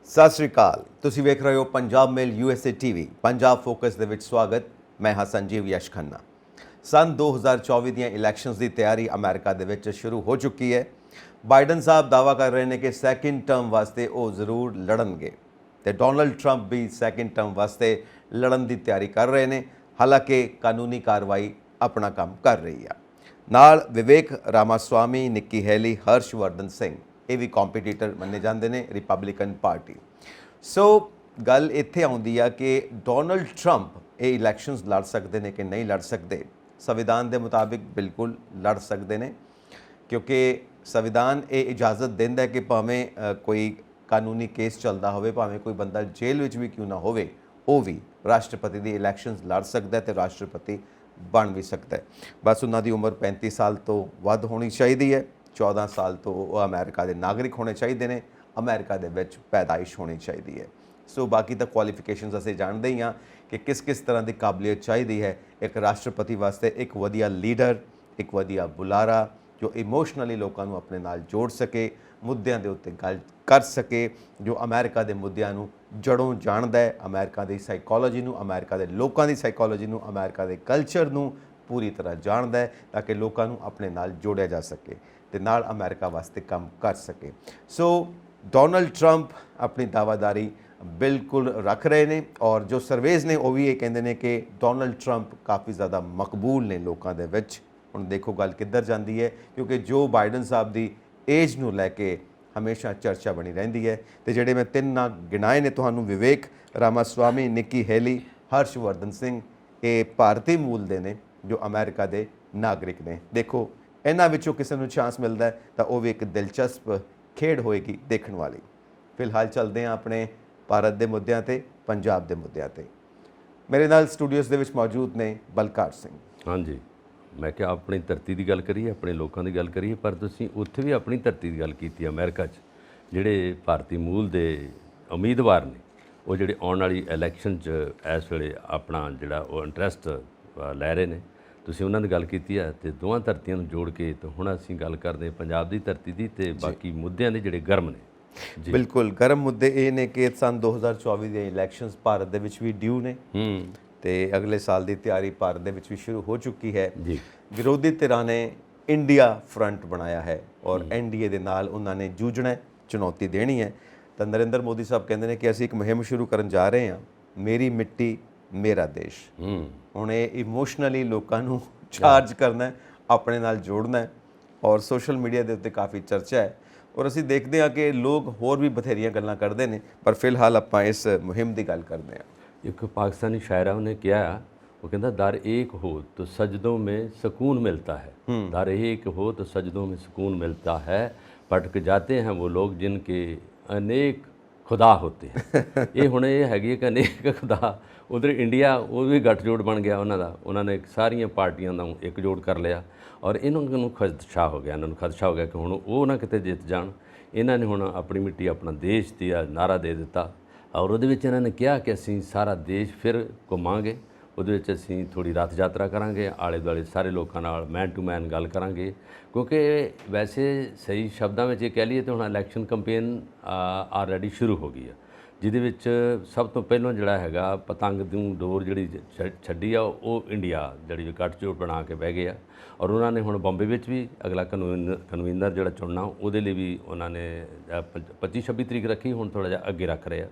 ਸਤਿ ਸ਼੍ਰੀ ਅਕਾਲ। ਤੁਸੀਂ ਵੇਖ ਰਹੇ ਹੋ ਪੰਜਾਬ ਮੇਲ USA TV। ਪੰਜਾਬ ਫੋਕਸ ਦੇ ਵਿੱਚ ਸਵਾਗਤ। ਮੈਂ ਹਾਂ ਸੰਜੀਵ ਯਸ਼ ਖੰਨਾ। ਸਨ 2024 ਦੀਆਂ ਇਲੈਕਸ਼ਨਸ ਦੀ ਤਿਆਰੀ ਅਮਰੀਕਾ ਦੇ ਵਿੱਚ ਸ਼ੁਰੂ ਹੋ ਚੁੱਕੀ ਹੈ। ਬਾਈਡਨ ਸਾਹਿਬ ਦਾਅਵਾ ਕਰ ਰਹੇ ਨੇ ਕਿ ਸੈਕਿੰਡ ਟਰਮ ਵਾਸਤੇ ਉਹ ਜ਼ਰੂਰ ਲੜਨਗੇ ਤੇ ਡੋਨਲਡ ਟਰੰਪ ਵੀ ਸੈਕਿੰਡ ਟਰਮ ਵਾਸਤੇ ਲੜਨ ਦੀ ਤਿਆਰੀ ਕਰ ਰਹੇ ਨੇ। ਹਾਲਾਂਕਿ ਕਾਨੂੰਨੀ ਕਾਰਵਾਈ ਆਪਣਾ ਕੰਮ ਕਰ ਰਹੀ ਆ। ਨਾਲ ਵਿਵੇਕ ਰਾਮਾਸਵਾਮੀ, ਨਿੱਕੀ ਹੈਲੀ, ਹਰਸ਼ਵਰਧਨ ਸਿੰਘ ਇਹ ਵੀ ਕੰਪੀਟੀਟਰ ਮੰਨੇ ਜਾਂਦੇ ਨੇ ਰਿਪਬਲਿਕਨ ਪਾਰਟੀ। ਸੋ ਗੱਲ ਇੱਥੇ ਆਉਂਦੀ ਆ ਕਿ ਡੋਨਲਡ ਟਰੰਪ ਇਹ ਇਲੈਕਸ਼ਨਸ ਲੜ ਸਕਦੇ ਨੇ ਕਿ ਨਹੀਂ ਲੜ ਸਕਦੇ। ਸੰਵਿਧਾਨ ਦੇ ਮੁਤਾਬਿਕ ਬਿਲਕੁਲ ਲੜ ਸਕਦੇ ਨੇ, ਕਿਉਂਕਿ ਸੰਵਿਧਾਨ ਇਹ ਇਜਾਜ਼ਤ ਦਿੰਦਾ ਹੈ ਕਿ ਭਾਵੇਂ ਕੋਈ ਕਾਨੂੰਨੀ ਕੇਸ ਚੱਲਦਾ ਹੋਵੇ, ਭਾਵੇਂ ਕੋਈ ਬੰਦਾ ਜੇਲ੍ਹ ਵਿੱਚ ਵੀ ਕਿਉਂ ਨਾ ਹੋਵੇ, ਉਹ ਵੀ ਰਾਸ਼ਟਰਪਤੀ ਦੀ ਇਲੈਕਸ਼ਨਸ ਲੜ ਸਕਦਾ ਤੇ ਰਾਸ਼ਟਰਪਤੀ ਬਣ ਵੀ ਸਕਦਾ ਹੈ। ਬਸ ਉਹਨਾਂ ਦੀ ਉਮਰ 35 ਸਾਲ ਤੋਂ ਵੱਧ ਹੋਣੀ ਚਾਹੀਦੀ ਹੈ। 14 ਸਾਲ ਤੋਂ ਉਹ ਅਮਰੀਕਾ ਦੇ ਨਾਗਰਿਕ ਹੋਣੇ ਚਾਹੀਦੇ ਨੇ। ਅਮਰੀਕਾ ਦੇ ਵਿੱਚ ਪੈਦਾਇਸ਼ ਹੋਣੀ ਚਾਹੀਦੀ ਹੈ। ਸੋ ਬਾਕੀ ਤਾਂ ਕੁਆਲੀਫਿਕੇਸ਼ਨਸ ਅਸੀਂ ਜਾਣਦੇ ਹੀ ਹਾਂ ਕਿ ਕਿਸ ਤਰ੍ਹਾਂ ਦੀ ਕਾਬਲੀਅਤ ਚਾਹੀਦੀ ਹੈ ਇੱਕ ਰਾਸ਼ਟਰਪਤੀ ਵਾਸਤੇ। ਇੱਕ ਵਧੀਆ ਲੀਡਰ, ਇੱਕ ਵਧੀਆ ਬੁਲਾਰਾ ਜੋ ਇਮੋਸ਼ਨਲੀ ਲੋਕਾਂ ਨੂੰ ਆਪਣੇ ਨਾਲ ਜੋੜ ਸਕੇ, ਮੁੱਦਿਆਂ ਦੇ ਉੱਤੇ ਗੱਲ ਕਰ ਸਕੇ, ਜੋ ਅਮਰੀਕਾ ਦੇ ਮੁੱਦਿਆਂ ਨੂੰ ਜੜੋਂ ਜਾਣਦਾ ਹੈ, ਅਮਰੀਕਾ ਦੀ ਸਾਈਕੋਲੋਜੀ ਨੂੰ, ਅਮਰੀਕਾ ਦੇ ਲੋਕਾਂ ਦੀ ਸਾਈਕੋਲੋਜੀ ਨੂੰ, ਅਮਰੀਕਾ ਦੇ ਕਲਚਰ ਨੂੰ ਪੂਰੀ ਤਰ੍ਹਾਂ ਜਾਣਦਾ ਹੈ, ਤਾਂ ਕਿ ਲੋਕਾਂ ਨੂੰ ਆਪਣੇ ਨਾਲ ਜੋੜਿਆ ਜਾ ਸਕੇ ਤੇ ਨਾਲ ਅਮਰੀਕਾ ਵਾਸਤੇ ਕੰਮ ਕਰ ਸਕੇ। ਸੋ ਡੋਨਲਡ ਟਰੰਪ ਆਪਣੀ ਦਾਅਵਾਦਾਰੀ ਬਿਲਕੁਲ ਰੱਖ ਰਹੇ ਨੇ ਔਰ ਜੋ ਸਰਵੇਜ਼ ਨੇ ਉਹ ਵੀ ਇਹ ਕਹਿੰਦੇ ਨੇ ਕਿ ਡੋਨਲਡ ਟਰੰਪ ਕਾਫੀ ਜ਼ਿਆਦਾ ਮਕਬੂਲ ਨੇ ਲੋਕਾਂ ਦੇ ਵਿੱਚ। ਹੁਣ ਦੇਖੋ ਗੱਲ ਕਿੱਧਰ ਜਾਂਦੀ ਹੈ, ਕਿਉਂਕਿ ਜੋ ਬਾਈਡਨ ਸਾਹਿਬ ਦੀ ਏਜ ਨੂੰ ਲੈ ਕੇ ਹਮੇਸ਼ਾ ਚਰਚਾ ਬਣੀ ਰਹਿੰਦੀ ਹੈ। ਤੇ ਜਿਹੜੇ ਮੈਂ ਤਿੰਨ ਨਾਂ ਗਿਣਾਏ ਨੇ ਤੁਹਾਨੂੰ, ਵਿਵੇਕ ਰਾਮਾਸਵਾਮੀ, ਨਿੱਕੀ ਹੈਲੀ, ਹਰਸ਼ਵਰਧਨ ਸਿੰਘ, ਇਹ ਭਾਰਤੀ ਮੂਲ ਦੇ ਨੇ ਜੋ ਅਮਰੀਕਾ ਦੇ ਨਾਗਰਿਕ ਨੇ। ਦੇਖੋ ਇਹਨਾਂ ਵਿੱਚੋਂ ਕਿਸੇ ਨੂੰ ਚਾਂਸ ਮਿਲਦਾ ਤਾਂ ਉਹ ਵੀ ਇੱਕ ਦਿਲਚਸਪ ਖੇਡ ਹੋਏਗੀ ਦੇਖਣ ਵਾਲੀ। ਫਿਲਹਾਲ ਚੱਲਦੇ ਹਾਂ ਆਪਣੇ ਭਾਰਤ ਦੇ ਮੁੱਦਿਆਂ ਤੇ, ਪੰਜਾਬ ਦੇ ਮੁੱਦਿਆਂ ਤੇ। ਮੇਰੇ ਨਾਲ ਸਟੂਡੀਓਜ਼ ਦੇ ਵਿੱਚ ਮੌਜੂਦ ਨੇ ਬਲਕਾਰ ਸਿੰਘ। ਹਾਂਜੀ, ਮੈਂ ਕਿਹਾ ਆਪਣੀ ਧਰਤੀ ਦੀ ਗੱਲ ਕਰੀਏ, ਆਪਣੇ ਲੋਕਾਂ ਦੀ ਗੱਲ ਕਰੀਏ, ਪਰ ਤੁਸੀਂ ਉੱਥੇ ਵੀ ਆਪਣੀ ਧਰਤੀ ਦੀ ਗੱਲ ਕੀਤੀ। ਅਮਰੀਕਾ 'ਚ ਜਿਹੜੇ ਭਾਰਤੀ ਮੂਲ ਦੇ ਉਮੀਦਵਾਰ ਨੇ, ਉਹ ਜਿਹੜੇ ਆਉਣ ਵਾਲੀ ਇਲੈਕਸ਼ਨ 'ਚ ਇਸ ਵੇਲੇ ਆਪਣਾ ਜਿਹੜਾ ਉਹ ਇੰਟਰਸਟ ਲੈ ਰਹੇ ਨੇ, ਤੁਸੀਂ ਉਹਨਾਂ ਦੀ ਗੱਲ ਕੀਤੀ ਹੈ। ਤੇ ਦੋਵਾਂ ਧਰਤੀਆਂ ਨੂੰ ਜੋੜ ਕੇ ਤਾਂ ਹੁਣ ਅਸੀਂ ਗੱਲ ਕਰਦੇ ਪੰਜਾਬ ਦੀ ਧਰਤੀ ਦੀ ਤੇ ਬਾਕੀ ਮੁੱਦਿਆਂ ਦੇ ਜਿਹੜੇ ਗਰਮ ਨੇ। ਬਿਲਕੁਲ ਗਰਮ ਮੁੱਦੇ ਇਹ ਨੇ ਕਿ ਸਨ 2024 ਦੀਆਂ ਇਲੈਕਸ਼ਨਸ ਭਾਰਤ ਦੇ ਵਿੱਚ ਵੀ ਡਿਊ ਨੇ ਤੇ ਅਗਲੇ ਸਾਲ ਦੀ ਤਿਆਰੀ ਭਾਰਤ ਦੇ ਵਿੱਚ ਵੀ ਸ਼ੁਰੂ ਹੋ ਚੁੱਕੀ ਹੈ। ਵਿਰੋਧੀ ਧਿਰਾਂ ਨੇ ਇੰਡੀਆ ਫਰੰਟ ਬਣਾਇਆ ਹੈ ਔਰ NDA ਦੇ ਨਾਲ ਉਹਨਾਂ ਨੇ ਜੂਝਣਾ, ਚੁਣੌਤੀ ਦੇਣੀ ਹੈ। ਤਾਂ ਨਰਿੰਦਰ ਮੋਦੀ ਸਾਹਿਬ ਕਹਿੰਦੇ ਨੇ ਕਿ ਅਸੀਂ ਇੱਕ ਮੁਹਿੰਮ ਸ਼ੁਰੂ ਕਰਨ ਜਾ ਰਹੇ ਹਾਂ, ਮੇਰੀ ਮਿੱਟੀ ਮੇਰਾ ਦੇਸ਼। ਹੁਣ ਇਹ ਇਮੋਸ਼ਨਲੀ ਲੋਕਾਂ ਨੂੰ ਚਾਰਜ ਕਰਨਾ, ਆਪਣੇ ਨਾਲ ਜੋੜਨਾ ਹੈ ਔਰ ਸੋਸ਼ਲ ਮੀਡੀਆ ਦੇ ਉੱਤੇ ਕਾਫੀ ਚਰਚਾ ਹੈ ਔਰ ਅਸੀਂ ਦੇਖਦੇ ਹਾਂ ਕਿ ਲੋਕ ਹੋਰ ਵੀ ਬਥੇਰੀਆਂ ਗੱਲਾਂ ਕਰਦੇ ਨੇ, ਪਰ ਫਿਲਹਾਲ ਆਪਾਂ ਇਸ ਮੁਹਿੰਮ ਦੀ ਗੱਲ ਕਰਦੇ ਹਾਂ। एक पाकिस्तानी शायरा ने किया, वो कहता दर एक हो तो सजदों में सुकून मिलता है, दर एक हो तो सजदों में सुकून मिलता है, भटक जाते हैं वो लोग जिनके अनेक खुदा होते हैं। ये हुणे हैगी कि अनेक खुदा। उधर इंडिया वो भी गठजोड़ बन गया उन्होंने सारिया पार्टियां का एकजुट कर लिया और इन्होंने खदशा हो गया, इन्होंने खदशा हो गया कि हुण वो ना किते जित जाण। इन्होंने हुण अपनी मिट्टी अपना देश दिया नारा दे दिता और ਉਹਦੇ ਵਿੱਚ ਇਹਨਾਂ ਨੇ ਕਿਹਾ ਕਿ ਅਸੀਂ ਸਾਰਾ ਦੇਸ਼ ਫਿਰ ਘੁੰਮਾਂਗੇ, ਉਹਦੇ ਵਿੱਚ ਅਸੀਂ ਥੋੜ੍ਹੀ ਰਥ ਯਾਤਰਾ ਕਰਾਂਗੇ, ਆਲੇ ਦੁਆਲੇ ਸਾਰੇ ਲੋਕਾਂ ਨਾਲ ਮੈਨ ਟੂ ਮੈਨ ਗੱਲ ਕਰਾਂਗੇ। ਕਿਉਂਕਿ ਵੈਸੇ ਸਹੀ ਸ਼ਬਦਾਂ ਵਿੱਚ ਇਹ ਕਹਿ ਲਈਏ ਤਾਂ ਹੁਣ ਇਲੈਕਸ਼ਨ ਕੰਪੇਨ ਆਲਰੇਡੀ ਸ਼ੁਰੂ ਹੋ ਗਈ ਆ, ਜਿਹਦੇ ਵਿੱਚ ਸਭ ਤੋਂ ਪਹਿਲਾਂ ਜਿਹੜਾ ਹੈਗਾ ਪਤੰਗ ਦੀ ਡੋਰ ਜਿਹੜੀ ਛੱਡੀ ਆ ਉਹ ਇੰਡੀਆ ਜਿਹੜੀ ਗੱਠਜੋੜ ਬਣਾ ਕੇ ਬਹਿ ਗਏ ਆ ਔਰ ਉਹਨਾਂ ਨੇ ਹੁਣ ਬੰਬੇ ਵਿੱਚ ਵੀ ਅਗਲਾ ਕਨਵੀਨਰ ਜਿਹੜਾ ਚੁਣਨਾ ਉਹਦੇ ਲਈ ਵੀ ਉਹਨਾਂ ਨੇ 25-26 ਤਰੀਕ ਰੱਖੀ, ਹੁਣ ਥੋੜ੍ਹਾ ਜਿਹਾ ਅੱਗੇ ਰੱਖ ਰਹੇ ਆ।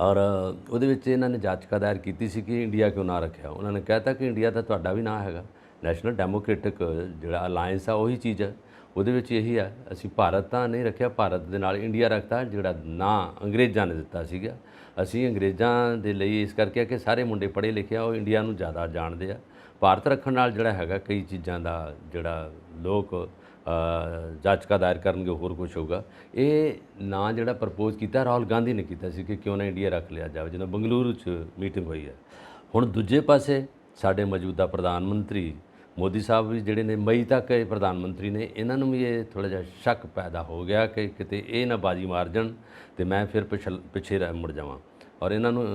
ਔਰ ਉਹਦੇ ਵਿੱਚ ਇਹਨਾਂ ਨੇ ਯਾਚਕਾ ਦਾਇਰ ਕੀਤੀ ਸੀ ਕਿ ਇੰਡੀਆ ਕਿਉਂ ਨਾ ਰੱਖਿਆ। ਉਹਨਾਂ ਨੇ ਕਹਿਤਾ ਕਿ ਇੰਡੀਆ ਤਾਂ ਤੁਹਾਡਾ ਵੀ ਨਾਂ ਹੈਗਾ, ਨੈਸ਼ਨਲ ਡੈਮੋਕ੍ਰੇਟਿਕ ਜਿਹੜਾ ਅਲਾਇੰਸ ਆ ਉਹੀ ਚੀਜ਼ ਹੈ, ਉਹਦੇ ਵਿੱਚ ਇਹੀ ਆ। ਅਸੀਂ ਭਾਰਤ ਤਾਂ ਨਹੀਂ ਰੱਖਿਆ, ਭਾਰਤ ਦੇ ਨਾਲ ਇੰਡੀਆ ਰੱਖਤਾ ਜਿਹੜਾ ਨਾਂ ਅੰਗਰੇਜ਼ਾਂ ਨੇ ਦਿੱਤਾ ਸੀਗਾ। ਅਸੀਂ ਅੰਗਰੇਜ਼ਾਂ ਦੇ ਲਈ ਇਸ ਕਰਕੇ ਕਿ ਸਾਰੇ ਮੁੰਡੇ ਪੜ੍ਹੇ ਲਿਖੇ ਆ, ਉਹ ਇੰਡੀਆ ਨੂੰ ਜ਼ਿਆਦਾ ਜਾਣਦੇ ਆ। ਭਾਰਤ ਰੱਖਣ ਨਾਲ ਜਿਹੜਾ ਹੈਗਾ ਕਈ ਚੀਜ਼ਾਂ ਦਾ ਜਿਹੜਾ ਲੋਕ ਯਾਚਕਾ ਦਾਇਰ ਕਰਨਗੇ, ਹੋਰ ਕੁਛ ਹੋਊਗਾ। ਇਹ ਨਾਂ ਜਿਹੜਾ ਪ੍ਰਪੋਜ਼ ਕੀਤਾ ਰਾਹੁਲ ਗਾਂਧੀ ਨੇ ਕੀਤਾ ਸੀ ਕਿ ਕਿਉਂ ਨਾ ਇੰਡੀਆ ਰੱਖ ਲਿਆ ਜਾਵੇ, ਜਦੋਂ ਬੰਗਲੁਰੂ 'ਚ ਮੀਟਿੰਗ ਹੋਈ ਹੈ। ਹੁਣ ਦੂਜੇ ਪਾਸੇ ਸਾਡੇ ਮੌਜੂਦਾ ਪ੍ਰਧਾਨ ਮੰਤਰੀ ਮੋਦੀ ਸਾਹਿਬ ਵੀ ਜਿਹੜੇ ਨੇ ਮਈ ਤੱਕ ਇਹ ਪ੍ਰਧਾਨ ਮੰਤਰੀ ਨੇ, ਇਹਨਾਂ ਨੂੰ ਵੀ ਇਹ ਥੋੜ੍ਹਾ ਜਿਹਾ ਸ਼ੱਕ ਪੈਦਾ ਹੋ ਗਿਆ ਕਿ ਕਿਤੇ ਇਹ ਨਾ ਬਾਜੀ ਮਾਰ ਜਾਣ ਅਤੇ ਮੈਂ ਫਿਰ ਪਿੱਛੇ ਮੁੜ ਜਾਵਾਂ। ਔਰ ਇਹਨਾਂ ਨੂੰ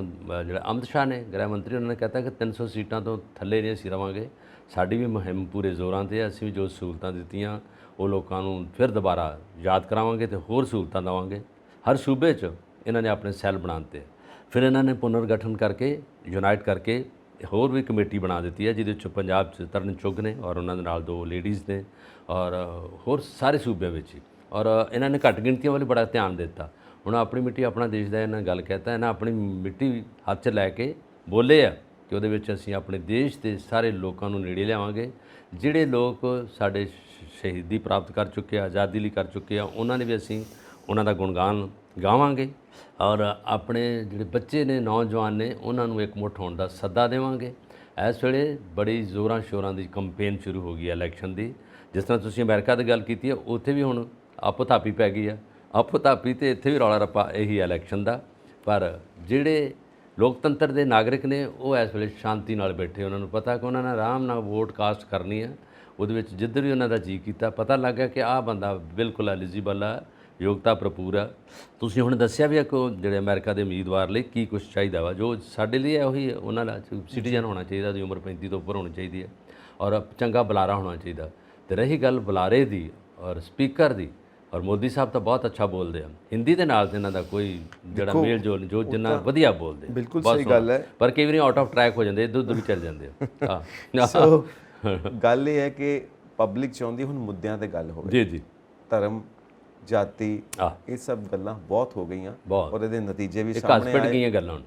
ਜਿਹੜਾ ਅਮਿਤ ਸ਼ਾਹ ਨੇ ਗ੍ਰਹਿ ਮੰਤਰੀ, ਉਹਨਾਂ ਨੇ ਕਹਿਤਾ ਕਿ 300 ਸੀਟਾਂ ਤੋਂ ਥੱਲੇ ਨਹੀਂ ਅਸੀਂ ਰਵਾਂਗੇ, ਸਾਡੀ ਵੀ ਮੁਹਿੰਮ ਪੂਰੇ ਜ਼ੋਰਾਂ 'ਤੇ, ਅਸੀਂ ਵੀ ਜੋ ਸਹੂਲਤਾਂ ਦਿੱਤੀਆਂ ਉਹ ਲੋਕਾਂ ਨੂੰ ਫਿਰ ਦੁਬਾਰਾ ਯਾਦ ਕਰਾਵਾਂਗੇ ਅਤੇ ਹੋਰ ਸਹੂਲਤਾਂ ਦੇਵਾਂਗੇ। ਹਰ ਸੂਬੇ 'ਚ ਇਹਨਾਂ ਨੇ ਆਪਣੇ ਸੈੱਲ ਬਣਾ ਦਿੱਤੇ। ਫਿਰ ਇਹਨਾਂ ਨੇ ਪੁਨਰਗਠਨ ਕਰਕੇ ਯੂਨਾਈਟ ਕਰਕੇ ਹੋਰ ਵੀ ਕਮੇਟੀ ਬਣਾ ਦਿੱਤੀ ਹੈ, ਜਿਹਦੇ 'ਚ ਪੰਜਾਬ 'ਚ ਤਰਨ ਚੁੱਗ ਨੇ ਔਰ ਉਹਨਾਂ ਦੇ ਨਾਲ 2 ਲੇਡੀਜ਼ ਨੇ ਔਰ ਹੋਰ ਸਾਰੇ ਸੂਬਿਆਂ ਵਿੱਚ ਹੀ। ਔਰ ਇਹਨਾਂ ਨੇ ਘੱਟ ਗਿਣਤੀਆਂ ਵੱਲ ਬੜਾ ਧਿਆਨ ਦਿੱਤਾ। ਹੁਣ ਆਪਣੀ ਮਿੱਟੀ ਆਪਣਾ ਦੇਸ਼ ਦਾ ਇਹਨਾਂ ਗੱਲ ਕਹਿਤਾ, ਇਹਨਾਂ ਆਪਣੀ ਮਿੱਟੀ ਹੱਥ 'ਚ ਲੈ ਕੇ ਬੋਲੇ ਆ ਕਿ ਉਹਦੇ ਵਿੱਚ ਅਸੀਂ ਆਪਣੇ ਦੇਸ਼ ਦੇ ਸਾਰੇ ਲੋਕਾਂ ਨੂੰ ਨੇੜੇ ਲਿਆਵਾਂਗੇ। ਜਿਹੜੇ ਲੋਕ ਸਾਡੇ ਸ਼ਹੀਦੀ ਪ੍ਰਾਪਤ ਕਰ ਚੁੱਕੇ ਆ, ਆਜ਼ਾਦੀ ਲਈ ਕਰ ਚੁੱਕੇ ਆ, ਉਹਨਾਂ ਨੇ ਵੀ ਅਸੀਂ ਉਹਨਾਂ ਦਾ ਗੁਣਗਾਨ ਗਾਵਾਂਗੇ ਔਰ ਆਪਣੇ ਜਿਹੜੇ ਬੱਚੇ ਨੇ, ਨੌਜਵਾਨ ਨੇ, ਉਹਨਾਂ ਨੂੰ ਇੱਕ ਮੁੱਠ ਹੋਣ ਦਾ ਸੱਦਾ ਦੇਵਾਂਗੇ। ਇਸ ਵੇਲੇ ਬੜੀ ਜ਼ੋਰਾਂ ਸ਼ੋਰਾਂ ਦੀ ਕੰਪੇਨ ਸ਼ੁਰੂ ਹੋ ਗਈ ਹੈ ਇਲੈਕਸ਼ਨ ਦੀ। ਜਿਸ ਤਰ੍ਹਾਂ ਤੁਸੀਂ ਅਮਰੀਕਾ ਦੀ ਗੱਲ ਕੀਤੀ ਹੈ, ਉੱਥੇ ਵੀ ਹੁਣ ਆਪੋ ਧਾਪੀ ਪੈ ਗਈ ਆ, ਆਪੋ ਧਾਪੀ ਤੇ ਇੱਥੇ ਵੀ ਰੌਲਾ ਰੱਪਾ ਇਹੀ ਇਲੈਕਸ਼ਨ ਦਾ। ਪਰ ਜਿਹੜੇ ਲੋਕਤੰਤਰ ਦੇ ਨਾਗਰਿਕ ਨੇ ਉਹ ਇਸ ਵੇਲੇ ਸ਼ਾਂਤੀ ਨਾਲ ਬੈਠੇ, ਉਹਨਾਂ ਨੂੰ ਪਤਾ ਕਿ ਉਹਨਾਂ ਨੇ ਆਰਾਮ ਨਾਲ ਵੋਟ ਕਾਸਟ ਕਰਨੀ ਹੈ। ਉਹਦੇ ਵਿੱਚ ਜਿੱਧਰ ਵੀ ਉਹਨਾਂ ਦਾ ਜੀ ਕੀਤਾ, ਪਤਾ ਲੱਗ ਗਿਆ ਕਿ ਆਹ ਬੰਦਾ ਬਿਲਕੁਲ ਐਲੀਜੀਬਲ ਆ, ਯੋਗਤਾ ਭਰਪੂਰ ਆ। ਤੁਸੀਂ ਹੁਣ ਦੱਸਿਆ ਵੀ ਆ ਕਿ ਜਿਹੜੇ ਅਮਰੀਕਾ ਦੇ ਉਮੀਦਵਾਰ ਲਈ ਕੀ ਕੁਛ ਚਾਹੀਦਾ ਵਾ, ਜੋ ਸਾਡੇ ਲਈ ਹੈ ਉਹੀ ਉਹਨਾਂ ਦਾ ਸਿਟੀਜ਼ਨ ਹੋਣਾ ਚਾਹੀਦਾ, ਉਹਦੀ ਉਮਰ 35 ਤੋਂ ਉੱਪਰ ਹੋਣੀ ਚਾਹੀਦੀ ਹੈ ਔਰ ਚੰਗਾ ਬੁਲਾਰਾ ਹੋਣਾ ਚਾਹੀਦਾ। ਤੇ ਰਹੀ ਗੱਲ ਬੁਲਾਰੇ ਦੀ ਔਰ ਸਪੀਕਰ ਦੀ, ਔਰ ਮੋਦੀ ਸਾਹਿਬ ਤਾਂ ਬਹੁਤ ਅੱਛਾ ਬੋਲਦੇ ਆ, ਹਿੰਦੀ ਦੇ ਨਾਲ ਇਹਨਾਂ ਦਾ ਕੋਈ ਜਿਹੜਾ ਮੇਲ ਜੋਲ ਜੋ ਜਿੰਨਾ ਵਧੀਆ ਬੋਲਦੇ, ਬਿਲਕੁਲ ਸਹੀ ਗੱਲ ਹੈ। ਪਰ ਕਈ ਵਾਰੀ ਆਊਟ ਆਫ ਟਰੈਕ ਹੋ ਜਾਂਦੇ, ਇੱਧਰ ਉੱਧਰ ਵੀ ਚੱਲ ਜਾਂਦੇ ਆ। ਸੋ ਗੱਲ ਇਹ ਹੈ ਕਿ ਪਬਲਿਕ ਚਾਹੁੰਦੀ ਹੁਣ ਮੁੱਦਿਆਂ ਤੇ ਗੱਲ ਹੋਵੇ। ਜੀ ਜੀ, ਧਰਮ, ਜਾਤੀ, ਇਹ ਸਭ ਗੱਲਾਂ ਬਹੁਤ ਹੋ ਗਈਆਂ ਔਰ ਇਹਦੇ ਨਤੀਜੇ ਵੀ ਸਾਹਮਣੇ ਘਸ-ਪਿਟ ਗਈਆਂ ਗੱਲਾਂ, ਹੁਣ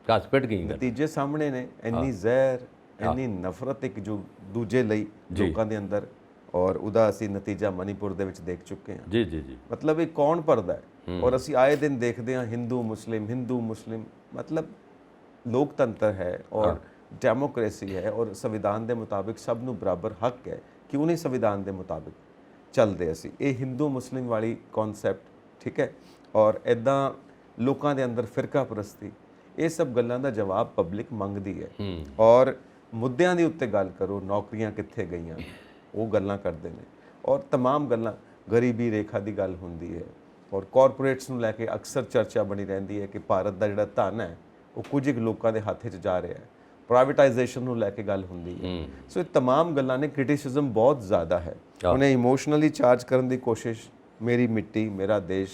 ਘਸ-ਪਿਟ ਗਈਆਂ ਗੱਲਾਂ, ਨਤੀਜੇ ਸਾਹਮਣੇ ਨੇ। ਇੰਨੀ ਜ਼ਹਿਰ, ਇੰਨੀ ਨਫ਼ਰਤ ਇੱਕ ਜੋ ਦੂਜੇ ਲਈ ਲੋਕਾਂ ਦੇ ਅੰਦਰ, ਔਰ ਉਹਦਾ ਅਸੀਂ ਨਤੀਜਾ ਮਨੀਪੁਰ ਦੇ ਵਿੱਚ ਦੇਖ ਚੁੱਕੇ ਹਾਂ। ਜੀ ਜੀ ਜੀ, ਮਤਲਬ ਇਹ ਕੌਣ ਭਰਦਾ ਹੈ? ਔਰ ਅਸੀਂ ਆਏ ਦਿਨ ਦੇਖਦੇ ਹਾਂ ਹਿੰਦੂ ਮੁਸਲਿਮ। ਮਤਲਬ ਲੋਕਤੰਤਰ ਹੈ ਔਰ ਡੈਮੋਕ੍ਰੇਸੀ ਹੈ ਔਰ ਸੰਵਿਧਾਨ ਦੇ ਮੁਤਾਬਿਕ ਸਭ ਨੂੰ ਬਰਾਬਰ ਹੱਕ ਹੈ। ਕਿਉਂ ਨਹੀਂ ਸੰਵਿਧਾਨ ਦੇ ਮੁਤਾਬਿਕ ਚੱਲਦੇ ਅਸੀਂ? ਇਹ ਹਿੰਦੂ ਮੁਸਲਿਮ ਵਾਲੀ ਕਨਸੈਪਟ, ਠੀਕ ਹੈ, ਔਰ ਇੱਦਾਂ ਲੋਕਾਂ ਦੇ ਅੰਦਰ ਫਿਰਕਾ ਪ੍ਰਸਤੀ, ਇਹ ਸਭ ਗੱਲਾਂ ਦਾ ਜਵਾਬ ਪਬਲਿਕ ਮੰਗਦੀ ਹੈ। ਔਰ ਮੁੱਦਿਆਂ ਦੇ ਉੱਤੇ ਗੱਲ ਕਰੋ, ਨੌਕਰੀਆਂ ਕਿੱਥੇ ਗਈਆਂ, ਉਹ ਗੱਲਾਂ ਕਰਦੇ ਨੇ। ਔਰ तमाम ਗੱਲਾਂ, ਗਰੀਬੀ ਰੇਖਾ ਦੀ ਗੱਲ ਹੁੰਦੀ ਹੈ ਔਰ ਕਾਰਪੋਰੇਟਸ ਨੂੰ ਲੈ ਕੇ ਅਕਸਰ ਚਰਚਾ ਬਣੀ ਰਹਿੰਦੀ ਹੈ ਕਿ ਭਾਰਤ ਦਾ ਜਿਹੜਾ ਧਨ ਹੈ ਉਹ ਕੁਝ ਇੱਕ ਲੋਕਾਂ ਦੇ ਹੱਥ 'ਚ ਜਾ ਰਿਹਾ ਹੈ। ਪ੍ਰਾਈਵੇਟਾਈਜੇਸ਼ਨ ਨੂੰ ਲੈ ਕੇ ਗੱਲ ਹੁੰਦੀ ਹੈ। ਸੋ ਇਹ तमाम ਗੱਲਾਂ ਨੇ, ਕ੍ਰਿਟਿਸਿਜ਼ਮ ਬਹੁਤ ਜ਼ਿਆਦਾ ਹੈ। ਉਹਨੇ ਇਮੋਸ਼ਨਲੀ ਚਾਰਜ ਕਰਨ ਦੀ ਕੋਸ਼ਿਸ਼, ਮੇਰੀ ਮਿੱਟੀ ਮੇਰਾ ਦੇਸ਼,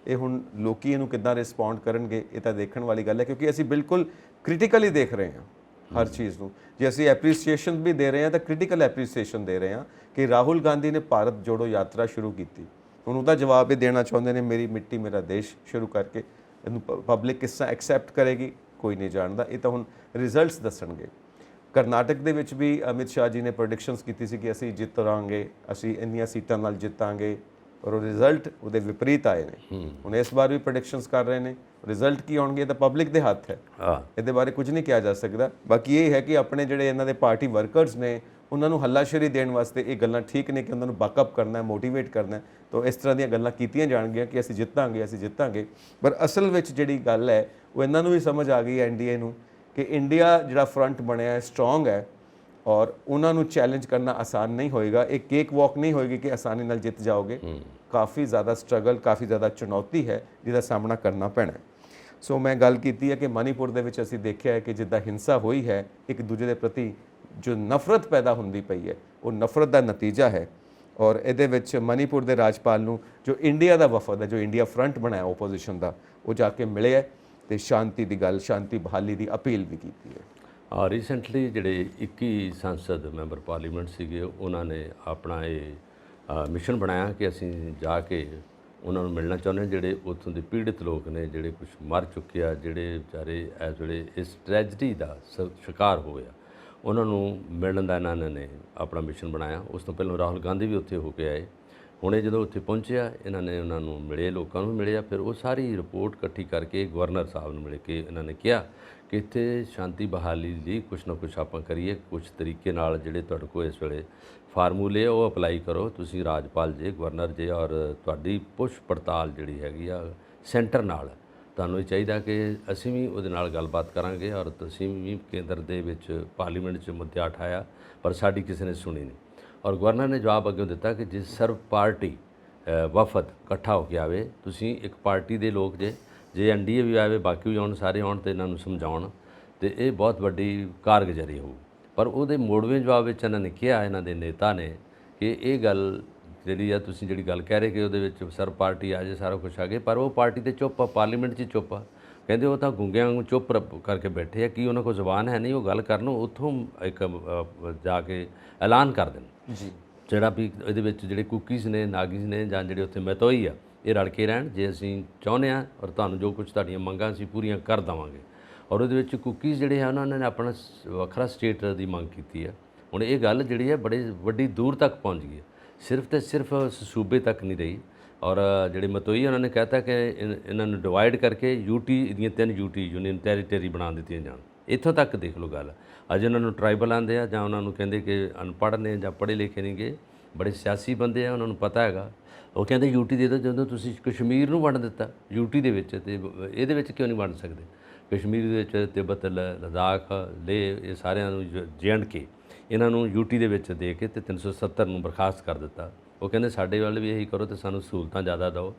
ਇਹ ਹੁਣ ਲੋਕੀ ਇਹਨੂੰ ਕਿੱਦਾਂ ਰਿਸਪੌਂਡ ਕਰਨਗੇ ਇਹ ਤਾਂ ਦੇਖਣ ਵਾਲੀ ਗੱਲ ਹੈ, ਕਿਉਂਕਿ ਅਸੀਂ ਬਿਲਕੁਲ ਕ੍ਰਿਟੀਕਲੀ ਦੇਖ ਰਹੇ ਹਾਂ ਹਰ ਚੀਜ਼ ਨੂੰ। ਜੇ ਅਸੀਂ ਐਪਰੀਸੀਏਸ਼ਨ ਵੀ ਦੇ ਰਹੇ ਹਾਂ ਤਾਂ ਕ੍ਰਿਟੀਕਲ ਐਪਰੀਸੀਏਸ਼ਨ ਦੇ ਰਹੇ ਹਾਂ ਕਿ ਰਾਹੁਲ ਗਾਂਧੀ ਨੇ ਭਾਰਤ ਜੋੜੋ ਯਾਤਰਾ ਸ਼ੁਰੂ ਕੀਤੀ। ਹੁਣ ਉਹਦਾ ਜਵਾਬ ਇਹ ਦੇਣਾ ਚਾਹੁੰਦੇ ਨੇ, ਮੇਰੀ ਮਿੱਟੀ ਮੇਰਾ ਦੇਸ਼ ਸ਼ੁਰੂ ਕਰਕੇ। ਇਹਨੂੰ ਪਬਲਿਕ ਕਿਸ ਤਰ੍ਹਾਂ ਐਕਸੈਪਟ ਕਰੇਗੀ ਕੋਈ ਨਹੀਂ ਜਾਣਦਾ, ਇਹ ਤਾਂ ਹੁਣ ਰਿਜ਼ਲਟਸ ਦੱਸਣਗੇ। ਕਰਨਾਟਕ ਦੇ ਵਿੱਚ ਵੀ ਅਮਿਤ ਸ਼ਾਹ ਜੀ ਨੇ ਪ੍ਰੈਡਿਕਸ਼ਨਸ ਕੀਤੀ ਸੀ ਕਿ ਅਸੀਂ ਜਿੱਤਾਂਗੇ, ਅਸੀਂ ਇੰਨੀਆਂ ਸੀਟਾਂ ਨਾਲ ਜਿੱਤਾਂਗੇ, ਔਰ ਉਹ ਰਿਜ਼ਲਟ ਉਹਦੇ ਵਿਪਰੀਤ ਆਏ ਨੇ। ਹੁਣ ਇਸ ਵਾਰ ਵੀ ਪ੍ਰੈਡਿਕਸ਼ਨਸ ਕਰ ਰਹੇ ਨੇ, ਰਿਜ਼ਲਟ ਕੀ ਆਉਣਗੇ ਤਾਂ ਪਬਲਿਕ ਦੇ ਹੱਥ ਹੈ, ਇਹਦੇ ਬਾਰੇ ਕੁਝ ਨਹੀਂ ਕਿਹਾ ਜਾ ਸਕਦਾ। ਬਾਕੀ ਇਹ ਹੈ ਕਿ ਆਪਣੇ ਜਿਹੜੇ ਇਹਨਾਂ ਦੇ ਪਾਰਟੀ ਵਰਕਰਸ ਨੇ ਉਹਨਾਂ ਨੂੰ ਹੱਲਾਸ਼ੇਰੀ ਦੇਣ ਵਾਸਤੇ ਇਹ ਗੱਲਾਂ ਠੀਕ ਨੇ ਕਿ ਉਹਨਾਂ ਨੂੰ ਬੈਕਅਪ ਕਰਨਾ ਹੈ, ਮੋਟੀਵੇਟ ਕਰਨਾ ਹੈ। ਤਾਂ ਇਸ ਤਰ੍ਹਾਂ ਦੀਆਂ ਗੱਲਾਂ ਕੀਤੀਆਂ ਜਾਣਗੀਆਂ ਕਿ ਅਸੀਂ ਜਿੱਤਾਂਗੇ। ਪਰ ਅਸਲ ਵਿੱਚ ਜਿਹੜੀ ਗੱਲ ਹੈ ਉਹ ਇਹਨਾਂ ਨੂੰ ਵੀ ਸਮਝ ਆ ਗਈ ਐਨਡੀਏ ਨੂੰ ਕਿ ਇੰਡੀਆ ਜਿਹੜਾ ਫਰੰਟ ਬਣਿਆ ਹੈ ਸਟਰੋਂਗ ਹੈ ਔਰ ਉਹਨਾਂ ਨੂੰ ਚੈਲੰਜ ਕਰਨਾ ਆਸਾਨ ਨਹੀਂ ਹੋਏਗਾ। ਇਹ ਕੇਕ ਵਾਕ ਨਹੀਂ ਹੋਏਗੀ ਕਿ ਆਸਾਨੀ ਨਾਲ ਜਿੱਤ ਜਾਓਗੇ। ਕਾਫੀ ਜ਼ਿਆਦਾ ਸਟਰਗਲ, ਕਾਫੀ ਜ਼ਿਆਦਾ ਚੁਣੌਤੀ ਹੈ ਜਿਹਦਾ ਸਾਹਮਣਾ ਕਰਨਾ ਪੈਣਾ ਹੈ। ਸੋ ਮੈਂ ਗੱਲ ਕੀਤੀ ਹੈ ਕਿ ਮਨੀਪੁਰ ਦੇ ਵਿੱਚ ਅਸੀਂ ਦੇਖਿਆ ਹੈ ਕਿ ਜਿੱਦਾਂ ਹਿੰਸਾ ਹੋਈ ਹੈ, ਇੱਕ ਦੂਜੇ ਦੇ ਪ੍ਰਤੀ ਜੋ ਨਫ਼ਰਤ ਪੈਦਾ ਹੁੰਦੀ ਪਈ ਹੈ, ਉਹ ਨਫ਼ਰਤ ਦਾ ਨਤੀਜਾ ਹੈ। ਔਰ ਇਹਦੇ ਵਿੱਚ ਮਨੀਪੁਰ ਦੇ ਰਾਜਪਾਲ ਨੂੰ ਜੋ ਇੰਡੀਆ ਦਾ ਵਫਦ ਹੈ, ਜੋ ਇੰਡੀਆ ਫਰੰਟ ਬਣਾਇਆ ਓਪੋਜੀਸ਼ਨ ਦਾ, ਉਹ ਜਾ ਕੇ ਮਿਲਿਆ ਤੇ ਸ਼ਾਂਤੀ ਦੀ ਗੱਲ, ਸ਼ਾਂਤੀ ਬਹਾਲੀ ਦੀ ਅਪੀਲ ਵੀ ਕੀਤੀ ਹੈ। ਰੀਸੈਂਟਲੀ ਜਿਹੜੇ 21 ਸੰਸਦ ਮੈਂਬਰ ਪਾਰਲੀਮੈਂਟ ਸੀਗੇ, ਉਹਨਾਂ ਨੇ ਆਪਣਾ ਇਹ ਮਿਸ਼ਨ ਬਣਾਇਆ ਕਿ ਅਸੀਂ ਜਾ ਕੇ ਉਹਨਾਂ ਨੂੰ ਮਿਲਣਾ ਚਾਹੁੰਦੇ ਹਾਂ, ਜਿਹੜੇ ਉੱਥੋਂ ਦੇ ਪੀੜਿਤ ਲੋਕ ਨੇ, ਜਿਹੜੇ ਕੁਝ ਮਰ ਚੁੱਕੇ ਆ, ਜਿਹੜੇ ਵਿਚਾਰੇ ਇਸ ਵੇਲੇ ਇਸ ਟ੍ਰੈਜਡੀ ਦਾ ਸ਼ਿਕਾਰ ਹੋਏ ਆ, ਉਹਨਾਂ ਨੂੰ ਮਿਲਣ ਦਾ ਇਹਨਾਂ ਨੇ ਆਪਣਾ ਮਿਸ਼ਨ ਬਣਾਇਆ। ਉਸ ਤੋਂ ਪਹਿਲਾਂ ਰਾਹੁਲ ਗਾਂਧੀ ਵੀ ਉੱਥੇ ਹੋ ਕੇ ਆਏ। ਹੁਣੇ ਜਦੋਂ ਉੱਥੇ ਪਹੁੰਚਿਆ, ਇਹਨਾਂ ਨੇ ਉਹਨਾਂ ਨੂੰ ਮਿਲੇ, ਲੋਕਾਂ ਨੂੰ ਮਿਲਿਆ, ਫਿਰ ਉਹ ਸਾਰੀ ਰਿਪੋਰਟ ਇਕੱਠੀ ਕਰਕੇ ਗਵਰਨਰ ਸਾਹਿਬ ਨੂੰ ਮਿਲ ਕੇ ਇਹਨਾਂ ਨੇ ਕਿਹਾ ਕਿ ਇੱਥੇ ਸ਼ਾਂਤੀ ਬਹਾਲੀ ਲਈ ਕੁਛ ਨਾ ਕੁਛ ਆਪਾਂ ਕਰੀਏ, ਕੁਛ ਤਰੀਕੇ ਨਾਲ ਜਿਹੜੇ ਤੁਹਾਡੇ ਕੋਲ ਇਸ ਵੇਲੇ ਫਾਰਮੂਲੇ ਉਹ ਅਪਲਾਈ ਕਰੋ। ਤੁਸੀਂ ਰਾਜਪਾਲ ਜੇ, ਗਵਰਨਰ ਜੇ, ਔਰ ਤੁਹਾਡੀ ਪੁੱਛ ਪੜਤਾਲ ਜਿਹੜੀ ਹੈਗੀ ਆ ਸੈਂਟਰ ਨਾਲ, ਤੁਹਾਨੂੰ ਇਹ ਚਾਹੀਦਾ ਕਿ ਅਸੀਂ ਵੀ ਉਹਦੇ ਨਾਲ ਗੱਲਬਾਤ ਕਰਾਂਗੇ ਔਰ ਤੁਸੀਂ ਵੀ ਕੇਂਦਰ ਦੇ ਵਿੱਚ ਪਾਰਲੀਮੈਂਟ 'ਚ ਮੁੱਦਾ ਉਠਾਇਆ, ਪਰ ਸਾਡੀ ਕਿਸੇ ਨੇ ਸੁਣੀ ਨਹੀਂ। ਔਰ ਗਵਰਨਰ ਨੇ ਜਵਾਬ ਅੱਗੇ ਦਿੱਤਾ ਕਿ ਜੇ ਸਰਵ ਪਾਰਟੀ ਵਫਦ ਇਕੱਠਾ ਹੋ ਕੇ ਆਵੇ, ਤੁਸੀਂ ਇੱਕ ਪਾਰਟੀ ਦੇ ਲੋਕ ਜੇ ਐਨਡੀਏ ਵੀ ਆਵੇ, ਬਾਕੀ ਵੀ ਆਉਣ, ਸਾਰੇ ਆਉਣ ਤੇ ਇਹਨਾਂ ਨੂੰ ਸਮਝਾਉਣ, ਤੇ ਇਹ ਬਹੁਤ ਵੱਡੀ ਕਾਰਗੁਜ਼ਾਰੀ ਹੋਊ। ਪਰ ਉਹਦੇ ਮੋੜਵੇਂ ਜਵਾਬ ਵਿੱਚ ਇਹਨਾਂ ਨੇ ਕਿਹਾ, ਇਹਨਾਂ ਦੇ ਨੇਤਾ ਨੇ, ਕਿ ਇਹ ਗੱਲ ਜਿਹੜੀ ਆ ਤੁਸੀਂ ਜਿਹੜੀ ਗੱਲ ਕਹਿ ਰਹੇ ਕਿ ਉਹਦੇ ਵਿੱਚ ਸਰਬ ਪਾਰਟੀ ਆ ਜੇ ਸਾਰਾ ਕੁਛ ਆ ਗਏ, ਪਰ ਉਹ ਪਾਰਟੀ ਤੇ ਚੁੱਪ ਆ, ਪਾਰਲੀਮੈਂਟ 'ਚ ਚੁੱਪ ਆ। ਕਹਿੰਦੇ ਉਹ ਤਾਂ ਗੁੰਗਿਆਂ ਵਾਂਗੂ ਚੁੱਪ ਕਰਕੇ ਬੈਠੇ ਆ, ਕੀ ਉਹਨਾਂ ਕੋਲ ਜ਼ੁਬਾਨ ਹੈ ਨਹੀਂ ਉਹ ਗੱਲ ਕਰਨ, ਉੱਥੋਂ ਇੱਕ ਜਾ ਕੇ ਐਲਾਨ ਕਰ ਦੇਣ ਜੀ ਜਿਹੜਾ ਵੀ ਇਹਦੇ ਵਿੱਚ ਜਿਹੜੇ ਕੁਕੀਜ਼ ਨੇ, ਨਾਗੀਜ਼ ਨੇ, ਜਾਂ ਜਿਹੜੇ ਉੱਥੇ ਮਤੋਈ ਆ, ਇਹ ਰਲ ਕੇ ਰਹਿਣ ਜੇ ਅਸੀਂ ਚਾਹੁੰਦੇ ਹਾਂ, ਔਰ ਤੁਹਾਨੂੰ ਜੋ ਕੁਝ ਤੁਹਾਡੀਆਂ ਮੰਗਾਂ ਅਸੀਂ ਪੂਰੀਆਂ ਕਰ ਦੇਵਾਂਗੇ। ਔਰ ਉਹਦੇ ਵਿੱਚ ਕੁਕੀਜ਼ ਜਿਹੜੇ ਆ ਉਹਨਾਂ ਨੇ ਆਪਣਾ ਵੱਖਰਾ ਸਟੇਟ ਦੀ ਮੰਗ ਕੀਤੀ ਹੈ। ਹੁਣ ਇਹ ਗੱਲ ਜਿਹੜੀ ਹੈ ਬੜੀ ਵੱਡੀ ਦੂਰ ਤੱਕ ਪਹੁੰਚ ਗਈ ਹੈ, ਸਿਰਫ ਤੇ ਸਿਰਫ ਸੂਬੇ ਤੱਕ ਨਹੀਂ ਰਹੀ। ਔਰ ਜਿਹੜੇ ਮਤੋਈ ਉਹਨਾਂ ਨੇ ਕਹਿਤਾ ਕਿ ਇਹਨਾਂ ਨੂੰ ਡਿਵਾਈਡ ਕਰਕੇ ਯੂਟੀ ਦੀਆਂ 3 ਯੂਟੀ ਯੂਨੀਅਨ ਟੈਰੀਟਰੀ ਬਣਾ ਦਿੱਤੀਆਂ ਜਾਣ। ਇੱਥੋਂ ਤੱਕ ਦੇਖ ਲਓ ਗੱਲ। ਅੱਜ ਉਹਨਾਂ ਨੂੰ ਟਰਾਈਬਲ ਆਉਂਦੇ ਆ, ਜਾਂ ਉਹਨਾਂ ਨੂੰ ਕਹਿੰਦੇ ਕਿ ਅਨਪੜ੍ਹ ਨੇ ਜਾਂ ਪੜ੍ਹੇ ਲਿਖੇ ਨਹੀਂ ਗੇ, ਬੜੇ ਸਿਆਸੀ ਬੰਦੇ ਆ, ਉਹਨਾਂ ਨੂੰ ਪਤਾ ਹੈਗਾ। ਉਹ ਕਹਿੰਦੇ ਯੂਟੀ ਦੇ ਦਿਓ, ਜਦੋਂ ਤੁਸੀਂ ਕਸ਼ਮੀਰ ਨੂੰ ਵੰਡ ਦਿੱਤਾ ਯੂਟੀ ਦੇ ਵਿੱਚ, ਤੇ ਇਹਦੇ ਵਿੱਚ ਕਿਉਂ ਨਹੀਂ ਵੰਡ ਸਕਦੇ? ਕਸ਼ਮੀਰ ਦੇ ਵਿੱਚ ਤਿੱਬਤ, ਲਦਾਖ, ਲੇਹ, ਇਹ ਸਾਰਿਆਂ ਨੂੰ JNK ਇਹਨਾਂ ਨੂੰ ਯੂਟੀ ਦੇ ਵਿੱਚ ਦੇ ਕੇ ਤੇ 370 ਨੂੰ ਬਰਖਾਸਤ ਕਰ ਦਿੱਤਾ। ਉਹ ਕਹਿੰਦੇ ਸਾਡੇ ਵੱਲ ਵੀ ਇਹੀ ਕਰੋ ਤੇ ਸਾਨੂੰ ਸਹੂਲਤਾਂ ਜ਼ਿਆਦਾ ਦਿਓ।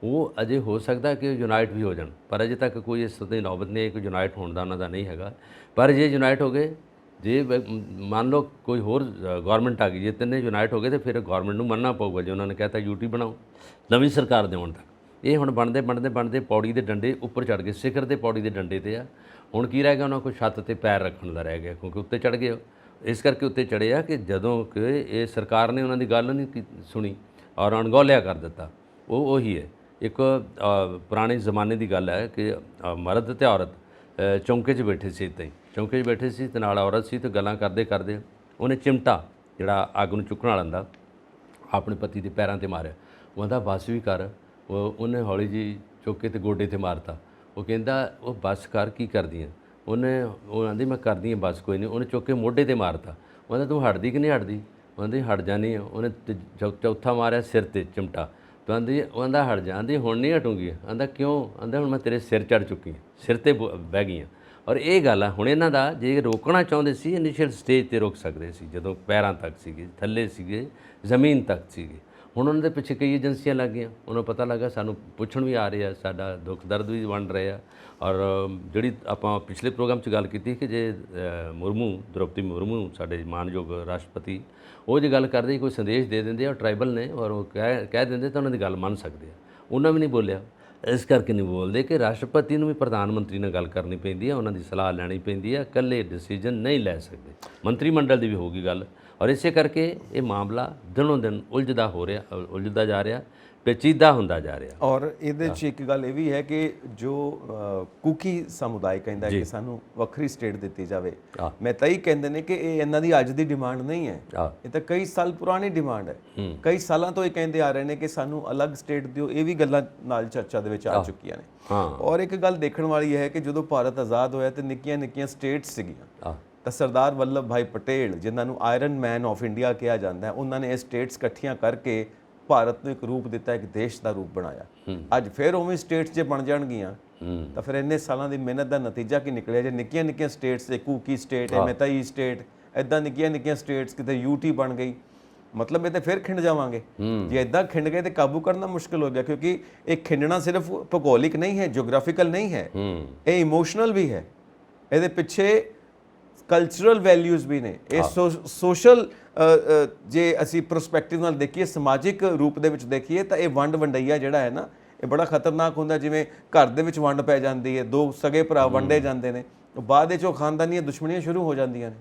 ਉਹ ਅਜੇ ਹੋ ਸਕਦਾ ਕਿ ਯੂਨਾਈਟ ਵੀ ਹੋ ਜਾਣ, ਪਰ ਅਜੇ ਤੱਕ ਕੋਈ ਇਸ ਦੀ ਨੌਬਤ ਨਹੀਂ ਹੈ ਕਿ ਯੂਨਾਈਟ ਹੋਣ ਦਾ ਉਹਨਾਂ ਦਾ ਨਹੀਂ ਹੈਗਾ। ਪਰ ਜੇ ਯੂਨਾਈਟ ਹੋ ਗਏ, ਜੇ ਮੰਨ ਲਓ ਕੋਈ ਹੋਰ ਗੌਰਮੈਂਟ ਆ ਗਈ, ਜੇ ਤਿੰਨੇ ਯੂਨਾਈਟ ਹੋ ਗਏ ਤੇ ਫਿਰ ਗੌਰਮੈਂਟ ਨੂੰ ਮੰਨਣਾ ਪਊਗਾ। ਜੇ ਉਹਨਾਂ ਨੇ ਕਹਿਤਾ ਯੂਟੀ ਬਣਾਓ ਨਵੀਂ ਸਰਕਾਰ ਦੇ ਹੋਣ ਤੱਕ। ਇਹ ਹੁਣ ਬਣਦੇ ਪੌੜੀ ਦੇ ਡੰਡੇ ਉੱਪਰ ਚੜ੍ਹ ਗਏ, ਸਿਖਰ ਦੇ ਪੌੜੀ ਦੇ ਡੰਡੇ ਤੇ ਆ। ਹੁਣ ਕੀ ਰਹਿ ਗਿਆ ਉਹਨਾਂ ਕੋਲ? ਛੱਤ ਤੇ ਪੈਰ ਰੱਖਣ ਦਾ ਰਹਿ ਗਿਆ, ਕਿਉਂਕਿ ਉੱਤੇ ਚੜ੍ਹ ਗਏ। ਇਸ ਕਰਕੇ ਉੱਤੇ ਚੜ੍ਹੇ ਆ ਕਿ ਜਦੋਂ ਕਿ ਇਹ ਸਰਕਾਰ ਨੇ ਉਹਨਾਂ ਦੀ ਗੱਲ ਨਹੀਂ ਸੁਣੀ ਔਰ ਅਣਗੌਲਿਆ ਕਰ ਦਿੱਤਾ। ਉਹ ਉਹੀ ਹੈ, ਇੱਕ ਪੁਰਾਣੇ ਜ਼ਮਾਨੇ ਦੀ ਗੱਲ ਹੈ ਕਿ ਮਰਦ ਅਤੇ ਔਰਤ ਚੌਂਕੇ 'ਚ ਬੈਠੇ ਸੀ। ਇੱਦਾਂ ਹੀ ਚੌਂਕੇ 'ਚ ਬੈਠੇ ਸੀ ਤੇ ਨਾਲ ਔਰਤ ਸੀ, ਤੇ ਗੱਲਾਂ ਕਰਦੇ ਕਰਦੇ ਉਹਨੇ ਚਿਮਟਾ ਜਿਹੜਾ ਅੱਗ ਨੂੰ ਚੁੱਕਣ ਵਾਲਾ ਹੁੰਦਾ ਆਪਣੇ ਪਤੀ ਦੇ ਪੈਰਾਂ 'ਤੇ ਮਾਰਿਆ। ਉਹ ਕਹਿੰਦਾ ਬਸ ਵੀ ਕਰ। ਉਹਨੇ ਹੌਲੀ ਜਿਹੀ ਚੁੱਕ ਕੇ ਤੇ ਗੋਡੇ 'ਤੇ ਮਾਰਤਾ। ਉਹ ਕਹਿੰਦਾ ਉਹ ਬਸ ਕਰ, ਕੀ ਕਰਦੀ ਆ? ਉਹ ਆਂਦੀ ਮੈਂ ਕਰਦੀ ਹਾਂ ਬਸ, ਕੋਈ ਨਹੀਂ। ਉਹਨੇ ਚੁੱਕ ਕੇ ਮੋਢੇ 'ਤੇ ਮਾਰਤਾ। ਉਹ ਕਹਿੰਦਾ ਤੂੰ ਹਟਦੀ ਕਿ ਨਹੀਂ ਹਟਦੀ? ਉਹ ਕਹਿੰਦੀ ਹਟ ਜਾਣੀ ਆ। ਉਹਨੇ ਚੌਥਾ ਮਾਰਿਆ ਸਿਰ 'ਤੇ ਚਿਮਟਾ। ਤਾਂ ਆਂਦੀ ਉਹ ਕਹਿੰਦਾ ਹਟ ਜਾ। ਆਂਦੀ ਹੁਣ ਨਹੀਂ ਹਟੂੰਗੀ। ਆਂਦਾ ਕਿਉਂ? ਆਂਦਾ ਹੁਣ ਮੈਂ ਤੇਰੇ ਸਿਰ ਚੜ੍ਹ ਚੁੱਕੀ ਹਾਂ, ਸਿਰ 'ਤੇ ਬਹਿ ਗਈ ਹਾਂ। ਔਰ ਇਹ ਗੱਲ ਆ ਹੁਣ ਇਹਨਾਂ ਦਾ, ਜੇ ਰੋਕਣਾ ਚਾਹੁੰਦੇ ਸੀ ਇਨੀਸ਼ੀਅਲ ਸਟੇਜ 'ਤੇ ਰੋਕ ਸਕਦੇ ਸੀ, ਜਦੋਂ ਪੈਰਾਂ ਤੱਕ ਸੀਗੇ, ਥੱਲੇ ਸੀਗੇ, ਜ਼ਮੀਨ ਤੱਕ ਸੀਗੇ। ਹੁਣ ਉਹਨਾਂ ਦੇ ਪਿੱਛੇ ਕਈ ਏਜੰਸੀਆਂ ਲੱਗ ਗਈਆਂ। ਉਹਨਾਂ ਨੂੰ ਪਤਾ ਲੱਗਾ ਸਾਨੂੰ ਪੁੱਛਣ ਵੀ ਆ ਰਹੇ ਆ, ਸਾਡਾ ਦੁੱਖ ਦਰਦ ਵੀ ਵੰਡ ਰਹੇ ਆ। ਔਰ ਜਿਹੜੀ ਆਪਾਂ ਪਿਛਲੇ ਪ੍ਰੋਗਰਾਮ 'ਚ ਗੱਲ ਕੀਤੀ ਕਿ ਜੇ ਦ੍ਰੋਪਦੀ ਮੁਰਮੂ ਸਾਡੇ ਮਾਨਯੋਗ ਰਾਸ਼ਟਰਪਤੀ, ਉਹ ਜੇ ਗੱਲ ਕਰਦੇ ਕੋਈ ਸੰਦੇਸ਼ ਦੇ ਦਿੰਦੇ ਆ ਟਰਾਈਬਲ ਨੇ, ਔਰ ਉਹ ਕਹਿ ਦਿੰਦੇ ਤਾਂ ਉਹਨਾਂ ਦੀ ਗੱਲ ਮੰਨ ਸਕਦੇ ਆ। ਉਹਨਾਂ ਵੀ ਨਹੀਂ ਬੋਲਿਆ। ਇਸ ਕਰਕੇ ਨਹੀਂ ਬੋਲਦੇ ਕਿ ਰਾਸ਼ਟਰਪਤੀ ਨੂੰ ਵੀ ਪ੍ਰਧਾਨ ਮੰਤਰੀ ਨਾਲ ਗੱਲ ਕਰਨੀ ਪੈਂਦੀ ਹੈ, ਉਹਨਾਂ ਦੀ ਸਲਾਹ ਲੈਣੀ ਪੈਂਦੀ ਹੈ, ਇਕੱਲੇ ਡਿਸੀਜਨ ਨਹੀਂ ਲੈ ਸਕਦੇ। ਮੰਤਰੀ ਮੰਡਲ ਦੀ ਵੀ ਹੋਊਗੀ ਗੱਲ। ਔਰ ਇਸੇ ਕਰਕੇ ਇਹ ਮਾਮਲਾ ਦਿਨੋਂ ਦਿਨ ਉਲਝਦਾ ਜਾ ਰਿਹਾ, ਪੇਚੀਦਾ ਹੁੰਦਾ ਜਾ ਰਿਹਾ। ਔਰ ਇਹਦੇ 'ਚ ਇੱਕ ਗੱਲ ਇਹ ਵੀ ਹੈ ਕਿ ਜੋ ਕੁਕੀ ਸਮੁਦਾਇ ਕਹਿੰਦਾ ਕਿ ਸਾਨੂੰ ਵੱਖਰੀ ਸਟੇਟ ਦਿੱਤੀ ਜਾਵੇ, ਮੈਂ ਤਾਂ ਹੀ ਕਹਿੰਦੇ ਨੇ ਕਿ ਇਹ ਇਹਨਾਂ ਦੀ ਅੱਜ ਦੀ ਡਿਮਾਂਡ ਨਹੀਂ ਹੈ, ਇਹ ਤਾਂ ਕਈ ਸਾਲ ਪੁਰਾਣੀ ਡਿਮਾਂਡ ਹੈ। ਕਈ ਸਾਲਾਂ ਤੋਂ ਇਹ ਕਹਿੰਦੇ ਆ ਰਹੇ ਨੇ ਕਿ ਸਾਨੂੰ ਅਲੱਗ ਸਟੇਟ ਦਿਓ। ਇਹ ਵੀ ਗੱਲਾਂ ਨਾਲ ਚਰਚਾ ਦੇ ਵਿੱਚ ਆ ਚੁੱਕੀਆਂ ਨੇ। ਔਰ ਇੱਕ ਗੱਲ ਦੇਖਣ ਵਾਲੀ ਹੈ ਕਿ ਜਦੋਂ ਭਾਰਤ ਆਜ਼ਾਦ ਹੋਇਆ ਤੇ ਨਿੱਕੀਆਂ ਨਿੱਕੀਆਂ ਸਟੇਟਸ ਸੀਗੀਆਂ, ਤਾਂ ਸਰਦਾਰ ਵੱਲਭ ਭਾਈ ਪਟੇਲ, ਜਿਨ੍ਹਾਂ ਨੂੰ ਆਇਰਨ ਮੈਨ ਆਫ ਇੰਡੀਆ ਕਿਹਾ ਜਾਂਦਾ ਹੈ, ਉਹਨਾਂ ਨੇ ਇਹ ਸਟੇਟਸ ਇਕੱਠੀਆਂ ਕਰਕੇ ਭਾਰਤ ਨੂੰ ਇੱਕ ਰੂਪ ਦਿੱਤਾ, ਇੱਕ ਦੇਸ਼ ਦਾ ਰੂਪ ਬਣਾਇਆ। ਅੱਜ ਫਿਰ ਉਵੇਂ ਸਟੇਟਸ ਜੇ ਬਣ ਜਾਣਗੀਆਂ ਤਾਂ ਫਿਰ ਇੰਨੇ ਸਾਲਾਂ ਦੀ ਮਿਹਨਤ ਦਾ ਨਤੀਜਾ ਕੀ ਨਿਕਲਿਆ? ਜੇ ਨਿੱਕੀਆਂ ਨਿੱਕੀਆਂ ਸਟੇਟਸ, ਇੱਕ ਕੁਕੀ ਸਟੇਟ ਹੈ, ਮਤਈ ਸਟੇਟ, ਇੱਦਾਂ ਨਿੱਕੀਆਂ ਨਿੱਕੀਆਂ ਸਟੇਟਸ, ਕਿਤੇ ਯੂਟੀ ਬਣ ਗਈ, ਮਤਲਬ ਇਹ ਤਾਂ ਫਿਰ ਖਿੰਡ ਜਾਵਾਂਗੇ। ਜੇ ਇੱਦਾਂ ਖਿੰਡ ਗਏ ਤਾਂ ਕਾਬੂ ਕਰਨਾ ਮੁਸ਼ਕਿਲ ਹੋ ਗਿਆ, ਕਿਉਂਕਿ ਇਹ ਖਿੰਡਣਾ ਸਿਰਫ ਭੂਗੋਲਿਕ ਨਹੀਂ ਹੈ, ਜੀਓਗ੍ਰਾਫੀਕਲ ਨਹੀਂ ਹੈ, ਇਹ ਇਮੋਸ਼ਨਲ ਵੀ ਹੈ। ਇਹਦੇ ਪਿੱਛੇ ਕਲਚਰਲ ਵੈਲਿਊਜ਼ ਵੀ ਨੇ। ਇਹ ਸੋਸ਼ਲ, ਜੇ ਅਸੀਂ ਪ੍ਰਸਪੈਕਟਿਵ ਨਾਲ ਦੇਖੀਏ, ਸਮਾਜਿਕ ਰੂਪ ਦੇ ਵਿੱਚ ਦੇਖੀਏ, ਤਾਂ ਇਹ ਵੰਡ ਵੰਡਈਆ ਜਿਹੜਾ ਹੈ ਨਾ, ਇਹ ਬੜਾ ਖਤਰਨਾਕ ਹੁੰਦਾ। ਜਿਵੇਂ ਘਰ ਦੇ ਵਿੱਚ ਵੰਡ ਪੈ ਜਾਂਦੀ ਹੈ, ਦੋ ਸਗੇ ਭਰਾ ਵੰਡੇ ਜਾਂਦੇ ਨੇ, ਬਾਅਦ ਵਿੱਚ ਉਹ ਖਾਨਦਾਨੀਆਂ ਦੁਸ਼ਮਣੀਆਂ ਸ਼ੁਰੂ ਹੋ ਜਾਂਦੀਆਂ ਨੇ।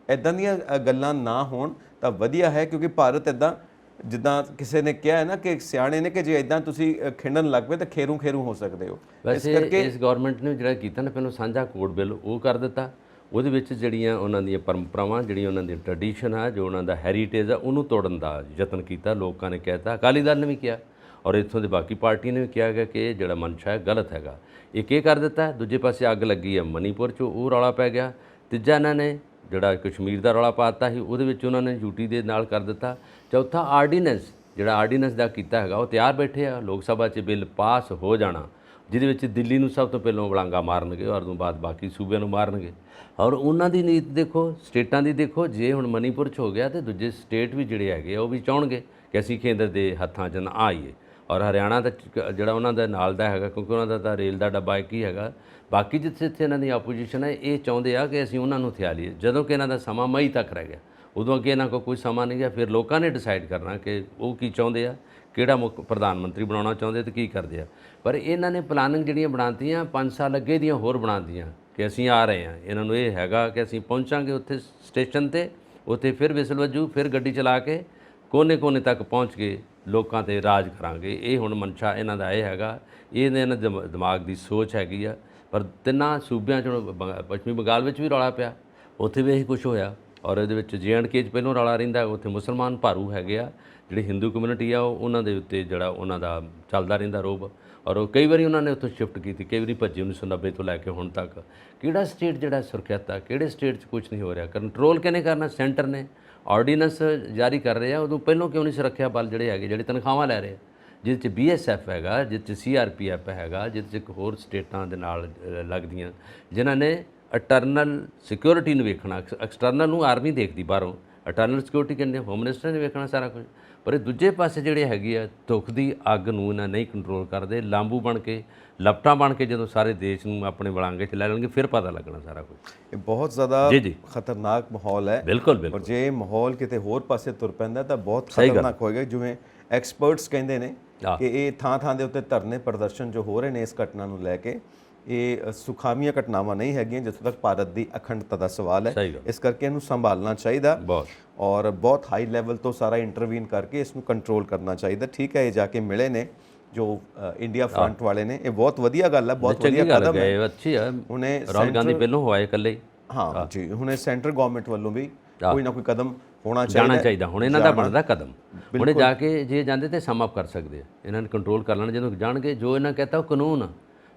ਇੱਦਾਂ ਦੀਆਂ ਗੱਲਾਂ ਨਾ ਹੋਣ ਤਾਂ ਵਧੀਆ ਹੈ, ਕਿਉਂਕਿ ਭਾਰਤ ਇੱਦਾਂ, ਜਿੱਦਾਂ ਕਿਸੇ ਨੇ ਕਿਹਾ ਹੈ ਨਾ ਕਿ ਸਿਆਣੇ ਨੇ, ਕਿ ਜੇ ਇੱਦਾਂ ਤੁਸੀਂ ਖਿੰਡਣ ਲੱਗ ਪਏ ਤਾਂ ਖੇਰੂ ਹੋ ਸਕਦੇ ਹੋ। ਵੈਸੇ ਇਸ ਗਵਰਨਮੈਂਟ ਨੇ ਜਿਹੜਾ ਕੀਤਾ ਨਾ, ਪਹਿਲਾਂ ਸਾਂਝਾ ਕੋਡ ਬਿੱਲ ਉਹ ਕਰ ਦਿੱਤਾ। ਉਹਦੇ ਵਿੱਚ ਜਿਹੜੀਆਂ ਉਹਨਾਂ ਦੀਆਂ ਪਰੰਪਰਾਵਾਂ, ਜਿਹੜੀ ਉਹਨਾਂ ਦੀ ਟ੍ਰੈਡੀਸ਼ਨ ਆ, ਜੋ ਉਹਨਾਂ ਦਾ ਹੈਰੀਟੇਜ ਆ, ਉਹਨੂੰ ਤੋੜਨ ਦਾ ਯਤਨ ਕੀਤਾ। ਲੋਕਾਂ ਨੇ ਕਹਿਤਾ, ਅਕਾਲੀ ਦਲ ਨੇ ਵੀ ਕਿਹਾ, ਔਰ ਇੱਥੋਂ ਦੇ ਬਾਕੀ ਪਾਰਟੀਆਂ ਨੇ ਵੀ ਕਿਹਾ ਗਿਆ ਕਿ ਇਹ ਜਿਹੜਾ ਮਨਸ਼ਾ ਹੈ ਗਲਤ ਹੈਗਾ। ਇੱਕ ਇਹ ਕਰ ਦਿੱਤਾ। ਦੂਜੇ ਪਾਸੇ ਅੱਗ ਲੱਗੀ ਹੈ ਮਨੀਪੁਰ 'ਚ, ਉਹ ਰੌਲਾ ਪੈ ਗਿਆ। ਤੀਜਾ ਇਹਨਾਂ ਨੇ ਜਿਹੜਾ ਕਸ਼ਮੀਰ ਦਾ ਰੌਲਾ ਪਾ ਦਿੱਤਾ ਸੀ, ਉਹਦੇ ਵਿੱਚ ਉਹਨਾਂ ਨੇ ਯੂਟੀ ਦੇ ਨਾਲ ਕਰ ਦਿੱਤਾ। ਚੌਥਾ ਆਰਡੀਨੈਂਸ ਦਾ ਕੀਤਾ ਹੈਗਾ, ਉਹ ਤਿਆਰ ਬੈਠੇ ਆ। ਲੋਕ ਸਭਾ 'ਚ ਬਿੱਲ ਪਾਸ ਹੋ ਜਾਣਾ, ਜਿਹਦੇ ਵਿੱਚ ਦਿੱਲੀ ਨੂੰ ਸਭ ਤੋਂ ਪਹਿਲਾਂ ਵਲਾਂਗਾ ਮਾਰਨਗੇ, ਔਰ ਤੋਂ ਬਾਅਦ ਬਾਕੀ ਸੂਬਿਆਂ ਨੂੰ ਮਾਰਨਗੇ। ਔਰ ਉਹਨਾਂ ਦੀ ਨੀਤ ਦੇਖੋ, ਸਟੇਟਾਂ ਦੀ ਦੇਖੋ। ਜੇ ਹੁਣ ਮਨੀਪੁਰ 'ਚ ਹੋ ਗਿਆ ਤੇ ਦੂਜੇ ਸਟੇਟ ਵੀ ਜਿਹੜੇ ਹੈਗੇ ਉਹ ਵੀ ਚਾਹਣਗੇ ਕਿ ਅਸੀਂ ਕੇਂਦਰ ਦੇ ਹੱਥਾਂ 'ਚ ਨਾ ਆਈਏ। ਔਰ ਹਰਿਆਣਾ ਦਾ ਜਿਹੜਾ ਉਹਨਾਂ ਦਾ ਨਾਲ ਦਾ ਹੈਗਾ, ਕਿਉਂਕਿ ਉਹਨਾਂ ਦਾ ਤਾਂ ਰੇਲ ਦਾ ਡੱਬਾ ਇੱਕ ਹੀ ਹੈਗਾ। ਬਾਕੀ ਜਿੱਥੇ ਇਹਨਾਂ ਦੀ ਆਪੋਜੀਸ਼ਨ ਹੈ, ਇਹ ਚਾਹੁੰਦੇ ਆ ਕਿ ਅਸੀਂ ਉਹਨਾਂ ਨੂੰ ਥਿਆ ਲਈਏ, ਜਦੋਂ ਕਿ ਇਹਨਾਂ ਦਾ ਸਮਾਂ ਮਈ ਤੱਕ ਰਹਿ ਗਿਆ। ਉਦੋਂ ਅੱਗੇ ਇਹਨਾਂ ਕੋਲ ਕੋਈ ਸਮਾਂ ਨਹੀਂ ਗਿਆ। ਫਿਰ ਲੋਕਾਂ ਨੇ ਡਿਸਾਈਡ ਕਰਨਾ ਕਿ ਉਹ ਕੀ ਚਾਹੁੰਦੇ ਆ, ਕਿਹੜਾ ਮੁੱਖ ਪ੍ਰਧਾਨ ਮੰਤਰੀ ਬਣਾਉਣਾ ਚਾਹੁੰਦੇ ਤੇ ਕੀ ਕਰਦੇ ਆ। ਪਰ ਇਹਨਾਂ ਨੇ ਪਲਾਨਿੰਗ ਜਿਹੜੀਆਂ ਬਣਾਤੀਆਂ 5 ਸਾਲ ਅੱਗੇ ਦੀਆਂ ਹੋਰ ਬਣਾਤੀਆਂ ਕਿ ਅਸੀਂ ਆ ਰਹੇ ਹਾਂ। ਇਹਨਾਂ ਨੂੰ ਇਹ ਹੈਗਾ ਕਿ ਅਸੀਂ ਪਹੁੰਚਾਂਗੇ ਉੱਥੇ ਸਟੇਸ਼ਨ ਤੇ, ਉੱਥੇ ਫਿਰ ਵਿਸਲ ਵੱਜੂ, ਫਿਰ ਗੱਡੀ ਚਲਾ ਕੇ ਕੋਨੇ-ਕੋਨੇ ਤੱਕ ਪਹੁੰਚ ਕੇ ਲੋਕਾਂ ਤੇ ਰਾਜ ਕਰਾਂਗੇ। ਇਹ ਹੁਣ ਮਨਸ਼ਾ ਇਹਨਾਂ ਦਾ ਇਹ ਹੈਗਾ, ਇਹਨਾਂ ਦਿਮਾਗ ਦੀ ਸੋਚ ਹੈਗੀ ਆ। ਪਰ ਤਿੰਨਾਂ ਸੂਬਿਆਂ 'ਚ ਪੱਛਮੀ ਬੰਗਾਲ ਵਿੱਚ ਵੀ ਰੌਲਾ ਪਿਆ, ਉੱਥੇ ਵੀ ਇਹੀ ਕੁਛ ਹੋਇਆ। ਔਰ ਇਹਦੇ ਵਿੱਚ JNK 'ਚ ਪਹਿਲੋਂ ਰੌਲਾ ਰਹਿੰਦਾ, ਉੱਥੇ ਮੁਸਲਮਾਨ ਭਾਰੂ ਹੈਗੇ ਆ, ਜਿਹੜੀ ਹਿੰਦੂ ਕਮਿਊਨਿਟੀ ਆ ਉਹਨਾਂ ਦੇ ਉੱਤੇ ਜਿਹੜਾ ਉਹਨਾਂ ਦਾ ਚੱਲਦਾ ਰਹਿੰਦਾ ਰੋਬ। ਔਰ ਉਹ ਕਈ ਵਾਰੀ ਉਹਨਾਂ ਨੇ ਉੱਥੋਂ ਸ਼ਿਫਟ ਕੀਤੀ, ਕਈ ਵਾਰੀ ਭੱਜੇ 1990 ਤੋਂ ਲੈ ਕੇ ਹੁਣ ਤੱਕ। ਕਿਹੜਾ ਸਟੇਟ ਜਿਹੜਾ ਸੁਰੱਖਿਅਤ ਆ, ਕਿਹੜੇ ਸਟੇਟ 'ਚ ਕੁਛ ਨਹੀਂ ਹੋ ਰਿਹਾ। ਕੰਟਰੋਲ ਕਿਹਨੇ ਕਰਨਾ? ਸੈਂਟਰ ਨੇ। ਆਰਡੀਨੈਂਸ ਜਾਰੀ ਕਰ ਰਹੇ ਆ, ਉਦੋਂ ਪਹਿਲੋਂ ਕਿਉਂ ਨਹੀਂ ਸੁਰੱਖਿਆ ਬਲ ਜਿਹੜੇ ਹੈਗੇ, ਜਿਹੜੇ ਤਨਖਾਹਾਂ ਲੈ ਰਹੇ ਆ, ਜਿਹਦੇ 'ਚ BSF ਹੈਗਾ, ਜਿਹਦੇ 'ਚ CRPF ਹੈਗਾ, ਜਿਹਦੇ 'ਚ ਇੱਕ ਹੋਰ ਸਟੇਟਾਂ ਦੇ ਨਾਲ ਲੱਗਦੀਆਂ, ਜਿਨ੍ਹਾਂ ਨੇ ਅਟਰਨਲ ਸਿਕਿਉਰਿਟੀ ਨੂੰ ਵੇਖਣਾ। ਐਕਸਟਰਨਲ ਨੂੰ ਆਰਮੀ ਦੇਖਦੀ ਬਾਹਰੋਂ, ਅਟਰਨਲ ਸਿਕਿਉਰਿਟੀ ਕਹਿੰਦੇ ਹੋਮ ਮਿਨਿਸਟਰ ਨੇ ਵੇਖਣਾ ਸਾਰਾ ਕੁਝ। ਪਰ ਇਹ ਦੂਜੇ ਪਾਸੇ ਜਿਹੜੇ ਹੈਗੇ ਆ ਧੁੱਖ ਦੀ ਅੱਗ ਨੂੰ ਇਹਨਾਂ ਨਹੀਂ ਕੰਟਰੋਲ ਕਰਦੇ। ਲਾਂਬੂ ਬਣ ਕੇ, ਲਪਟਾਂ ਬਣ ਕੇ ਜਦੋਂ ਸਾਰੇ ਦੇਸ਼ ਨੂੰ ਆਪਣੇ ਵਲਾਂਗੇ 'ਚ ਲੈ ਲੈਣਗੇ, ਫਿਰ ਪਤਾ ਲੱਗਣਾ ਸਾਰਾ ਕੁਝ। ਇਹ ਬਹੁਤ ਜ਼ਿਆਦਾ ਜੀ ਖਤਰਨਾਕ ਮਾਹੌਲ ਹੈ। ਬਿਲਕੁਲ ਬਿਲਕੁਲ। ਔਰ ਜੇ ਇਹ ਮਾਹੌਲ ਕਿਤੇ ਹੋਰ ਪਾਸੇ ਤੁਰ ਪੈਂਦਾ ਤਾਂ ਬਹੁਤ ਖਤਰਨਾਕ ਹੋਏਗਾ। ਜਿਵੇਂ ਐਕਸਪਰਟਸ ਕਹਿੰਦੇ ਨੇ ਕਿ ਇਹ ਥਾਂ-ਥਾਂ ਦੇ ਉੱਤੇ ਧਰਨੇ ਪ੍ਰਦਰਸ਼ਨ ਜੋ ਹੋ ਰਹੇ ਨੇ ਇਸ ਘਟਨਾ ਨੂੰ ਲੈ ਕੇ, ਇਹ ਸੁਖਾਵੀਆਂ ਘਟਨਾਵਾਂ ਨਹੀਂ ਹੈਗੀਆਂ ਜਿੱਥੋਂ ਤੱਕ ਭਾਰਤ ਦੀ ਅਖੰਡਤਾ ਦਾ ਸਵਾਲ ਹੈ। ਇਸ ਕਰਕੇ ਇਹਨੂੰ ਸੰਭਾਲਣਾ ਚਾਹੀਦਾ ਔਰ ਬਹੁਤ ਹਾਈ ਲੈਵਲ ਤੋਂ ਸਾਰਾ ਇੰਟਰਵੀਨ ਕਰਕੇ ਇਸ ਨੂੰ ਕੰਟਰੋਲ ਕਰਨਾ ਚਾਹੀਦਾ। ਠੀਕ ਹੈ, ਇਹ ਜਾ ਕੇ ਮਿਲੇ ਨੇ ਜੋ ਇੰਡੀਆ ਫਰੰਟ ਵਾਲੇ ਨੇ, ਇਹ ਬਹੁਤ ਵਧੀਆ ਗੱਲ ਹੈ, ਬਹੁਤ ਵਧੀਆ ਕਦਮ ਹੈ, ਅੱਛੀ ਹੈ। ਹੁਣੇ ਰਾਹੁਲ ਗਾਂਧੀ ਪਹਿਲੋਂ ਹੋਇਆ ਇਕੱਲੇ ਹੀ। ਹਾਂ ਜੀ, ਹੁਣੇ ਸੈਂਟਰ ਗਵਰਨਮੈਂਟ ਵੱਲੋਂ ਵੀ ਕੋਈ ਨਾ ਕੋਈ ਕਦਮ ਹੋਣਾ ਚਾਹੀਦਾ। ਹੁਣ ਇਹਨਾਂ ਦਾ ਬਣਦਾ ਕਦਮ, ਹੁਣੇ ਜਾ ਕੇ ਜੇ ਜਾਂਦੇ ਤੇ ਸਮ ਅਪ ਕਰ ਸਕਦੇ ਆ, ਇਹਨਾਂ ਨੇ ਕੰਟਰੋਲ ਕਰ ਲੈਣਾ। ਜਦੋਂ ਜਾਣਗੇ ਜੋ ਇਹਨਾਂ ਕਹਤਾ ਉਹ ਕਾਨੂੰਨ ਆ,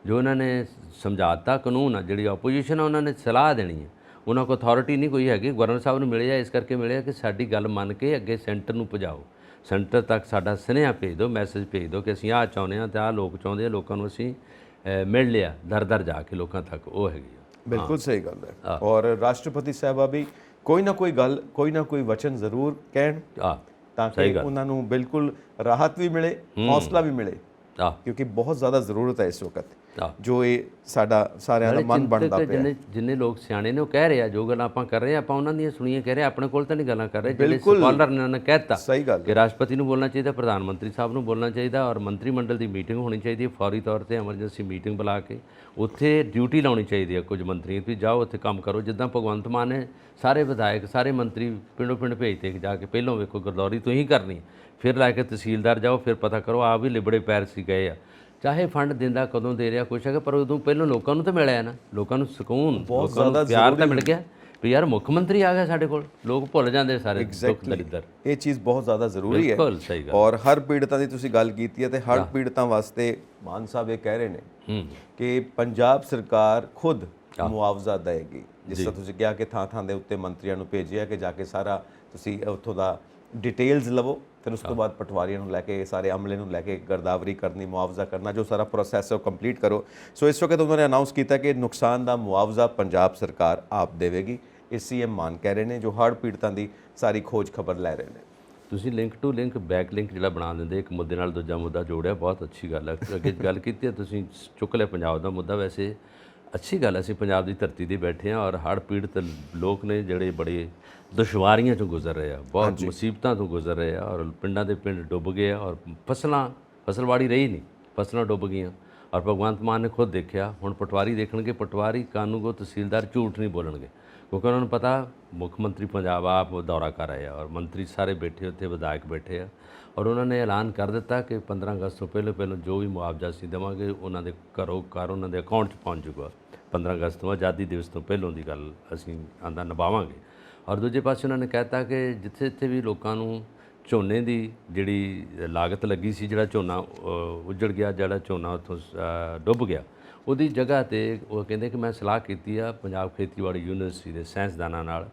ਜੋ ਇਹਨਾਂ ਨੇ ਸਮਝਾਤਾ ਕਾਨੂੰਨ ਆ। ਜਿਹੜੀ ਆਪੋਜੀਸ਼ਨ ਆ ਉਹਨਾਂ ਨੇ ਸਲਾਹ ਦੇਣੀ ਹੈ, ਉਹਨਾਂ ਕੋਲ ਅਥਾਰਟੀ ਨਹੀਂ ਕੋਈ ਹੈਗੀ। ਗਵਰਨਰ ਸਾਹਿਬ ਨੂੰ ਮਿਲਿਆ, ਇਸ ਕਰਕੇ ਮਿਲਿਆ ਕਿ ਸਾਡੀ ਗੱਲ ਮੰਨ ਕੇ ਅੱਗੇ ਸੈਂਟਰ ਨੂੰ ਪਹੁੰਚਾਓ, ਸੈਂਟਰ ਤੱਕ ਸਾਡਾ ਸੁਨੇਹਾ ਭੇਜ ਦਿਓ, ਮੈਸੇਜ ਭੇਜ ਦਿਓ ਕਿ ਅਸੀਂ ਆਹ ਚਾਹੁੰਦੇ ਹਾਂ ਤੇ ਆਹ ਲੋਕ ਚਾਹੁੰਦੇ ਆ, ਲੋਕਾਂ ਨੂੰ ਅਸੀਂ ਮਿਲ ਲਿਆ ਦਰ ਜਾ ਕੇ ਲੋਕਾਂ ਤੱਕ। ਉਹ ਹੈਗੀ ਬਿਲਕੁਲ ਸਹੀ ਗੱਲ ਹੈ। ਔਰ ਰਾਸ਼ਟਰਪਤੀ ਸਾਹਿਬਾ ਵੀ ਕੋਈ ਨਾ ਕੋਈ ਗੱਲ, ਕੋਈ ਨਾ ਕੋਈ ਵਚਨ ਜ਼ਰੂਰ ਕਹਿਣ ਤਾਂ ਕਿ ਉਹਨਾਂ ਨੂੰ ਬਿਲਕੁਲ ਰਾਹਤ ਵੀ ਮਿਲੇ, ਹੌਸਲਾ ਵੀ ਮਿਲੇ, ਕਿਉਂਕਿ ਬਹੁਤ ਜ਼ਿਆਦਾ ਜ਼ਰੂਰਤ ਹੈ ਇਸ ਵਕਤ ਜੋ ਇਹ ਸਾਡਾ ਸਾਰਿਆਂ ਦਾ ਮਨ ਬਣਦਾ ਪਿਆ। ਜਿੰਨੇ ਲੋਕ ਸਿਆਣੇ ਨੇ ਉਹ ਕਹਿ ਰਹੇ ਆ, ਜੋ ਗੱਲਾਂ ਆਪਾਂ ਕਰ ਰਹੇ ਆਪਾਂ ਉਹਨਾਂ ਦੀਆਂ ਸੁਣੀਆਂ ਕਹਿ ਰਹੇ, ਆਪਣੇ ਕੋਲ ਤਾਂ ਨਹੀਂ ਗੱਲਾਂ ਕਰ ਰਹੇ। ਜਿਹੜੇ ਸਕਾਲਰ ਨੇ ਉਹਨਾਂ ਨੇ ਕਹਿਤਾ ਸਹੀ ਗੱਲ ਕਿ ਰਾਸ਼ਟਰਪਤੀ ਨੂੰ ਬੋਲਣਾ ਚਾਹੀਦਾ, ਪ੍ਰਧਾਨ ਮੰਤਰੀ ਸਾਹਿਬ ਨੂੰ ਬੋਲਣਾ ਚਾਹੀਦਾ, ਔਰ ਮੰਤਰੀ ਮੰਡਲ ਦੀ ਮੀਟਿੰਗ ਹੋਣੀ ਚਾਹੀਦੀ ਹੈ ਫੌਰੀ ਤੌਰ ਤੇ, ਐਮਰਜੈਂਸੀ ਮੀਟਿੰਗ ਬੁਲਾ ਕੇ ਉੱਥੇ ਡਿਊਟੀ ਲਾਉਣੀ ਚਾਹੀਦੀ ਹੈ ਕੁਝ ਮੰਤਰੀਆਂ ਵੀ ਜਾਓ ਉੱਥੇ ਕੰਮ ਕਰੋ। ਜਿੱਦਾਂ ਭਗਵੰਤ ਮਾਨ ਨੇ ਸਾਰੇ ਵਿਧਾਇਕ ਸਾਰੇ ਮੰਤਰੀ ਪਿੰਡੋਂ ਪਿੰਡ ਭੇਜਦੇ ਜਾ ਕੇ, ਪਹਿਲੋਂ ਵੇਖੋ ਗਰਦੌਰੀ ਤੁਸੀਂ ਕਰਨੀ, ਫਿਰ ਲੈ ਕੇ ਤਹਿਸੀਲਦਾਰ ਜਾਓ, ਫਿਰ ਪਤਾ ਕਰੋ ਆਪ ਵੀ ਲਿਬੜੇ ਪੈਰ ਸੀ ਗਏ ਆ। ਚਾਹੇ ਫੰਡ ਦਿੰਦਾ ਕਦੋਂ ਦੇ ਰਿਹਾ ਕੁਛ ਹੈਗਾ, ਪਰ ਉਦੋਂ ਪਹਿਲਾਂ ਲੋਕਾਂ ਨੂੰ ਤਾਂ ਮਿਲਿਆ ਨਾ, ਲੋਕਾਂ ਨੂੰ ਸਕੂਨ, ਲੋਕਾਂ ਨੂੰ ਪਿਆਰ ਤਾਂ ਮਿਲ ਗਿਆ ਵੀ ਯਾਰ ਮੁੱਖ ਮੰਤਰੀ ਆ ਗਿਆ ਸਾਡੇ ਕੋਲ। ਲੋਕ ਭੁੱਲ ਜਾਂਦੇ ਸਾਰੇ ਦੁੱਖ ਦਲਿੱਦਰ। ਇਹ ਚੀਜ਼ ਬਹੁਤ ਜ਼ਿਆਦਾ ਜ਼ਰੂਰੀ ਹੈ। ਔਰ ਹਰ ਪੀੜਤਾਂ ਦੀ ਤੁਸੀਂ ਗੱਲ ਕੀਤੀ ਹੈ ਤੇ ਹਰ ਪੀੜਤਾਂ ਵਾਸਤੇ ਮਾਨ ਸਾਹਿਬ ਇਹ ਕਹਿ ਰਹੇ ਨੇ ਕਿ ਪੰਜਾਬ ਸਰਕਾਰ ਖੁਦ ਮੁਆਵਜ਼ਾ ਦੇਗੀ। ਜਿਸ ਤਰ੍ਹਾਂ ਤੁਸੀਂ ਕਿਹਾ ਕਿ ਥਾਂ ਦੇ ਉੱਤੇ ਮੰਤਰੀਆਂ ਨੂੰ ਭੇਜਿਆ ਕਿ ਜਾ ਕੇ ਸਾਰਾ ਤੁਸੀਂ ਉੱਥੋਂ ਦਾ ਡਿਟੇਲਸ ਲਵੋ, ਫਿਰ ਉਸ ਤੋਂ ਬਾਅਦ ਪਟਵਾਰੀਆਂ ਨੂੰ ਲੈ ਕੇ, ਸਾਰੇ ਅਮਲੇ ਨੂੰ ਲੈ ਕੇ ਗਰਦਾਵਰੀ ਕਰਨੀ, ਮੁਆਵਜ਼ਾ ਕਰਨਾ, ਜੋ ਸਾਰਾ ਪ੍ਰੋਸੈਸ ਹੈ ਉਹ ਕੰਪਲੀਟ ਕਰੋ। ਸੋ ਇਸ ਵਕਤ ਉਹਨਾਂ ਨੇ ਅਨਾਉਂਸ ਕੀਤਾ ਕਿ ਨੁਕਸਾਨ ਦਾ ਮੁਆਵਜ਼ਾ ਪੰਜਾਬ ਸਰਕਾਰ ਆਪ ਦੇਵੇਗੀ। ਇਹ CM ਮਾਨ ਕਹਿ ਰਹੇ ਨੇ ਜੋ ਹੜ੍ਹ ਪੀੜਤਾਂ ਦੀ ਸਾਰੀ ਖੋਜ ਖਬਰ ਲੈ ਰਹੇ ਨੇ। ਤੁਸੀਂ link to link back link ਜਿਹੜਾ ਬਣਾ ਦਿੰਦੇ, ਇੱਕ ਮੁੱਦੇ ਨਾਲ ਦੂਜਾ ਮੁੱਦਾ ਜੋੜਿਆ, ਬਹੁਤ ਅੱਛੀ ਗੱਲ ਹੈ। ਅੱਗੇ ਗੱਲ ਕੀਤੀ ਹੈ ਤੁਸੀਂ, ਚੁੱਕ ਲਿਆ ਪੰਜਾਬ ਦਾ ਮੁੱਦਾ। ਵੈਸੇ ਅੱਛੀ ਗੱਲ, ਅਸੀਂ ਪੰਜਾਬ ਦੀ ਧਰਤੀ 'ਤੇ ਬੈਠੇ ਹਾਂ ਔਰ ਹੜ੍ਹ ਪੀੜਤ ਲੋਕ ਨੇ ਜਿਹੜੇ ਬੜੇ ਦੁਸ਼ਵਾਰੀਆਂ 'ਚੋਂ ਗੁਜ਼ਰ ਰਹੇ ਆ, ਬਹੁਤ ਮੁਸੀਬਤਾਂ ਤੋਂ ਗੁਜ਼ਰ ਰਹੇ ਆ, ਔਰ ਪਿੰਡਾਂ ਦੇ ਪਿੰਡ ਡੁੱਬ ਗਏ ਆ, ਔਰ ਫਸਲਵਾੜੀ ਰਹੀ ਨਹੀਂ, ਫਸਲਾਂ ਡੁੱਬ ਗਈਆਂ। ਔਰ ਭਗਵੰਤ ਮਾਨ ਨੇ ਖੁਦ ਦੇਖਿਆ, ਹੁਣ ਪਟਵਾਰੀ ਦੇਖਣਗੇ, ਪਟਵਾਰੀ ਕਾਨੂੰਗੋ ਤਹਿਸੀਲਦਾਰ ਝੂਠ ਨਹੀਂ ਬੋਲਣਗੇ, ਕਿਉਂਕਿ ਉਹਨਾਂ ਨੂੰ ਪਤਾ ਮੁੱਖ ਮੰਤਰੀ ਪੰਜਾਬ ਆਪ ਦੌਰਾ ਕਰ ਰਹੇ ਆ ਔਰ ਮੰਤਰੀ ਸਾਰੇ ਬੈਠੇ ਉੱਥੇ, ਵਿਧਾਇਕ ਬੈਠੇ ਆ, ਔਰ ਉਹਨਾਂ ਨੇ ਐਲਾਨ ਕਰ ਦਿੱਤਾ ਕਿ 15 ਅਗਸਤ ਤੋਂ ਪਹਿਲਾਂ ਜੋ ਵੀ ਮੁਆਵਜ਼ਾ ਅਸੀਂ ਦੇਵਾਂਗੇ ਉਹਨਾਂ ਦੇ ਘਰੋਂ ਘਰ ਉਹਨਾਂ ਦੇ ਅਕਾਊਂਟ 'ਚ ਪਹੁੰਚ ਜੂਗਾ। 15 ਅਗਸਤ ਤੋਂ ਆਜ਼ਾਦੀ ਦਿਵਸ ਤੋਂ ਪਹਿਲਾਂ ਦੀ ਗੱਲ ਅਸੀਂ ਆਂਦਾ ਨਿਭਾਵਾਂਗੇ। ਔਰ ਦੂਜੇ ਪਾਸੇ ਉਹਨਾਂ ਨੇ ਕਹਿਤਾ ਕਿ ਜਿੱਥੇ ਵੀ ਲੋਕਾਂ ਨੂੰ ਝੋਨੇ ਦੀ ਜਿਹੜੀ ਲਾਗਤ ਲੱਗੀ ਸੀ, ਜਿਹੜਾ ਝੋਨਾ ਉੱਜੜ ਗਿਆ, ਜਿਹੜਾ ਝੋਨਾ ਉੱਥੋਂ ਡੁੱਬ ਗਿਆ, ਉਹਦੀ ਜਗ੍ਹਾ 'ਤੇ ਉਹ ਕਹਿੰਦੇ ਕਿ ਮੈਂ ਸਲਾਹ ਕੀਤੀ ਆ ਪੰਜਾਬ ਖੇਤੀਬਾੜੀ ਯੂਨੀਵਰਸਿਟੀ ਦੇ ਸਾਇੰਸਦਾਨਾਂ ਨਾਲ।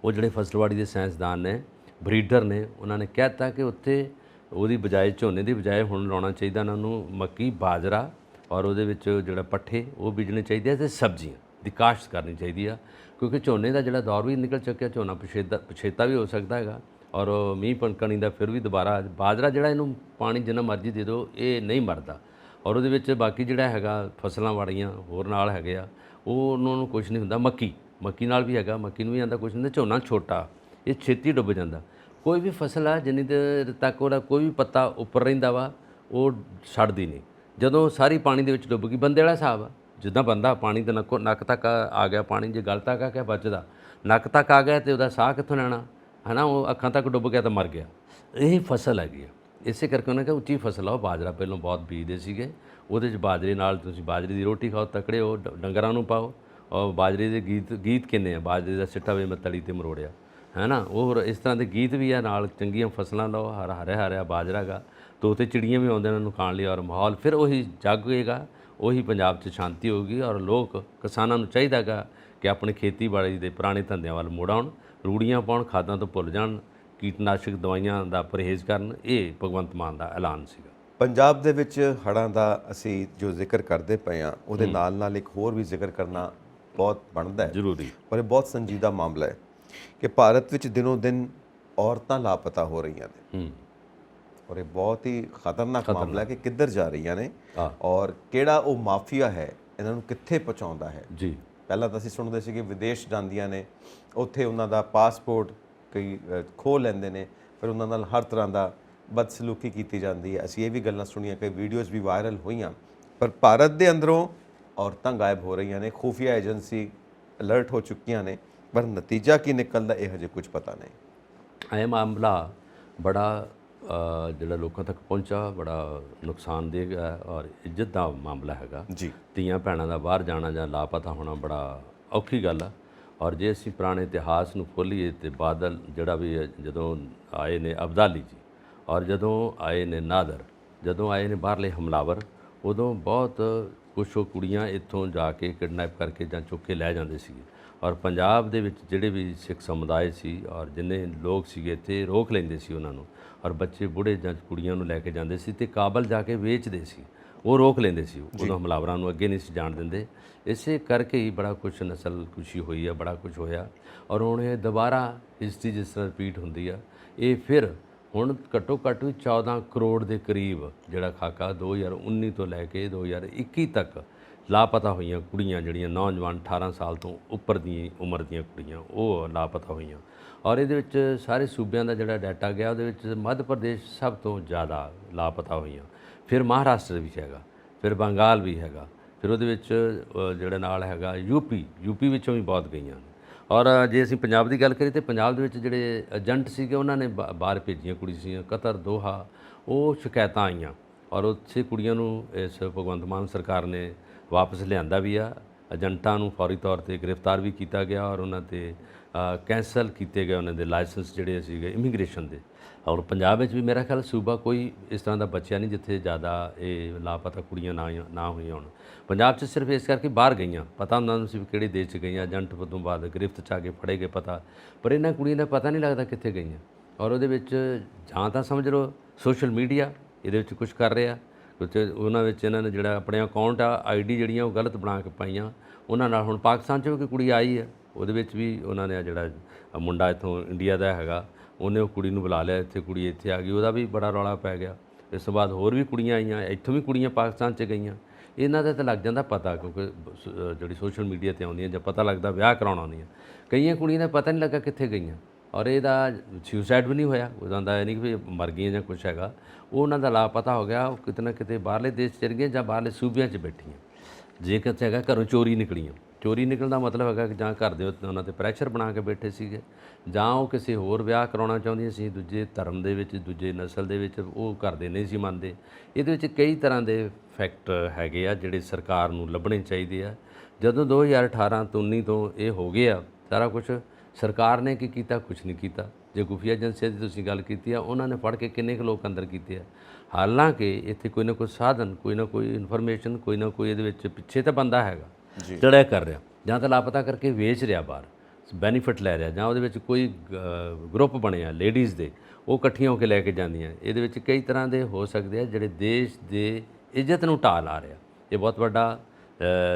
ਉਹ ਜਿਹੜੇ ਫਸਲਵਾੜੀ ਦੇ ਸਾਇੰਸਦਾਨ ਨੇ, ਬਰੀਡਰ ਨੇ, ਉਹਨਾਂ ਨੇ ਕਹਿਤਾ ਕਿ ਉੱਥੇ ਉਹਦੀ ਬਜਾਏ, ਝੋਨੇ ਦੀ ਬਜਾਏ ਹੁਣ ਲਾਉਣਾ ਚਾਹੀਦਾ ਉਹਨਾਂ ਨੂੰ ਮੱਕੀ, ਬਾਜਰਾ, ਔਰ ਉਹਦੇ ਵਿੱਚ ਜਿਹੜਾ ਪੱਠੇ ਉਹ ਬੀਜਣੇ ਚਾਹੀਦੇ ਆ, ਅਤੇ ਸਬਜ਼ੀਆਂ ਦੀ ਕਾਸ਼ਤ ਕਰਨੀ ਚਾਹੀਦੀ ਆ, ਕਿਉਂਕਿ ਝੋਨੇ ਦਾ ਜਿਹੜਾ ਦੌਰ ਵੀ ਨਿਕਲ ਚੁੱਕਿਆ, ਝੋਨਾ ਪਛੇਤਾ ਵੀ ਹੋ ਸਕਦਾ ਹੈਗਾ, ਔਰ ਮੀਂਹ ਕਣੀ ਦਾ ਫਿਰ ਵੀ ਦੁਬਾਰਾ। ਬਾਜਰਾ ਜਿਹੜਾ ਇਹਨੂੰ ਪਾਣੀ ਜਿੰਨਾ ਮਰਜ਼ੀ ਦੇ ਦਿਓ ਇਹ ਨਹੀਂ ਮਰਦਾ, ਔਰ ਉਹਦੇ ਵਿੱਚ ਬਾਕੀ ਜਿਹੜਾ ਹੈਗਾ ਫਸਲਾਂ ਵਾੜੀਆਂ ਹੋਰ ਨਾਲ ਹੈਗੇ ਆ, ਉਹ ਉਹਨਾਂ ਨੂੰ ਕੁਛ ਨਹੀਂ ਹੁੰਦਾ। ਮੱਕੀ ਨਾਲ ਵੀ ਹੈਗਾ, ਮੱਕੀ ਨੂੰ ਵੀ ਆਂਦਾ ਕੁਛ ਨਹੀਂ ਹੁੰਦਾ। ਝੋਨਾ ਛੋਟਾ, ਇਹ ਛੇਤੀ ਡੁੱਬ ਜਾਂਦਾ। ਕੋਈ ਵੀ ਫਸਲ ਆ ਜਿੰਨੀ ਦੇਰ ਤੱਕ ਉਹਦਾ ਕੋਈ ਵੀ ਪੱਤਾ ਉੱਪਰ ਰਹਿੰਦਾ ਵਾ ਉਹ ਛੱਡਦੀ ਨਹੀਂ। ਜਦੋਂ ਸਾਰੀ ਪਾਣੀ ਦੇ ਵਿੱਚ ਡੁੱਬ ਗਈ, ਬੰਦੇ ਵਾਲਾ ਹਿਸਾਬ ਆ, ਜਿੱਦਾਂ ਬੰਦਾ ਪਾਣੀ ਦੇ ਨੱਕ ਤੱਕ ਆ ਗਿਆ, ਪਾਣੀ ਜੇ ਗਲ ਤੱਕ ਆ ਗਿਆ ਬਚਦਾ, ਨੱਕ ਤੱਕ ਆ ਗਿਆ ਤੇ ਉਹਦਾ ਸਾਹ ਕਿੱਥੋਂ ਲੈਣਾ ਹੈ ਨਾ, ਉਹ ਅੱਖਾਂ ਤੱਕ ਡੁੱਬ ਗਿਆ ਤਾਂ ਮਰ ਗਿਆ। ਇਹ ਫਸਲ ਹੈਗੀ ਆ। ਇਸੇ ਕਰਕੇ ਉਹਨੇ ਕਿਹਾ ਉੱਚੀ ਫਸਲ ਆ। ਉਹ ਬਾਜਰਾ ਪਹਿਲਾਂ ਬਹੁਤ ਬੀਜਦੇ ਸੀਗੇ, ਉਹਦੇ 'ਚ ਬਾਜਰੇ ਨਾਲ ਤੁਸੀਂ ਬਾਜਰੇ ਦੀ ਰੋਟੀ ਖਾਓ, ਤਕੜੇ ਹੋ, ਡੰਗਰਾਂ ਨੂੰ ਪਾਓ। ਔਰ ਬਾਜਰੇ ਦੇ ਗੀਤ ਕਿੰਨੇ ਆ, ਬਾਜਰੇ ਦਾ ਸਿੱਟਾ ਵੇ ਮੈਂ ਤਲੀ ਤੇ ਮਰੋੜਿਆ, ਹੈ ਨਾ। ਉਹ ਇਸ ਤਰ੍ਹਾਂ ਦੇ ਗੀਤ ਵੀ ਆ। ਨਾਲ ਚੰਗੀਆਂ ਫਸਲਾਂ ਲਓ, ਹਰਿਆ ਹਰਿਆ ਬਾਜਰਾ ਗਾ, ਤੋਤੇ ਚਿੜੀਆਂ ਵੀ ਆਉਂਦੇ ਉਹਨਾਂ ਨੂੰ ਖਾਣ ਲਈ, ਔਰ ਮਾਹੌਲ ਫਿਰ ਉਹੀ ਜਾਗੇਗਾ, ਉਹੀ ਪੰਜਾਬ 'ਚ ਸ਼ਾਂਤੀ ਹੋਊਗੀ। ਔਰ ਲੋਕ ਕਿਸਾਨਾਂ ਨੂੰ ਚਾਹੀਦਾ ਗਾ ਕਿ ਆਪਣੀ ਖੇਤੀਬਾੜੀ ਦੇ ਪੁਰਾਣੇ ਧੰਦਿਆਂ ਵੱਲ ਮੁੜ ਆਉਣ, ਰੂੜੀਆਂ ਪਾਉਣ, ਖਾਦਾਂ ਤੋਂ ਭੁੱਲ ਜਾਣ, ਕੀਟਨਾਸ਼ਕ ਦਵਾਈਆਂ ਦਾ ਪਰਹੇਜ਼ ਕਰਨ। ਇਹ ਭਗਵੰਤ ਮਾਨ ਦਾ ਐਲਾਨ ਸੀਗਾ। ਪੰਜਾਬ ਦੇ ਵਿੱਚ ਹੜ੍ਹਾਂ ਦਾ ਅਸੀਂ ਜੋ ਜ਼ਿਕਰ ਕਰਦੇ ਪਏ ਹਾਂ, ਉਹਦੇ ਨਾਲ ਨਾਲ ਇੱਕ ਹੋਰ ਵੀ ਜ਼ਿਕਰ ਕਰਨਾ ਬਹੁਤ ਬਣਦਾ ਹੈ, ਜ਼ਰੂਰੀ। ਪਰ ਇਹ ਬਹੁਤ ਸੰਜੀਦਾ ਮਾਮਲਾ ਹੈ ਕਿ ਭਾਰਤ ਵਿੱਚ ਦਿਨੋਂ ਦਿਨ ਔਰਤਾਂ ਲਾਪਤਾ ਹੋ ਰਹੀਆਂ ਨੇ। ਔਰ ਇਹ ਬਹੁਤ ਹੀ ਖਤਰਨਾਕ ਮਾਮਲਾ ਹੈ ਕਿ ਕਿੱਧਰ ਜਾ ਰਹੀਆਂ ਨੇ ਔਰ ਕਿਹੜਾ ਉਹ ਮਾਫੀਆ ਹੈ ਇਹਨਾਂ ਨੂੰ ਕਿੱਥੇ ਪਹੁੰਚਾਉਂਦਾ ਹੈ ਜੀ। ਪਹਿਲਾਂ ਤਾਂ ਅਸੀਂ ਸੁਣਦੇ ਸੀ ਕਿ ਵਿਦੇਸ਼ ਜਾਂਦੀਆਂ ਨੇ, ਉੱਥੇ ਉਹਨਾਂ ਦਾ ਪਾਸਪੋਰਟ ਕਈ ਖੋਹ ਲੈਂਦੇ ਨੇ, ਫਿਰ ਉਹਨਾਂ ਨਾਲ ਹਰ ਤਰ੍ਹਾਂ ਦਾ ਬਦਸਲੂਕੀ ਕੀਤੀ ਜਾਂਦੀ ਹੈ। ਅਸੀਂ ਇਹ ਵੀ ਗੱਲਾਂ ਸੁਣੀਆਂ, ਕਈ ਵੀਡੀਓਜ਼ ਵੀ ਵਾਇਰਲ ਹੋਈਆਂ। ਪਰ ਭਾਰਤ ਦੇ ਅੰਦਰੋਂ ਔਰਤਾਂ ਗਾਇਬ ਹੋ ਰਹੀਆਂ ਨੇ, ਖੂਫੀਆ ਏਜੰਸੀ ਅਲਰਟ ਹੋ ਚੁੱਕੀਆਂ ਨੇ, ਪਰ ਨਤੀਜਾ ਕੀ ਨਿਕਲਦਾ ਇਹ ਹਜੇ ਕੁਝ ਪਤਾ ਨਹੀਂ। ਇਹ ਮਾਮਲਾ ਬੜਾ ਜਿਹੜਾ ਲੋਕਾਂ ਤੱਕ ਪਹੁੰਚਾ, ਬੜਾ ਨੁਕਸਾਨਦੇਹ ਹੈ ਔਰ ਇੱਜ਼ਤ ਦਾ ਮਾਮਲਾ ਹੈਗਾ ਜੀ। ਧੀਆਂ ਭੈਣਾਂ ਦਾ ਬਾਹਰ ਜਾਣਾ ਜਾਂ ਲਾਪਤਾ ਹੋਣਾ ਬੜਾ ਔਖੀ ਗੱਲ ਆ। ਔਰ ਜੇ ਅਸੀਂ ਪੁਰਾਣੇ ਇਤਿਹਾਸ ਨੂੰ ਖੋਲ੍ਹੀਏ ਤਾਂ ਬਾਦਲ ਜਿਹੜਾ ਵੀ ਜਦੋਂ ਆਏ ਨੇ ਅਬਦਾਲੀ ਜੀ, ਔਰ ਜਦੋਂ ਆਏ ਨੇ ਨਾਦਰ, ਜਦੋਂ ਆਏ ਨੇ ਬਾਹਰਲੇ ਹਮਲਾਵਰ, ਉਦੋਂ ਬਹੁਤ ਕੁਛ ਉਹ ਕੁੜੀਆਂ ਇੱਥੋਂ ਜਾ ਕੇ ਕਿਡਨੈਪ ਕਰਕੇ ਜਾਂ ਚੁੱਕ ਕੇ ਲੈ ਜਾਂਦੇ ਸੀਗੇ। ਔਰ ਪੰਜਾਬ ਦੇ ਵਿੱਚ ਜਿਹੜੇ ਵੀ ਸਿੱਖ ਸਮੁਦਾਇ ਸੀ ਔਰ ਜਿੰਨੇ ਲੋਕ ਸੀਗੇ ਇੱਥੇ ਰੋਕ ਲੈਂਦੇ ਸੀ ਉਹਨਾਂ ਨੂੰ, ਔਰ ਬੱਚੇ ਬੁੜੇ ਜਾਂ ਕੁੜੀਆਂ ਨੂੰ ਲੈ ਕੇ ਜਾਂਦੇ ਸੀ ਤੇ ਕਾਬਲ ਜਾ ਕੇ ਵੇਚਦੇ ਸੀ, ਉਹ ਰੋਕ ਲੈਂਦੇ ਸੀ। ਉਦੋਂ ਹਮਲਾਵਰਾਂ ਨੂੰ ਅੱਗੇ ਨਹੀਂ ਸੀ ਜਾਣ ਦਿੰਦੇ। ਇਸੇ ਕਰਕੇ ਹੀ ਬੜਾ ਕੁਛ ਨਸਲ ਕੁਸ਼ੀ ਹੋਈ ਆ, ਬੜਾ ਕੁਛ ਹੋਇਆ। ਔਰ ਹੁਣ ਇਹ ਦੁਬਾਰਾ ਹਿਸਟਰੀ ਜਿਸ ਤਰ੍ਹਾਂ ਰਿਪੀਟ ਹੁੰਦੀ ਆ, ਇਹ ਫਿਰ ਹੁਣ ਘੱਟੋ ਘੱਟ ਵੀ 14 ਕਰੋੜ ਦੇ ਕਰੀਬ ਜਿਹੜਾ ਖਾਕਾ 2019 ਤੋਂ ਲੈ ਕੇ 2021 ਤੱਕ ਲਾਪਤਾ ਹੋਈਆਂ ਕੁੜੀਆਂ, ਜਿਹੜੀਆਂ ਨੌਜਵਾਨ 18 ਸਾਲ ਤੋਂ ਉੱਪਰ ਦੀ ਉਮਰ ਦੀਆਂ ਕੁੜੀਆਂ, ਉਹ ਲਾਪਤਾ ਹੋਈਆਂ। ਔਰ ਇਹਦੇ ਵਿੱਚ ਸਾਰੇ ਸੂਬਿਆਂ ਦਾ ਜਿਹੜਾ ਡਾਟਾ ਗਿਆ, ਉਹਦੇ ਵਿੱਚ ਮੱਧ ਪ੍ਰਦੇਸ਼ ਸਭ ਤੋਂ ਜ਼ਿਆਦਾ ਲਾਪਤਾ ਹੋਈਆਂ, ਫਿਰ ਮਹਾਰਾਸ਼ਟਰ ਵੀ ਹੈਗਾ, ਫਿਰ ਬੰਗਾਲ ਵੀ ਹੈਗਾ, ਫਿਰ ਉਹਦੇ ਵਿੱਚ ਜਿਹੜਾ ਨਾਲ ਹੈਗਾ ਯੂਪੀ ਵਿੱਚੋਂ ਵੀ ਬਹੁਤ ਗਈਆਂ ਨੇ। ਔਰ ਜੇ ਅਸੀਂ ਪੰਜਾਬ ਦੀ ਗੱਲ ਕਰੀਏ ਤਾਂ ਪੰਜਾਬ ਦੇ ਵਿੱਚ ਜਿਹੜੇ ਏਜੰਟ ਸੀਗੇ ਉਹਨਾਂ ਨੇ ਬਾਹਰ ਭੇਜੀਆਂ ਕੁੜੀ ਸੀ, ਕਤਰ, ਦੋਹਾ, ਉਹ ਸ਼ਿਕਾਇਤਾਂ ਆਈਆਂ ਔਰ ਉੱਥੇ ਕੁੜੀਆਂ ਨੂੰ ਇਸ ਭਗਵੰਤ ਮਾਨ ਸਰਕਾਰ ਨੇ ਵਾਪਸ ਲਿਆਂਦਾ ਵੀ ਆ। ਏਜੰਟਾਂ ਨੂੰ ਫੌਰੀ ਤੌਰ ਤੇ ਗ੍ਰਿਫਤਾਰ ਵੀ ਕੀਤਾ ਗਿਆ ਔਰ ਉਹਨਾਂ ਤੇ ਕੈਂਸਲ ਕੀਤੇ ਗਏ ਉਹਨਾਂ ਦੇ ਲਾਇਸੈਂਸ ਜਿਹੜੇ ਸੀਗੇ ਇਮੀਗ੍ਰੇਸ਼ਨ ਦੇ। ਔਰ ਪੰਜਾਬ ਵਿੱਚ ਵੀ ਮੇਰਾ ਖਿਆਲ ਸੂਬਾ ਕੋਈ ਇਸ ਤਰ੍ਹਾਂ ਦਾ ਬਚਿਆ ਨਹੀਂ ਜਿੱਥੇ ਜ਼ਿਆਦਾ ਇਹ ਲਾਪਤਾ ਕੁੜੀਆਂ ਨਾ ਹੋਈਆਂ ਹੋਣ। ਪੰਜਾਬ 'ਚ ਸਿਰਫ ਇਸ ਕਰਕੇ ਬਾਹਰ ਗਈਆਂ, ਪਤਾ ਹੁੰਦਾ ਸੀ ਵੀ ਕਿਹੜੇ ਦੇਸ਼ 'ਚ ਗਈਆਂ, ਏਜੰਟ ਤੋਂ ਬਾਅਦ ਗ੍ਰਿਫਤ 'ਚ ਆ ਕੇ ਫੜੇ ਗਏ ਪਤਾ, ਪਰ ਇਹਨਾਂ ਕੁੜੀਆਂ ਦਾ ਪਤਾ ਨਹੀਂ ਲੱਗਦਾ ਕਿੱਥੇ ਗਈਆਂ। ਔਰ ਉਹਦੇ ਵਿੱਚ ਜਾਂ ਤਾਂ ਸਮਝ ਲਓ ਸੋਸ਼ਲ ਮੀਡੀਆ ਇਹਦੇ ਵਿੱਚ ਕੁਝ ਕਰ ਰਿਹਾ, ਕੁਝ ਉਹਨਾਂ ਵਿੱਚ ਇਹਨਾਂ ਨੇ ਜਿਹੜਾ ਆਪਣੇ ਅਕਾਊਂਟ ਆ ਆਈਡੀ ਜਿਹੜੀਆਂ ਉਹ ਗਲਤ ਬਣਾ ਕੇ ਪਾਈਆਂ ਉਹਨਾਂ ਨਾਲ। ਹੁਣ ਪਾਕਿਸਤਾਨ 'ਚ ਵੀ ਕੋਈ ਕੁੜੀ ਆਈ ਹੈ, ਉਹਦੇ ਵਿੱਚ ਵੀ ਉਹਨਾਂ ਨੇ ਜਿਹੜਾ ਮੁੰਡਾ ਇੱਥੋਂ ਇੰਡੀਆ ਦਾ ਹੈਗਾ, ਉਹਨੇ ਉਹ ਕੁੜੀ ਨੂੰ ਬੁਲਾ ਲਿਆ ਇੱਥੇ, ਕੁੜੀ ਇੱਥੇ ਆ ਗਈ, ਉਹਦਾ ਵੀ ਬੜਾ ਰੌਲਾ ਪੈ ਗਿਆ। ਇਸ ਤੋਂ ਬਾਅਦ ਹੋਰ ਵੀ ਕੁੜੀਆਂ ਆਈਆਂ, ਇੱਥੋਂ ਵੀ ਕੁੜੀਆਂ ਪਾਕਿਸਤਾਨ 'ਚ ਗਈਆਂ। ਇਹਨਾਂ ਦਾ ਤਾਂ ਲੱਗ ਜਾਂਦਾ ਪਤਾ, ਕਿਉਂਕਿ ਜਿਹੜੀ ਸੋਸ਼ਲ ਮੀਡੀਆ 'ਤੇ ਆਉਂਦੀਆਂ ਜਾਂ ਪਤਾ ਲੱਗਦਾ ਵਿਆਹ ਕਰਾਉਣ ਆਉਂਦੀਆਂ। ਕਈਆਂ ਕੁੜੀਆਂ ਦਾ ਪਤਾ ਨਹੀਂ ਲੱਗਾ ਕਿੱਥੇ ਗਈਆਂ ਔਰ ਇਹਦਾ ਸੁਸਾਈਡ ਵੀ ਨਹੀਂ ਹੋਇਆ, ਉਹਦਾ ਦਾ ਨਹੀਂ ਕਿ ਮਰ ਗਈਆਂ ਜਾਂ ਕੁਛ ਹੈਗਾ, ਉਹ ਉਹਨਾਂ ਦਾ ਲਾਪਤਾ ਹੋ ਗਿਆ। ਉਹ ਕਿਤੇ ਨਾ ਕਿਤੇ ਬਾਹਰਲੇ ਦੇਸ਼ ਚਲ ਗਈਆਂ ਜਾਂ ਬਾਹਰਲੇ ਸੂਬਿਆਂ 'ਚ ਬੈਠੀਆਂ। ਜੇ ਕਿਤੇ ਹੈਗਾ ਘਰੋਂ ਚੋਰੀ ਨਿਕਲੀਆਂ, ਚੋਰੀ ਨਿਕਲਣ ਦਾ ਮਤਲਬ ਹੈਗਾ ਕਿ ਜਾਂ ਘਰ ਦੇ ਉੱਤੇ ਉਹਨਾਂ 'ਤੇ ਪ੍ਰੈਸ਼ਰ ਬਣਾ ਕੇ ਬੈਠੇ ਸੀਗੇ, ਜਾਂ ਉਹ ਕਿਸੇ ਹੋਰ ਵਿਆਹ ਕਰਾਉਣਾ ਚਾਹੁੰਦੀਆਂ ਸੀ ਦੂਜੇ ਧਰਮ ਦੇ ਵਿੱਚ, ਦੂਜੇ ਨਸਲ ਦੇ ਵਿੱਚ, ਉਹ ਕਰਦੇ ਨਹੀਂ ਸੀ ਮੰਨਦੇ। ਇਹਦੇ ਵਿੱਚ ਕਈ ਤਰ੍ਹਾਂ ਦੇ ਫੈਕਟਰ ਹੈਗੇ ਆ ਜਿਹੜੇ ਸਰਕਾਰ ਨੂੰ ਲੱਭਣੇ ਚਾਹੀਦੇ ਆ। ਜਦੋਂ 2018 ਤੋਂ 19 ਤੋਂ ਇਹ ਹੋ ਗਏ ਆ ਸਾਰਾ ਕੁਛ, ਸਰਕਾਰ ਨੇ ਕੀ ਕੀਤਾ? ਕੁਛ ਨਹੀਂ ਕੀਤਾ। ਜੇ ਖੁਫੀਆ ਏਜੰਸੀਆਂ ਦੀ ਤੁਸੀਂ ਗੱਲ ਕੀਤੀ ਆ, ਉਹਨਾਂ ਨੇ ਫੜ ਕੇ ਕਿੰਨੇ ਕੁ ਲੋਕ ਅੰਦਰ ਕੀਤੇ ਆ। ਹਾਲਾਂਕਿ ਇੱਥੇ ਕੋਈ ਨਾ ਕੋਈ ਸਾਧਨ, ਕੋਈ ਨਾ ਕੋਈ ਇਨਫੋਰਮੇਸ਼ਨ, ਕੋਈ ਨਾ ਕੋਈ ਇਹਦੇ ਵਿੱਚ ਪਿੱਛੇ ਤਾਂ ਬੰਦਾ ਹੈਗਾ ਜਿਹੜਾ ਕਰ ਰਿਹਾ, ਜਾਂ ਤਾਂ ਲਾਪਤਾ ਕਰਕੇ ਵੇਚ ਰਿਹਾ ਬਾਹਰ, ਬੈਨੀਫਿਟ ਲੈ ਰਿਹਾ, ਜਾਂ ਉਹਦੇ ਵਿੱਚ ਕੋਈ ਗਰੁੱਪ ਬਣਿਆ ਲੇਡੀਜ਼ ਦੇ, ਉਹ ਇਕੱਠੀਆਂ ਹੋ ਕੇ ਲੈ ਕੇ ਜਾਂਦੀਆਂ। ਇਹਦੇ ਵਿੱਚ ਕਈ ਤਰ੍ਹਾਂ ਦੇ ਹੋ ਸਕਦੇ ਆ ਜਿਹੜੇ ਦੇਸ਼ ਦੇ ਇੱਜ਼ਤ ਨੂੰ ਢਾਹ ਲਾ ਰਿਹਾ। ਇਹ ਬਹੁਤ ਵੱਡਾ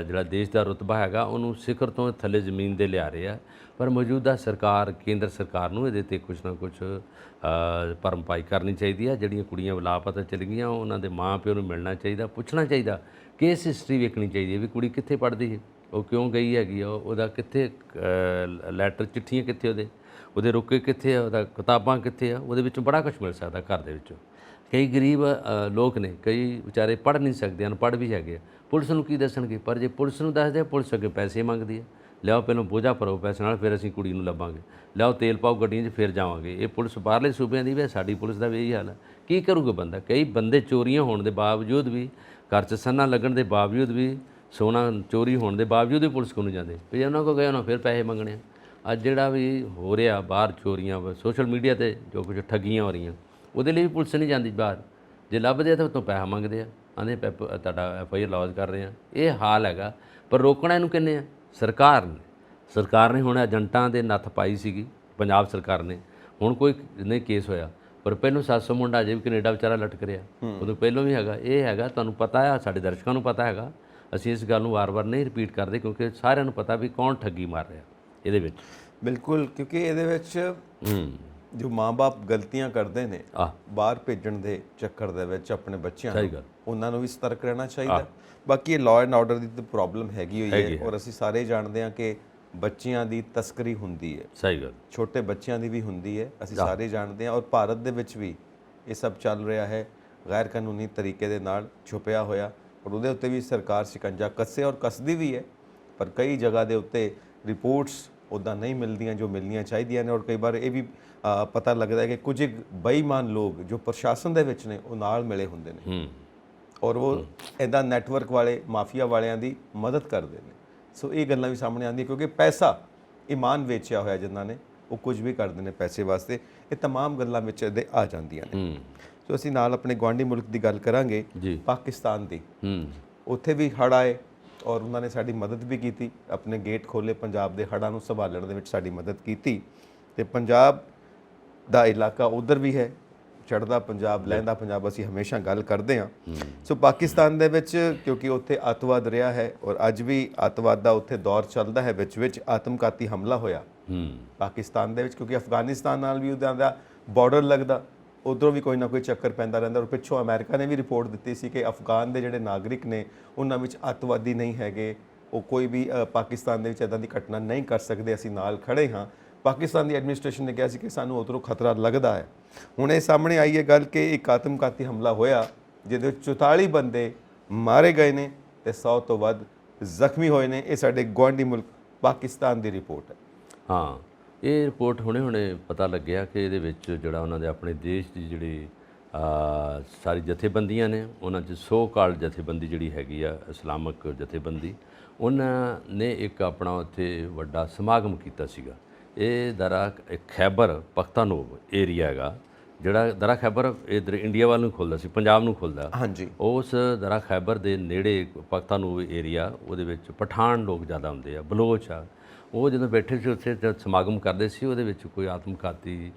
ਜਿਹੜਾ ਦੇਸ਼ ਦਾ ਰੁਤਬਾ ਹੈਗਾ ਉਹਨੂੰ ਸਿਖਰ ਤੋਂ ਥੱਲੇ ਜ਼ਮੀਨ 'ਤੇ ਲਿਆ ਰਿਹਾ। ਪਰ ਮੌਜੂਦਾ ਸਰਕਾਰ, ਕੇਂਦਰ ਸਰਕਾਰ ਨੂੰ ਇਹਦੇ 'ਤੇ ਕੁਛ ਨਾ ਕੁਛ ਭਰਮਪਾਈ ਕਰਨੀ ਚਾਹੀਦੀ ਹੈ। ਜਿਹੜੀਆਂ ਕੁੜੀਆਂ ਲਾਪਤਾ ਚਲ ਗਈਆਂ ਉਹਨਾਂ ਦੇ ਮਾਂ ਪਿਓ ਨੂੰ ਮਿਲਣਾ ਚਾਹੀਦਾ, ਪੁੱਛਣਾ ਚਾਹੀਦਾ, ਕੇਸ ਹਿਸਟਰੀ ਵੇਖਣੀ ਚਾਹੀਦੀ ਹੈ ਵੀ ਕੁੜੀ ਕਿੱਥੇ ਪੜ੍ਹਦੀ ਹੈ, ਉਹ ਕਿਉਂ ਗਈ ਹੈਗੀ ਆ, ਉਹਦਾ ਕਿੱਥੇ ਲੈਟਰ, ਚਿੱਠੀਆਂ ਕਿੱਥੇ ਉਹਦੇ, ਉਹਦੇ ਰੁਕੇ ਕਿੱਥੇ ਆ, ਉਹਦਾ ਕਿਤਾਬਾਂ ਕਿੱਥੇ ਆ, ਉਹਦੇ ਵਿੱਚੋਂ ਬੜਾ ਕੁਝ ਮਿਲ ਸਕਦਾ ਘਰ ਦੇ ਵਿੱਚੋਂ। ਕਈ ਗਰੀਬ ਲੋਕ ਨੇ, ਕਈ ਵਿਚਾਰੇ ਪੜ੍ਹ ਨਹੀਂ ਸਕਦੇ, ਅਨਪੜ੍ਹ ਵੀ ਹੈਗੇ ਆ, ਪੁਲਿਸ ਨੂੰ ਕੀ ਦੱਸਣਗੇ? ਪਰ ਜੇ ਪੁਲਿਸ ਨੂੰ ਦੱਸਦੇ ਆ, ਪੁਲਿਸ ਅੱਗੇ ਪੈਸੇ ਮੰਗਦੀ ਹੈ। ਲਿਆਓ ਪਹਿਲਾਂ ਬੋਝਾ ਭਰੋ ਪੈਸੇ ਨਾਲ, ਫਿਰ ਅਸੀਂ ਕੁੜੀ ਨੂੰ ਲੱਭਾਂਗੇ। ਲਿਆਓ ਤੇਲ ਪਾਓ ਗੱਡੀਆਂ 'ਚ, ਫਿਰ ਜਾਵਾਂਗੇ। ਇਹ ਪੁਲਿਸ ਬਾਹਰਲੇ ਸੂਬਿਆਂ ਦੀ ਵੀ ਹੈ, ਸਾਡੀ ਪੁਲਿਸ ਦਾ ਵੀ ਇਹੀ ਹਾਲ ਹੈ। ਕੀ ਕਰੂਗਾ ਬੰਦਾ? ਕਈ ਬੰਦੇ ਚੋਰੀਆਂ ਹੋਣ ਦੇ ਬਾਵਜੂਦ ਵੀ, ਘਰ 'ਚ ਸੰਨਾ ਲੱਗਣ ਦੇ ਬਾਵਜੂਦ ਵੀ, ਸੋਨਾ ਚੋਰੀ ਹੋਣ ਦੇ ਬਾਵਜੂਦ ਵੀ ਪੁਲਿਸ ਕੋਲ ਨਹੀਂ ਜਾਂਦੇ ਵੀ ਉਹਨਾਂ ਕੋਲ ਗਏ ਉਹਨਾਂ ਫਿਰ ਪੈਸੇ ਮੰਗਣੇ ਆ। ਅੱਜ ਜਿਹੜਾ ਵੀ ਹੋ ਰਿਹਾ ਬਾਹਰ ਚੋਰੀਆਂ, ਸੋਸ਼ਲ ਮੀਡੀਆ 'ਤੇ ਜੋ ਕੁਝ ਠੱਗੀਆਂ ਹੋ ਰਹੀਆਂ, ਉਹਦੇ ਲਈ ਵੀ ਪੁਲਿਸ ਨਹੀਂ ਜਾਂਦੀ ਬਾਹਰ। ਜੇ ਲੱਭਦੇ ਆ ਤਾਂ ਉਤੋਂ ਪੈਸਾ ਮੰਗਦੇ ਆ, ਆਂਦੇ ਤੁਹਾਡਾ FIR ਲੌਜ ਕਰ ਰਹੇ ਆ। ਇਹ ਹਾਲ ਹੈਗਾ। ਪਰ ਰੋਕਣਾ ਇਹਨੂੰ ਕਿੰਨੇ ਆ? ਸਰਕਾਰ ਨੇ ਹੁਣ ਏਜੰਟਾਂ ਦੇ ਨੱਥ ਪਾਈ ਸੀਗੀ, ਪੰਜਾਬ ਸਰਕਾਰ ਨੇ। ਹੁਣ ਕੋਈ ਨਹੀਂ ਕੇਸ ਹੋਇਆ, ਪਰ ਪਹਿਲੋਂ 700 ਮੁੰਡਾ ਅਜੇ ਵੀ ਕੈਨੇਡਾ ਵਿਚਾਰਾ ਲਟਕ ਰਿਹਾ, ਉਦੋਂ ਪਹਿਲੋਂ ਵੀ ਹੈਗਾ। ਇਹ ਹੈਗਾ, ਤੁਹਾਨੂੰ ਪਤਾ ਆ, ਸਾਡੇ ਦਰਸ਼ਕਾਂ ਨੂੰ ਪਤਾ ਹੈਗਾ। ਅਸੀਂ ਇਸ ਗੱਲ ਨੂੰ ਵਾਰ-ਵਾਰ ਨਹੀਂ ਰਿਪੀਟ ਕਰਦੇ ਕਿਉਂਕਿ ਸਾਰਿਆਂ ਨੂੰ ਪਤਾ ਵੀ ਕੌਣ ਠੱਗੀ ਮਾਰ ਰਿਹਾ ਇਹਦੇ ਵਿੱਚ। ਬਿਲਕੁਲ, ਕਿਉਂਕਿ ਇਹਦੇ ਵਿੱਚ ਜੋ ਮਾਂ-ਬਾਪ ਗਲਤੀਆਂ ਕਰਦੇ ਨੇ ਬਾਹਰ ਭੇਜਣ ਦੇ ਚੱਕਰ ਦੇ ਵਿੱਚ ਆਪਣੇ ਬੱਚਿਆਂ ਨੂੰ, ਉਹਨਾਂ ਨੂੰ ਵੀ ਸਤਰਕ ਰਹਿਣਾ ਚਾਹੀਦਾ। ਬਾਕੀ ਇਹ ਲਾਅ ਐਂਡ ਆਰਡਰ ਦੀ ਤਾਂ ਪ੍ਰੋਬਲਮ ਹੈਗੀ ਹੋਈ ਹੈ, ਔਰ ਅਸੀਂ ਸਾਰੇ ਜਾਣਦੇ ਹਾਂ ਕਿ ਬੱਚਿਆਂ ਦੀ ਤਸਕਰੀ ਹੁੰਦੀ ਹੈ। ਸਹੀ ਗੱਲ। ਛੋਟੇ ਬੱਚਿਆਂ ਦੀ ਵੀ ਹੁੰਦੀ ਹੈ, ਅਸੀਂ ਸਾਰੇ ਜਾਣਦੇ ਹਾਂ। ਔਰ ਭਾਰਤ ਦੇ ਵਿੱਚ ਵੀ ਇਹ ਸਭ ਚੱਲ ਰਿਹਾ ਹੈ ਗੈਰ ਕਾਨੂੰਨੀ ਤਰੀਕੇ ਦੇ ਨਾਲ ਛੁਪਿਆ ਹੋਇਆ, ਔਰ ਉਹਦੇ ਉੱਤੇ ਵੀ ਸਰਕਾਰ ਸ਼ਿਕੰਜਾ ਕੱਸੇ ਔਰ ਕੱਸਦੀ ਵੀ ਹੈ। ਪਰ ਕਈ ਜਗ੍ਹਾ ਦੇ ਉੱਤੇ ਰਿਪੋਰਟਸ ਉੱਦਾਂ ਨਹੀਂ ਮਿਲਦੀਆਂ ਜੋ ਮਿਲਣੀਆਂ ਚਾਹੀਦੀਆਂ ਨੇ। ਔਰ ਕਈ ਵਾਰ ਇਹ ਵੀ ਪਤਾ ਲੱਗਦਾ ਹੈ ਕਿ ਕੁਝ ਬੇਈਮਾਨ ਲੋਕ ਜੋ ਪ੍ਰਸ਼ਾਸਨ ਦੇ ਵਿੱਚ ਨੇ ਉਹ ਨਾਲ ਮਿਲੇ ਹੁੰਦੇ ਨੇ, ਔਰ ਉਹ ਇੱਦਾਂ ਨੈਟਵਰਕ ਵਾਲੇ ਮਾਫੀਆ ਵਾਲਿਆਂ ਦੀ ਮਦਦ ਕਰਦੇ ਨੇ। ਸੋ ਇਹ ਗੱਲਾਂ ਵੀ ਸਾਹਮਣੇ ਆਉਂਦੀਆਂ ਕਿਉਂਕਿ ਪੈਸਾ, ਈਮਾਨ ਵੇਚਿਆ ਹੋਇਆ ਜਿਨ੍ਹਾਂ ਨੇ, ਉਹ ਕੁਝ ਵੀ ਕਰਦੇ ਨੇ ਪੈਸੇ ਵਾਸਤੇ। ਇਹ तमाम ਗੱਲਾਂ ਵਿੱਚ ਇਹਦੇ ਆ ਜਾਂਦੀਆਂ ਨੇ। ਸੋ ਅਸੀਂ ਨਾਲ ਆਪਣੇ ਗੁਆਂਢੀ ਮੁਲਕ ਦੀ ਗੱਲ ਕਰਾਂਗੇ, ਪਾਕਿਸਤਾਨ ਦੀ। ਉੱਥੇ ਵੀ ਹੜ੍ਹ ਆਏ ਔਰ ਉਹਨਾਂ ਨੇ ਸਾਡੀ ਮਦਦ ਵੀ ਕੀਤੀ, ਆਪਣੇ ਗੇਟ ਖੋਲ੍ਹੇ, ਪੰਜਾਬ ਦੇ ਹੜ੍ਹਾਂ ਨੂੰ ਸੰਭਾਲਣ ਦੇ ਵਿੱਚ ਸਾਡੀ ਮਦਦ ਕੀਤੀ। ਤੇ ਪੰਜਾਬ ਦਾ ਇਲਾਕਾ ਉਧਰ ਵੀ ਹੈ, ਚੜ੍ਹਦਾ ਪੰਜਾਬ, ਲਹਿੰਦਾ ਪੰਜਾਬ, ਅਸੀਂ ਹਮੇਸ਼ਾ ਗੱਲ ਕਰਦੇ ਹਾਂ। ਸੋ ਪਾਕਿਸਤਾਨ ਦੇ ਵਿੱਚ ਕਿਉਂਕਿ ਉੱਥੇ ਅੱਤਵਾਦ ਰਿਹਾ ਹੈ, ਔਰ ਅੱਜ ਵੀ ਅੱਤਵਾਦ ਦਾ ਉੱਥੇ ਦੌਰ ਚੱਲਦਾ ਹੈ। ਵਿੱਚ ਆਤਮਘਾਤੀ ਹਮਲਾ ਹੋਇਆ ਪਾਕਿਸਤਾਨ ਦੇ ਵਿੱਚ, ਕਿਉਂਕਿ ਅਫਗਾਨਿਸਤਾਨ ਨਾਲ ਵੀ ਉਹਦਾ ਦਾ ਬਾਰਡਰ ਲੱਗਦਾ, ਉੱਧਰੋਂ ਵੀ ਕੋਈ ਨਾ ਕੋਈ ਚੱਕਰ ਪੈਂਦਾ ਰਹਿੰਦਾ। ਔਰ ਪਿੱਛੋਂ ਅਮਰੀਕਾ ਨੇ ਵੀ ਰਿਪੋਰਟ ਦਿੱਤੀ ਸੀ ਕਿ ਅਫਗਾਨ ਦੇ ਜਿਹੜੇ ਨਾਗਰਿਕ ਨੇ ਉਹਨਾਂ ਵਿੱਚ ਅੱਤਵਾਦੀ ਨਹੀਂ ਹੈਗੇ, ਉਹ ਕੋਈ ਵੀ ਪਾਕਿਸਤਾਨ ਦੇ ਵਿੱਚ ਇੱਦਾਂ ਦੀ ਘਟਨਾ ਨਹੀਂ ਕਰ ਸਕਦੇ, ਅਸੀਂ ਨਾਲ ਖੜ੍ਹੇ ਹਾਂ। ਪਾਕਿਸਤਾਨ ਦੀ ਐਡਮਿਨਿਸਟ੍ਰੇਸ਼ਨ ਨੇ ਕਿਹਾ ਸੀ ਕਿ ਸਾਨੂੰ ਉੱਧਰੋਂ ਖਤਰਾ ਲੱਗਦਾ ਹੈ। ਹੁਣ ਇਹ ਸਾਹਮਣੇ ਆਈ ਹੈ ਗੱਲ ਕਿ ਇੱਕ ਆਤਮਘਾਤੀ ਹਮਲਾ ਹੋਇਆ ਜਿਹਦੇ ਵਿੱਚ 44 ਬੰਦੇ ਮਾਰੇ ਗਏ ਨੇ ਤੇ 100 ਤੋਂ ਵੱਧ ਜ਼ਖਮੀ ਹੋਏ ਨੇ। ਇਹ ਸਾਡੇ ਗੁਆਂਢੀ ਮੁਲਕ ਪਾਕਿਸਤਾਨ ਦੀ ਰਿਪੋਰਟ ਹੈ। ਹਾਂ, ਇਹ ਰਿਪੋਰਟ ਹੁਣੇ ਪਤਾ ਲੱਗਿਆ ਕਿ ਇਹਦੇ ਵਿੱਚ ਜਿਹੜਾ ਉਹਨਾਂ ਦੇ ਆਪਣੇ ਦੇਸ਼ ਦੀ ਜਿਹੜੀ ਸਾਰੀ ਜਥੇਬੰਦੀਆਂ ਨੇ, ਉਹਨਾਂ 'ਚ ਸੋ ਕਾਲਡ ਜਥੇਬੰਦੀ ਜਿਹੜੀ ਹੈਗੀ ਆ ਇਸਲਾਮਿਕ ਜਥੇਬੰਦੀ, ਉਹਨਾਂ ਨੇ ਇੱਕ ਆਪਣਾ ਉੱਥੇ ਵੱਡਾ ਸਮਾਗਮ ਕੀਤਾ ਸੀਗਾ। ਇਹ ਦਰਾ ਖੈਬਰ ਪਖਤਾਨੋਵ ਏਰੀਆ ਹੈਗਾ, ਜਿਹੜਾ ਦਰਾ ਖੈਬਰ ਇੱਧਰ ਇੰਡੀਆ ਵੱਲ ਨੂੰ ਖੁੱਲਦਾ ਸੀ, ਪੰਜਾਬ ਨੂੰ ਖੁੱਲਦਾ। ਹਾਂਜੀ, ਉਸ ਦਰਾ ਖੈਬਰ ਦੇ ਨੇੜੇ ਪਖਤਾਨੋਵ ਏਰੀਆ, ਉਹਦੇ ਵਿੱਚ ਪਠਾਨ ਲੋਕ ਜ਼ਿਆਦਾ ਹੁੰਦੇ ਆ, ਬਲੋਚ ਆ। ਉਹ ਜਦੋਂ ਬੈਠੇ ਸੀ ਉੱਥੇ ਜਦ ਸਮਾਗਮ ਕਰਦੇ ਸੀ, ਉਹਦੇ ਵਿੱਚ ਕੋਈ ਆਤਮਘਾਤੀ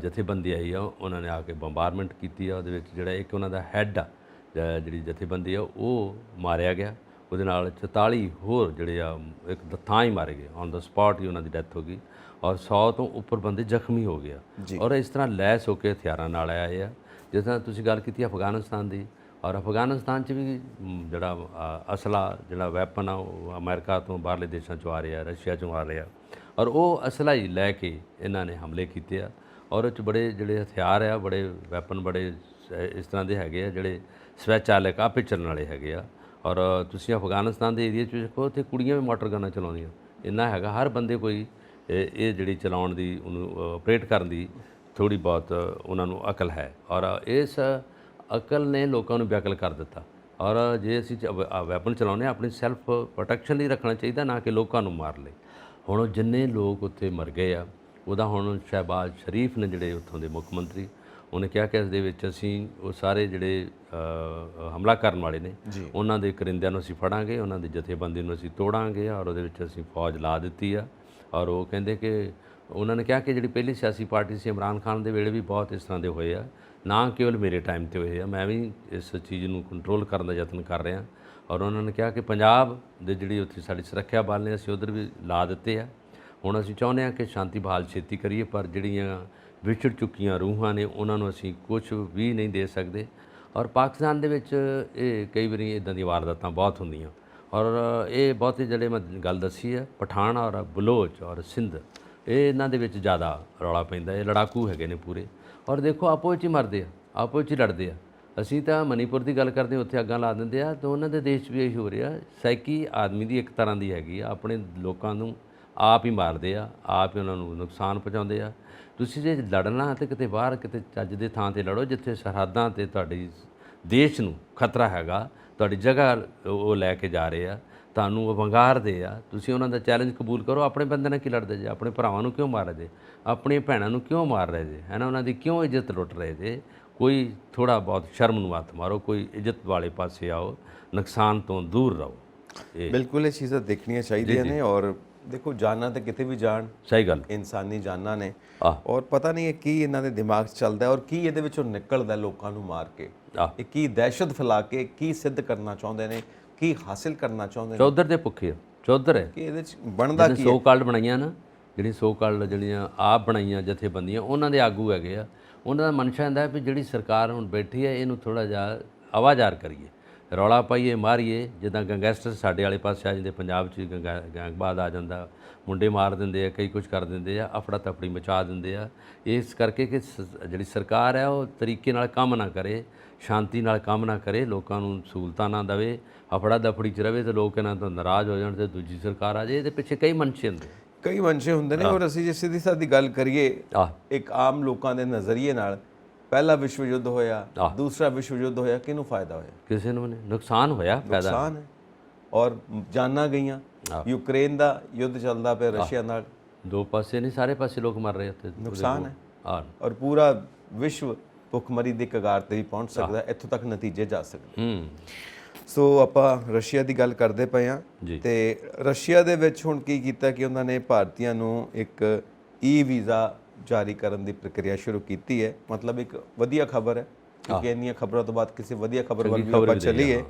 ਜਥੇਬੰਦੀ ਆਈ ਆ, ਉਹਨਾਂ ਨੇ ਆ ਕੇ ਬੰਬਾਰਮੈਂਟ ਕੀਤੀ ਆ। ਉਹਦੇ ਵਿੱਚ ਜਿਹੜਾ ਇੱਕ ਉਹਨਾਂ ਦਾ ਹੈੱਡ ਆ, ਜਿਹੜੀ ਜਥੇਬੰਦੀ ਆ, ਉਹ ਮਾਰਿਆ ਗਿਆ। ਉਹਦੇ ਨਾਲ 44 ਹੋਰ ਜਿਹੜੇ ਆ ਇੱਕ ਥਾਂ ਹੀ ਮਾਰੇ ਗਏ, ਔਨ ਦਾ ਸਪਾਟ ਹੀ ਉਹਨਾਂ ਦੀ ਡੈਥ ਹੋ ਗਈ, ਔਰ 100 ਤੋਂ ਉੱਪਰ ਬੰਦੇ ਜ਼ਖਮੀ ਹੋ ਗਏ। ਔਰ ਇਸ ਤਰ੍ਹਾਂ ਲੈਸ ਹੋ ਕੇ ਹਥਿਆਰਾਂ ਨਾਲ ਆਏ ਆ। ਜਿਸ ਤਰ੍ਹਾਂ ਤੁਸੀਂ ਗੱਲ ਕੀਤੀ ਅਫਗਾਨਿਸਤਾਨ ਦੀ, ਔਰ ਅਫਗਾਨਿਸਤਾਨ 'ਚ ਵੀ ਜਿਹੜਾ ਅਸਲਾ, ਜਿਹੜਾ ਵੈਪਨ ਆ, ਉਹ ਅਮਰੀਕਾ ਤੋਂ ਬਾਹਰਲੇ ਦੇਸ਼ਾਂ 'ਚੋਂ ਆ ਰਿਹਾ, ਰਸ਼ੀਆ 'ਚੋਂ ਆ ਰਿਹਾ, ਔਰ ਉਹ ਅਸਲਾ ਹੀ ਲੈ ਕੇ ਇਹਨਾਂ ਨੇ ਹਮਲੇ ਕੀਤੇ ਆ। ਔਰ ਉਹ 'ਚ ਬੜੇ ਜਿਹੜੇ ਹਥਿਆਰ ਆ, ਬੜੇ ਵੈਪਨ ਬੜੇ ਇਸ ਤਰ੍ਹਾਂ ਦੇ ਹੈਗੇ ਆ ਜਿਹੜੇ ਸਵੈਚਾਲਕ ਆਪੇ ਚੱਲਣ ਵਾਲੇ ਹੈਗੇ ਆ। ਔਰ ਤੁਸੀਂ ਅਫਗਾਨਿਸਤਾਨ ਦੇ ਏਰੀਏ 'ਚ ਦੇਖੋ, ਉੱਥੇ ਕੁੜੀਆਂ ਵੀ ਮੋਟਰ ਗਨਾਂ ਚਲਾਉਂਦੀਆਂ। ਇੰਨਾ ਹੈਗਾ, ਹਰ ਬੰਦੇ ਕੋਈ ਇਹ ਜਿਹੜੀ ਚਲਾਉਣ ਦੀ, ਉਹਨੂੰ ਆਪਰੇਟ ਕਰਨ ਦੀ ਥੋੜ੍ਹੀ ਬਹੁਤ ਉਹਨਾਂ ਨੂੰ ਅਕਲ ਹੈ। ਔਰ ਇਸ ਅਕਲ ਨੇ ਲੋਕਾਂ ਨੂੰ ਬੇਅਕਲ ਕਰ ਦਿੱਤਾ। ਔਰ ਜੇ ਅਸੀਂ ਵੈਪਨ ਚਲਾਉਂਦੇ ਹਾਂ, ਆਪਣੀ ਸੈਲਫ ਪ੍ਰੋਟੈਕਸ਼ਨ ਲਈ ਰੱਖਣਾ ਚਾਹੀਦਾ, ਨਾ ਕਿ ਲੋਕਾਂ ਨੂੰ ਮਾਰ ਲਈ। ਹੁਣ ਜਿੰਨੇ ਲੋਕ ਉੱਥੇ ਮਰ ਗਏ ਆ, ਉਹਦਾ ਹੁਣ ਸ਼ਹਿਬਾਜ਼ ਸ਼ਰੀਫ ਨੇ, ਜਿਹੜੇ ਉੱਥੋਂ ਦੇ ਮੁੱਖ ਮੰਤਰੀ, ਉਹਨੇ ਕਿਹਾ ਕਿ ਇਸ ਦੇ ਵਿੱਚ ਅਸੀਂ ਉਹ ਸਾਰੇ ਜਿਹੜੇ ਹਮਲਾ ਕਰਨ ਵਾਲੇ ਨੇ, ਉਹਨਾਂ ਦੇ ਕਰਿੰਦਿਆਂ ਨੂੰ ਅਸੀਂ ਫੜਾਂਗੇ, ਉਹਨਾਂ ਦੀ ਜਥੇਬੰਦੀ ਨੂੰ ਅਸੀਂ ਤੋੜਾਂਗੇ, ਔਰ ਉਹਦੇ ਵਿੱਚ ਅਸੀਂ ਫੌਜ ਲਾ ਦਿੱਤੀ ਆ। ਔਰ ਉਹ ਕਹਿੰਦੇ ਕਿ ਉਹਨਾਂ ਨੇ ਕਿਹਾ ਕਿ ਜਿਹੜੀ ਪਹਿਲੀ ਸਿਆਸੀ ਪਾਰਟੀ ਸੀ ਇਮਰਾਨ ਖਾਨ ਦੇ ਵੇਲੇ ਵੀ ਬਹੁਤ ਇਸ ਤਰ੍ਹਾਂ ਦੇ ਹੋਏ ਆ, ਨਾ ਕੇਵਲ ਮੇਰੇ ਟਾਈਮ 'ਤੇ ਹੋਏ ਆ, ਮੈਂ ਵੀ ਇਸ ਚੀਜ਼ ਨੂੰ ਕੰਟਰੋਲ ਕਰਨ ਦਾ ਯਤਨ ਕਰ ਰਿਹਾ। ਔਰ ਉਹਨਾਂ ਨੇ ਕਿਹਾ ਕਿ ਪੰਜਾਬ ਦੇ ਜਿਹੜੀ ਉੱਥੇ ਸਾਡੀ ਸੁਰੱਖਿਆ ਬਲ ਨੇ, ਅਸੀਂ ਉੱਧਰ ਵੀ ਲਾ ਦਿੱਤੇ ਆ। ਹੁਣ ਅਸੀਂ ਚਾਹੁੰਦੇ ਹਾਂ ਕਿ ਸ਼ਾਂਤੀ ਬਹਾਲ ਛੇਤੀ ਕਰੀਏ, ਪਰ ਜਿਹੜੀਆਂ ਵਿਛੜ ਚੁੱਕੀਆਂ ਰੂਹਾਂ ਨੇ, ਉਹਨਾਂ ਨੂੰ ਅਸੀਂ ਕੁਝ ਵੀ ਨਹੀਂ ਦੇ ਸਕਦੇ। ਔਰ ਪਾਕਿਸਤਾਨ ਦੇ ਵਿੱਚ ਇਹ ਕਈ ਵਾਰੀ ਇੱਦਾਂ ਦੀਆਂ ਵਾਰਦਾਤਾਂ ਬਹੁਤ ਹੁੰਦੀਆਂ। ਔਰ ਇਹ ਬਹੁਤ ਹੀ ਜਿਹੜੇ ਮੈਂ ਗੱਲ ਦੱਸੀ ਹੈ, ਪਠਾਨ ਔਰ ਬਲੋਚ ਔਰ ਸਿੰਧ, ਇਹ ਇਹਨਾਂ ਦੇ ਵਿੱਚ ਜ਼ਿਆਦਾ ਰੌਲਾ ਪੈਂਦਾ। ਇਹ ਲੜਾਕੂ ਹੈਗੇ ਨੇ ਪੂਰੇ, ਔਰ ਦੇਖੋ ਆਪੋ ਵਿੱਚ ਹੀ ਮਰਦੇ ਆ, ਆਪੋ ਵਿੱਚ ਹੀ ਲੜਦੇ ਆ। ਅਸੀਂ ਤਾਂ ਮਨੀਪੁਰ ਦੀ ਗੱਲ ਕਰਦੇ, ਉੱਥੇ ਅੱਗਾਂ ਲਾ ਦਿੰਦੇ ਆ, ਤਾਂ ਉਹਨਾਂ ਦੇ ਦੇਸ਼ 'ਚ ਵੀ ਇਹੀ ਹੋ ਰਿਹਾ। ਸਾਈਕੀ ਆਦਮੀ ਦੀ ਇੱਕ ਤਰ੍ਹਾਂ ਦੀ ਹੈਗੀ ਆ, ਆਪਣੇ ਲੋਕਾਂ ਨੂੰ ਆਪ ਹੀ ਮਾਰਦੇ ਆ, ਆਪ ਹੀ ਉਹਨਾਂ ਨੂੰ ਨੁਕਸਾਨ ਪਹੁੰਚਾਉਂਦੇ ਆ। ਤੁਸੀਂ ਜੇ ਲੜਨਾ ਤਾਂ ਕਿਤੇ ਬਾਹਰ, ਕਿਤੇ ਚੱਜ ਦੇ ਥਾਂ 'ਤੇ ਲੜੋ, ਜਿੱਥੇ ਸਰਹੱਦਾਂ 'ਤੇ ਤੁਹਾਡੀ ਦੇਸ਼ ਨੂੰ ਖਤਰਾ ਹੈਗਾ, ਤੁਹਾਡੀ ਜਗ੍ਹਾ ਉਹ ਲੈ ਕੇ ਜਾ ਰਹੇ ਆ, ਤੁਹਾਨੂੰ ਉਹ ਵੰਗਾਰਦੇ ਆ, ਤੁਸੀਂ ਉਹਨਾਂ ਦਾ ਚੈਲੰਜ ਕਬੂਲ ਕਰੋ। ਆਪਣੇ ਬੰਦੇ ਨਾਲ ਕੀ ਲੜਦੇ ਜੇ? ਆਪਣੇ ਭਰਾਵਾਂ ਨੂੰ ਕਿਉਂ ਮਾਰ ਰਹੇ ਜੇ? ਆਪਣੀਆਂ ਭੈਣਾਂ ਨੂੰ ਕਿਉਂ ਮਾਰ ਰਹੇ ਜੇ? ਹੈ ਨਾ, ਉਹਨਾਂ ਦੀ ਕਿਉਂ ਇੱਜ਼ਤ ਲੁੱਟ ਰਹੇ ਜੇ? ਕੋਈ ਥੋੜ੍ਹਾ ਬਹੁਤ ਸ਼ਰਮ ਨੂੰ ਹੱਥ ਮਾਰੋ, ਕੋਈ ਇੱਜ਼ਤ ਵਾਲੇ ਪਾਸੇ ਆਓ, ਨੁਕਸਾਨ ਤੋਂ ਦੂਰ ਰਹੋ। ਇਹ ਬਿਲਕੁਲ ਇਹ ਚੀਜ਼ਾਂ ਦੇਖਣੀਆਂ ਚਾਹੀਦੀਆਂ ਨੇ। ਔਰ ਦੇਖੋ ਜਾਨਾਂ ਤਾਂ ਕਿਤੇ ਵੀ ਜਾਣ, ਸਹੀ ਗੱਲ, ਇਨਸਾਨੀ ਜਾਨਾਂ ਨੇ, ਆਹ ਔਰ ਪਤਾ ਨਹੀਂ ਇਹ ਕੀ ਇਹਨਾਂ ਦੇ ਦਿਮਾਗ 'ਚ ਚੱਲਦਾ ਔਰ ਕੀ ਇਹਦੇ ਵਿੱਚੋਂ ਨਿਕਲਦਾ ਲੋਕਾਂ ਨੂੰ ਮਾਰ ਕੇ। ਆਹ ਇਹ ਕੀ ਦਹਿਸ਼ਤ ਫੈਲਾ ਕੇ ਕੀ ਸਿੱਧ ਕਰਨਾ ਚਾਹੁੰਦੇ ਨੇ, ਕੀ ਹਾਸਿਲ ਕਰਨਾ ਚਾਹੁੰਦੇ ਨੇ, ਚੌਧਰ ਦੇ ਭੁੱਖੇ ਆ, ਚੌਧਰ ਹੈ। ਕਿ ਇਹਦੇ 'ਚ ਬਣਦਾ ਕੀ ਸੋ ਕਾਲਡ ਬਣਾਈਆਂ ਨਾ, ਜਿਹੜੀ ਸੋ ਕਾਲਡ ਜਿਹੜੀਆਂ ਆਪ ਬਣਾਈਆਂ ਜਥੇਬੰਦੀਆਂ, ਉਹਨਾਂ ਦੇ ਆਗੂ ਹੈਗੇ ਆ। ਉਹਨਾਂ ਦਾ ਮਨਸ਼ਾ ਹੁੰਦਾ ਵੀ ਜਿਹੜੀ ਸਰਕਾਰ ਹੁਣ ਬੈਠੀ ਹੈ ਇਹਨੂੰ ਥੋੜ੍ਹਾ ਜਿਹਾ ਆਵਾਜ਼ਾਰ ਕਰੀਏ, ਰੌਲਾ ਪਾਈਏ, ਮਾਰੀਏ। ਜਿੱਦਾਂ ਗੈਂਗਸਟਰ ਸਾਡੇ ਵਾਲੇ ਪਾਸੇ ਆ ਜਾਂਦੇ, ਪੰਜਾਬ 'ਚ ਗੈਂਗਬਾਦ ਆ ਜਾਂਦਾ, ਮੁੰਡੇ ਮਾਰ ਦਿੰਦੇ ਆ, ਕਈ ਕੁਝ ਕਰ ਦਿੰਦੇ ਆ, ਅਫੜਾ ਤਫੜੀ ਮਚਾ ਦਿੰਦੇ ਆ। ਇਸ ਕਰਕੇ ਕਿ ਜਿਹੜੀ ਸਰਕਾਰ ਹੈ ਉਹ ਤਰੀਕੇ ਨਾਲ ਕੰਮ ਨਾ ਕਰੇ, ਸ਼ਾਂਤੀ ਨਾਲ ਕੰਮ ਨਾ ਕਰੇ, ਲੋਕਾਂ ਨੂੰ ਸਹੂਲਤਾਂ ਨਾ ਦੇਵੇ, ਅਫੜਾ ਦਫੜੀ 'ਚ ਰਵੇ, ਤੇ ਲੋਕ ਇਹਨਾਂ ਤੋਂ ਨਾਰਾਜ਼ ਹੋ ਜਾਣ ਤੇ ਦੂਜੀ ਸਰਕਾਰ ਆ ਜਾਏ। ਇਹਦੇ ਪਿੱਛੇ ਕਈ ਮਨਸ਼ੇ ਹੁੰਦੇ, ਕਈ ਮਨਸ਼ੇ ਹੁੰਦੇ ਨੇ। ਔਰ ਅਸੀਂ ਜੇ ਸਿੱਧੀ ਸਾਦੀ ਗੱਲ ਕਰੀਏ, ਆਹ ਇੱਕ ਆਮ ਲੋਕਾਂ ਦੇ ਨਜ਼ਰੀਏ ਨਾਲ, ਪਹਿਲਾ ਵਿਸ਼ਵ ਯੁੱਧ ਹੋਇਆ, ਦੂਸਰਾ ਵਿਸ਼ਵ ਯੁੱਧ ਹੋਇਆ, ਕਿਹਨੂੰ ਫਾਇਦਾ ਹੋਇਆ? ਕਿਸੇ ਨੂੰ ਨਹੀਂ ਨੁਕਸਾਨ ਹੋਇਆ, ਫਾਇਦਾ ਨੁਕਸਾਨ ਹੈ ਔਰ ਜਾਨਾਂ ਗਈਆਂ। ਯੂਕਰੇਨ ਦਾ ਯੁੱਧ ਚੱਲਦਾ ਪਿਆ ਰਸ਼ੀਆ ਨਾਲ, ਦੋ ਪਾਸੇ ਨਹੀਂ, ਸਾਰੇ ਪਾਸੇ ਲੋਕ ਮਰ ਰਹੇ ਉੱਥੇ, ਨੁਕਸਾਨ ਹੈ। ਆਹ ਔਰ ਪੂਰਾ ਵਿਸ਼ਵ ਭੁੱਖਮਰੀ ਦੀ ਕਗਾਰ ਤੇ ਵੀ ਪਹੁੰਚ ਸਕਦਾ, ਇੱਥੋਂ ਤੱਕ ਨਤੀਜੇ ਜਾ ਸਕਦੇ। ਸੋ ਆਪਾਂ ਰਸ਼ੀਆ ਦੀ ਗੱਲ ਕਰਦੇ ਪਏ ਹਾਂ, ਤੇ ਰਸ਼ੀਆ ਦੇ ਵਿੱਚ ਹੁਣ ਕੀ ਕੀਤਾ ਕਿ ਉਹਨਾਂ ਨੇ ਭਾਰਤੀਆਂ ਨੂੰ ਇੱਕ ਈ ਵੀਜ਼ਾ ਜਾਰੀ ਕਰਨ ਦੀ ਪ੍ਰਕਿਰਿਆ ਸ਼ੁਰੂ ਕੀਤੀ ਹੈ। ਮਤਲਬ ਇੱਕ ਵਧੀਆ ਖਬਰ ਹੈ, ਕਿਉਂਕਿ ਇੰਨੀਆਂ ਖਬਰਾਂ ਤੋਂ ਬਾਅਦ ਕਿਸੇ ਵਧੀਆ ਖਬਰ ਵੱਲ ਵੀ ਆਪਾਂ ਚੱਲੀਏ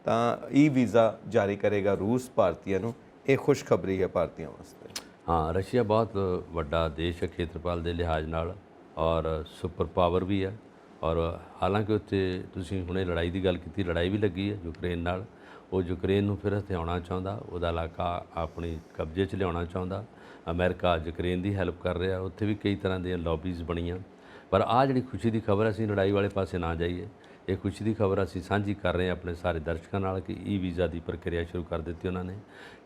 ਤਾਂ ਈ ਵੀਜ਼ਾ ਜਾਰੀ ਕਰੇਗਾ ਰੂਸ ਭਾਰਤੀਆਂ ਨੂੰ। ਇਹ ਖੁਸ਼ਖਬਰੀ ਹੈ ਭਾਰਤੀਆਂ ਵਾਸਤੇ। ਹਾਂ, ਰਸ਼ੀਆ ਬਹੁਤ ਵੱਡਾ ਦੇਸ਼ ਹੈ ਖੇਤਰਫਲ ਦੇ ਲਿਹਾਜ਼ ਨਾਲ, ਔਰ ਸੁਪਰ ਪਾਵਰ ਵੀ ਹੈ। ਔਰ ਹਾਲਾਂਕਿ ਉੱਥੇ ਤੁਸੀਂ ਹੁਣੇ ਲੜਾਈ ਦੀ ਗੱਲ ਕੀਤੀ, ਲੜਾਈ ਵੀ ਲੱਗੀ ਹੈ ਯੂਕਰੇਨ ਨਾਲ। ਉਹ ਯੂਕਰੇਨ ਨੂੰ ਫਿਰ ਹਥਿਆਉਣਾ ਚਾਹੁੰਦਾ, ਉਹਦਾ ਇਲਾਕਾ ਆਪਣੀ ਕਬਜ਼ੇ 'ਚ ਲਿਆਉਣਾ ਚਾਹੁੰਦਾ। ਅਮਰੀਕਾ ਯੂਕਰੇਨ ਦੀ ਹੈਲਪ ਕਰ ਰਿਹਾ। ਉੱਥੇ ਵੀ ਕਈ ਤਰ੍ਹਾਂ ਦੀਆਂ ਲੌਬੀਜ਼ ਬਣੀਆਂ। ਪਰ ਆਹ ਜਿਹੜੀ ਖੁਸ਼ੀ ਦੀ ਖਬਰ, ਅਸੀਂ ਲੜਾਈ ਵਾਲੇ ਪਾਸੇ ਨਾ ਜਾਈਏ, ਇਹ ਖੁਸ਼ੀ ਦੀ ਖਬਰ ਅਸੀਂ ਸਾਂਝੀ ਕਰ ਰਹੇ ਹਾਂ ਆਪਣੇ ਸਾਰੇ ਦਰਸ਼ਕਾਂ ਨਾਲ ਕਿ ਈ ਵੀਜ਼ਾ ਦੀ ਪ੍ਰਕਿਰਿਆ ਸ਼ੁਰੂ ਕਰ ਦਿੱਤੀ ਉਹਨਾਂ ਨੇ।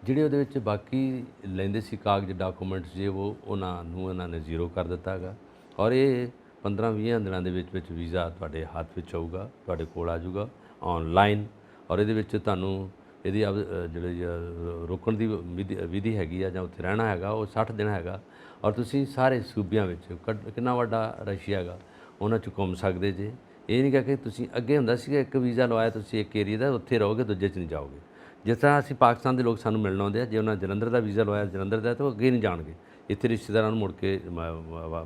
ਜਿਹੜੇ ਉਹਦੇ ਵਿੱਚ ਬਾਕੀ ਲੈਂਦੇ ਸੀ ਕਾਗਜ਼, ਡਾਕੂਮੈਂਟਸ ਜੇ ਉਹਨਾਂ ਨੂੰ ਇਹਨਾਂ ਨੇ ਜ਼ੀਰੋ ਕਰ ਦਿੱਤਾ ਹੈਗਾ। ਔਰ ਇਹ 15-20 ਦਿਨਾਂ ਦੇ ਵਿੱਚ ਵੀਜ਼ਾ ਤੁਹਾਡੇ ਹੱਥ ਵਿੱਚ ਆਊਗਾ, ਤੁਹਾਡੇ ਕੋਲ ਆ ਜਾਊਗਾ ਔਨਲਾਈਨ। ਔਰ ਇਹਦੇ ਵਿੱਚ ਤੁਹਾਨੂੰ ਇਹਦੀ ਜਿਹੜੀ ਰੋਕਣ ਦੀ ਵਿਧੀ ਹੈਗੀ ਆ, ਜਾਂ ਉੱਥੇ ਰਹਿਣਾ ਹੈਗਾ, ਉਹ 60 ਦਿਨ ਹੈਗਾ। ਔਰ ਤੁਸੀਂ ਸਾਰੇ ਸੂਬਿਆਂ ਵਿੱਚ, ਕਿੰਨਾ ਵੱਡਾ ਰਸ਼ੀਆ ਹੈਗਾ, ਉਹਨਾਂ 'ਚ ਘੁੰਮ ਸਕਦੇ ਜੇ। ਇਹ ਨਹੀਂ ਕਿ ਤੁਸੀਂ ਅੱਗੇ ਹੁੰਦਾ ਸੀਗਾ ਇੱਕ ਵੀਜ਼ਾ ਲਵਾਇਆ ਤੁਸੀਂ ਇੱਕ ਏਰੀਆ ਦਾ, ਉੱਥੇ ਰਹੋਗੇ, ਦੂਜੇ 'ਚ ਨਹੀਂ ਜਾਓਗੇ। ਜਿਸ ਤਰ੍ਹਾਂ ਅਸੀਂ ਪਾਕਿਸਤਾਨ ਦੇ ਲੋਕ ਸਾਨੂੰ ਮਿਲਣ ਆਉਂਦੇ ਆ, ਜੇ ਉਹਨਾਂ ਜਲੰਧਰ ਦਾ ਵੀਜ਼ਾ ਲਵਾਇਆ ਜਲੰਧਰ ਦਾ, ਤਾਂ ਉਹ ਅੱਗੇ ਨਹੀਂ ਜਾਣਗੇ, ਇੱਥੇ ਰਿਸ਼ਤੇਦਾਰਾਂ ਨੂੰ ਮੁੜ ਕੇ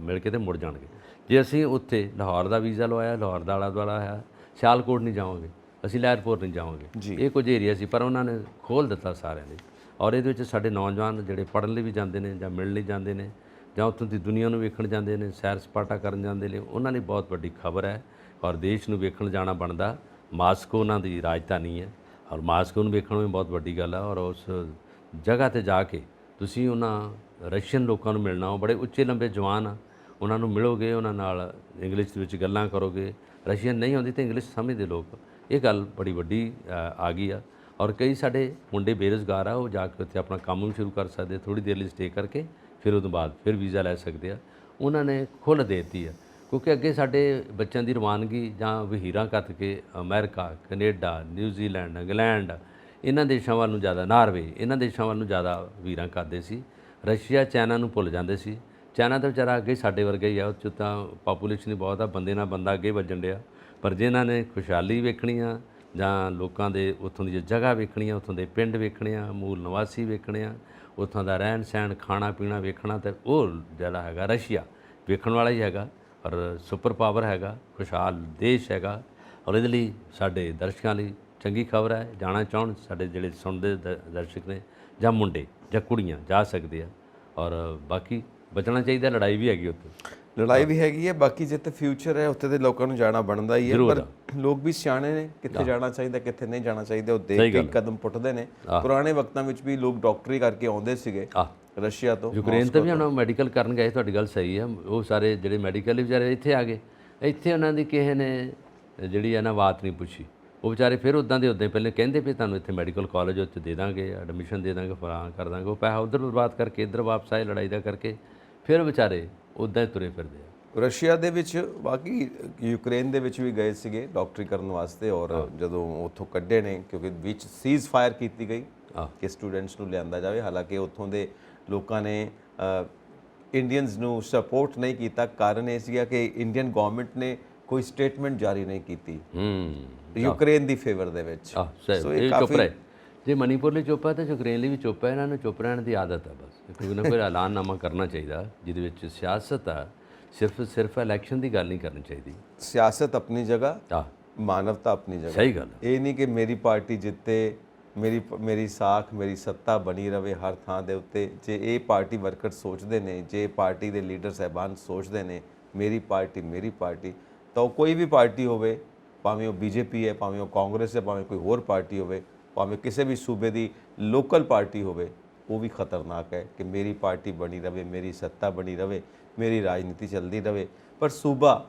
ਮਿਲ ਕੇ ਤੇ ਮੁੜ ਜਾਣਗੇ। ਜੇ ਅਸੀਂ ਉੱਥੇ ਲਾਹੌਰ ਦਾ ਵੀਜ਼ਾ ਲਵਾਇਆ, ਲਾਹੌਰ ਦਾ ਆਲਾ ਦੁਆਲਾ ਹੈ, ਸਿਆਲਕੋਟ ਨਹੀਂ ਜਾਵਾਂਗੇ, ਅਸੀਂ ਲਹਿਰਪੁਰ ਨਹੀਂ ਜਾਵਾਂਗੇ। ਇਹ ਕੁਝ ਏਰੀਆ ਸੀ, ਪਰ ਉਹਨਾਂ ਨੇ ਖੋਲ੍ਹ ਦਿੱਤਾ ਸਾਰਿਆਂ ਲਈ। ਔਰ ਇਹਦੇ ਵਿੱਚ ਸਾਡੇ ਨੌਜਵਾਨ ਜਿਹੜੇ ਪੜ੍ਹਨ ਲਈ ਵੀ ਜਾਂਦੇ ਨੇ, ਜਾਂ ਮਿਲਣ ਲਈ ਜਾਂਦੇ ਨੇ, ਜਾਂ ਉੱਥੋਂ ਦੀ ਦੁਨੀਆ ਨੂੰ ਵੇਖਣ ਜਾਂਦੇ ਨੇ, ਸੈਰ ਸਪਾਟਾ ਕਰਨ ਜਾਂਦੇ ਨੇ, ਉਹਨਾਂ ਲਈ ਬਹੁਤ ਵੱਡੀ ਖਬਰ ਹੈ। ਔਰ ਦੇਸ਼ ਨੂੰ ਵੇਖਣ ਜਾਣਾ ਬਣਦਾ। ਮਾਸਕੋ ਉਹਨਾਂ ਦੀ ਰਾਜਧਾਨੀ ਹੈ, ਔਰ ਮਾਸਕੋ ਨੂੰ ਵੇਖਣ ਵੀ ਬਹੁਤ ਵੱਡੀ ਗੱਲ ਹੈ। ਔਰ ਉਸ ਜਗ੍ਹਾ 'ਤੇ ਜਾ ਕੇ ਤੁਸੀਂ ਉਹਨਾਂ ਰਸ਼ੀਅਨ ਲੋਕਾਂ ਨੂੰ ਮਿਲਣਾ, ਉਹ ਬੜੇ ਉੱਚੇ ਲੰਬੇ ਜਵਾਨ ਆ, ਉਹਨਾਂ ਨੂੰ ਮਿਲੋਗੇ, ਉਹਨਾਂ ਨਾਲ ਇੰਗਲਿਸ਼ ਦੇ ਵਿੱਚ ਗੱਲਾਂ ਕਰੋਗੇ। ਰਸ਼ੀਅਨ ਨਹੀਂ ਆਉਂਦੀ ਤਾਂ ਇੰਗਲਿਸ਼ ਸਮਝਦੇ ਲੋਕ, ਇਹ ਗੱਲ ਬੜੀ ਵੱਡੀ ਆ ਗਈ ਆ। ਔਰ ਕਈ ਸਾਡੇ ਮੁੰਡੇ ਬੇਰੁਜ਼ਗਾਰ ਆ, ਉਹ ਜਾ ਕੇ ਉੱਥੇ ਆਪਣਾ ਕੰਮ ਵੀ ਸ਼ੁਰੂ ਕਰ ਸਕਦੇ, ਥੋੜ੍ਹੀ ਦੇਰ ਲਈ ਸਟੇ ਕਰਕੇ, ਫਿਰ ਉਹ ਤੋਂ ਬਾਅਦ ਫਿਰ ਵੀਜ਼ਾ ਲੈ ਸਕਦੇ ਆ। ਉਹਨਾਂ ਨੇ ਖੁੱਲ੍ਹ ਦੇ ਦਿੱਤੀ ਆ, ਕਿਉਂਕਿ ਅੱਗੇ ਸਾਡੇ ਬੱਚਿਆਂ ਦੀ ਰਵਾਨਗੀ ਜਾਂ ਵਹੀਰਾਂ ਕੱਤ ਕੇ ਅਮਰੀਕਾ, ਕੈਨੇਡਾ, ਨਿਊਜ਼ੀਲੈਂਡ, ਇੰਗਲੈਂਡ, ਇਹਨਾਂ ਦੇਸ਼ਾਂ ਵੱਲ ਨੂੰ ਜ਼ਿਆਦਾ, ਨਾਰਵੇ, ਇਹਨਾਂ ਦੇਸ਼ਾਂ ਵੱਲ ਨੂੰ ਜ਼ਿਆਦਾ ਵੀਰਾਂ ਕਰਦੇ ਸੀ। ਰਸ਼ੀਆ, ਚਾਈਨਾ ਨੂੰ ਭੁੱਲ ਜਾਂਦੇ ਸੀ। ਚਾਈਨਾ ਤਾਂ ਵਿਚਾਰਾ ਅੱਗੇ ਸਾਡੇ ਵਰਗਾ ਹੀ ਆ, ਉਹ 'ਚ ਤਾਂ ਪਾਪੂਲੇਸ਼ਨ ਹੀ ਬਹੁਤ ਆ, ਬੰਦੇ ਨਾਲ ਬੰਦਾ ਅੱਗੇ ਵੱਜਣ ਡਿਆ। ਪਰ ਜਿਨ੍ਹਾਂ ਨੇ ਖੁਸ਼ਹਾਲੀ ਵੇਖਣੀ ਆ, ਜਾਂ ਲੋਕਾਂ ਦੇ ਉੱਥੋਂ ਦੀ ਜਗ੍ਹਾ ਵੇਖਣੀ ਆ, ਉੱਥੋਂ ਦੇ ਪਿੰਡ ਵੇਖਣੇ ਆ, ਮੂਲ ਨਿਵਾਸੀ ਵੇਖਣੇ ਆ, ਉੱਥੋਂ ਦਾ ਰਹਿਣ ਸਹਿਣ, ਖਾਣਾ ਪੀਣਾ ਵੇਖਣਾ, ਤਾਂ ਉਹ ਜਿਹੜਾ ਹੈਗਾ ਰਸ਼ੀਆ ਵੇਖਣ ਵਾਲਾ ਹੀ ਹੈਗਾ। ਔਰ ਸੁਪਰ ਪਾਵਰ ਹੈਗਾ, ਖੁਸ਼ਹਾਲ ਦੇਸ਼ ਹੈਗਾ। ਔਰ ਇਹਦੇ ਲਈ ਸਾਡੇ ਦਰਸ਼ਕਾਂ ਲਈ ਚੰਗੀ ਖਬਰ ਹੈ। ਜਾਣਾ ਚਾਹੁਣ ਸਾਡੇ ਜਿਹੜੇ ਸੁਣਦੇ ਦਰਸ਼ਕ ਨੇ, ਜਾਂ ਮੁੰਡੇ ਜਾਂ ਕੁੜੀਆਂ, ਜਾ ਸਕਦੇ ਆ। ਔਰ ਬਾਕੀ ਬਚਣਾ ਚਾਹੀਦਾ, ਲੜਾਈ ਵੀ ਹੈਗੀ ਉੱਥੇ। ਲੜਾਈ ਵੀ ਹੈਗੀ ਹੈ, ਬਾਕੀ ਜਿੱਥੇ ਫਿਊਚਰ ਹੈ ਉੱਥੇ ਤੇ ਲੋਕਾਂ ਨੂੰ ਜਾਣਾ ਬਣਦਾ ਹੀ ਹੈ, ਪਰ ਲੋਕ ਵੀ ਸਿਆਣੇ ਨੇ, ਕਿੱਥੇ ਜਾਣਾ ਚਾਹੀਦਾ ਕਿੱਥੇ ਨਹੀਂ ਜਾਣਾ ਚਾਹੀਦਾ ਉਹ ਦੇਖ ਕੇ ਕਦਮ ਪੁੱਟਦੇ ਨੇ। ਪੁਰਾਣੇ ਵਕਤਾਂ ਵਿੱਚ ਵੀ ਲੋਕ ਡਾਕਟਰੀ ਕਰਕੇ ਆਉਂਦੇ ਸੀਗੇ ਰਸ਼ੀਆ ਤੋਂ, ਯੂਕਰੇਨ ਤੋਂ ਵੀ ਹੁਣ ਮੈਡੀਕਲ ਕਰਨ ਗਏ, ਤੁਹਾਡੀ ਗੱਲ ਸਹੀ ਹੈ। ਉਹ ਸਾਰੇ ਜਿਹੜੇ ਮੈਡੀਕਲ ਵਿਚਾਰੇ ਇੱਥੇ ਆ ਗਏ, ਇੱਥੇ ਉਹਨਾਂ ਦੀ ਕਿਸੇ ਨੇ ਜਿਹੜੀ ਹੈ ਨਾ ਬਾਤ ਨਹੀਂ ਪੁੱਛੀ। ਉਹ ਵਿਚਾਰੇ ਫਿਰ ਉੱਦਾਂ ਦੇ ਉੱਦਾਂ ਹੀ ਪਹਿਲੇ ਕਹਿੰਦੇ ਵੀ ਤੁਹਾਨੂੰ ਇੱਥੇ ਮੈਡੀਕਲ ਕਾਲਜ ਉੱਥੇ ਦੇ ਦਾਂਗੇ, ਐਡਮਿਸ਼ਨ ਦੇ ਦਾਂਗੇ, ਫਲਾਂ ਕਰ ਦਾਂਗੇ। ਉਹ ਪੈਸਾ ਉੱਧਰ ਬਰਬਾਦ ਕਰਕੇ ਇੱਧਰ ਵਾਪਸ ਆਏ ਲੜਾਈ ਦਾ ਕਰਕੇ, ਫਿਰ ਵਿਚਾਰੇ ਉੱਦਾਂ ਹੀ ਤੁਰੇ ਫਿਰਦੇ ਆ। ਰਸ਼ੀਆ ਦੇ ਵਿੱਚ ਬਾਕੀ ਯੂਕਰੇਨ ਦੇ ਵਿੱਚ ਵੀ ਗਏ ਸੀਗੇ ਡਾਕਟਰੀ ਕਰਨ ਵਾਸਤੇ, ਔਰ ਜਦੋਂ ਉੱਥੋਂ ਕੱਢੇ ਨੇ ਕਿਉਂਕਿ ਵਿੱਚ ਸੀਜ਼ ਫਾਇਰ ਕੀਤੀ ਗਈ ਕਿ ਸਟੂਡੈਂਟਸ ਨੂੰ ਲਿਆਂਦਾ ਜਾਵੇ। ਹਾਲਾਂਕਿ ਉੱਥੋਂ ਦੇ ਲੋਕਾਂ ਨੇ ਇੰਡੀਅਨਸ ਨੂੰ ਸਪੋਰਟ ਨਹੀਂ ਕੀਤਾ। ਕਾਰਨ ਇਹ ਸੀਗਾ ਕਿ ਇੰਡੀਅਨ ਗਵਰਨਮੈਂਟ ਨੇ ਕੋਈ ਸਟੇਟਮੈਂਟ ਜਾਰੀ ਨਹੀਂ ਕੀਤੀ ਯੂਕਰੇਨ ਦੀ ਫੇਵਰ ਦੇ ਵਿੱਚ। ਸੋ ਇਹ ਚੁੱਪ ਰਹੇ, ਜੇ ਮਨੀਪੁਰ ਲਈ ਚੁੱਪ ਹੈ ਤਾਂ ਯੂਕਰੇਨ ਲਈ ਵੀ ਚੁੱਪ ਹੈ। ਇਹਨਾਂ ਨੂੰ ਚੁੱਪ ਰਹਿਣ ਦੀ ਆਦਤ ਹੈ, ਬਸ ਕੋਈ ਨਾ ਕੋਈ ਐਲਾਨਨਾਮਾ ਕਰਨਾ ਚਾਹੀਦਾ ਜਿਹਦੇ ਵਿੱਚ ਸਿਆਸਤ ਆ, ਸਿਰਫ ਇਲੈਕਸ਼ਨ ਦੀ ਗੱਲ ਨਹੀਂ ਕਰਨੀ ਚਾਹੀਦੀ। ਸਿਆਸਤ ਆਪਣੀ ਜਗ੍ਹਾ, ਮਾਨਵਤਾ ਆਪਣੀ ਜਗ੍ਹਾ। ਸਹੀ ਗੱਲ। ਇਹ ਨਹੀਂ ਕਿ ਮੇਰੀ ਪਾਰਟੀ ਜਿੱਤੇ, ਮੇਰੀ ਸਾਖ ਮੇਰੀ ਸੱਤਾ ਬਣੀ ਰਵੇ ਹਰ ਥਾਂ ਦੇ ਉੱਤੇ। ਜੇ ਇਹ ਪਾਰਟੀ ਵਰਕਰ ਸੋਚਦੇ ਨੇ, ਜੇ ਪਾਰਟੀ ਦੇ ਲੀਡਰ ਸਾਹਿਬਾਨ ਸੋਚਦੇ ਨੇ ਮੇਰੀ ਪਾਰਟੀ, ਤਾਂ ਉਹ ਕੋਈ ਵੀ ਪਾਰਟੀ ਹੋਵੇ, ਭਾਵੇਂ ਉਹ ਬੀਜੇਪੀ ਹੈ, ਭਾਵੇਂ ਉਹ ਕਾਂਗਰਸ ਹੈ, ਭਾਵੇਂ ਕੋਈ ਹੋਰ ਪਾਰਟੀ ਹੋਵੇ, ਭਾਵੇਂ ਕਿਸੇ ਵੀ ਸੂਬੇ ਦੀ ਲੋਕਲ ਪਾਰਟੀ ਹੋਵੇ, ਉਹ ਵੀ ਖਤਰਨਾਕ ਹੈ ਕਿ ਮੇਰੀ ਪਾਰਟੀ ਬਣੀ ਰਵੇ, ਮੇਰੀ ਸੱਤਾ ਬਣੀ ਰਵੇ, ਮੇਰੀ ਰਾਜਨੀਤੀ ਚੱਲਦੀ ਰਵੇ। ਪਰ ਸੂਬਾ,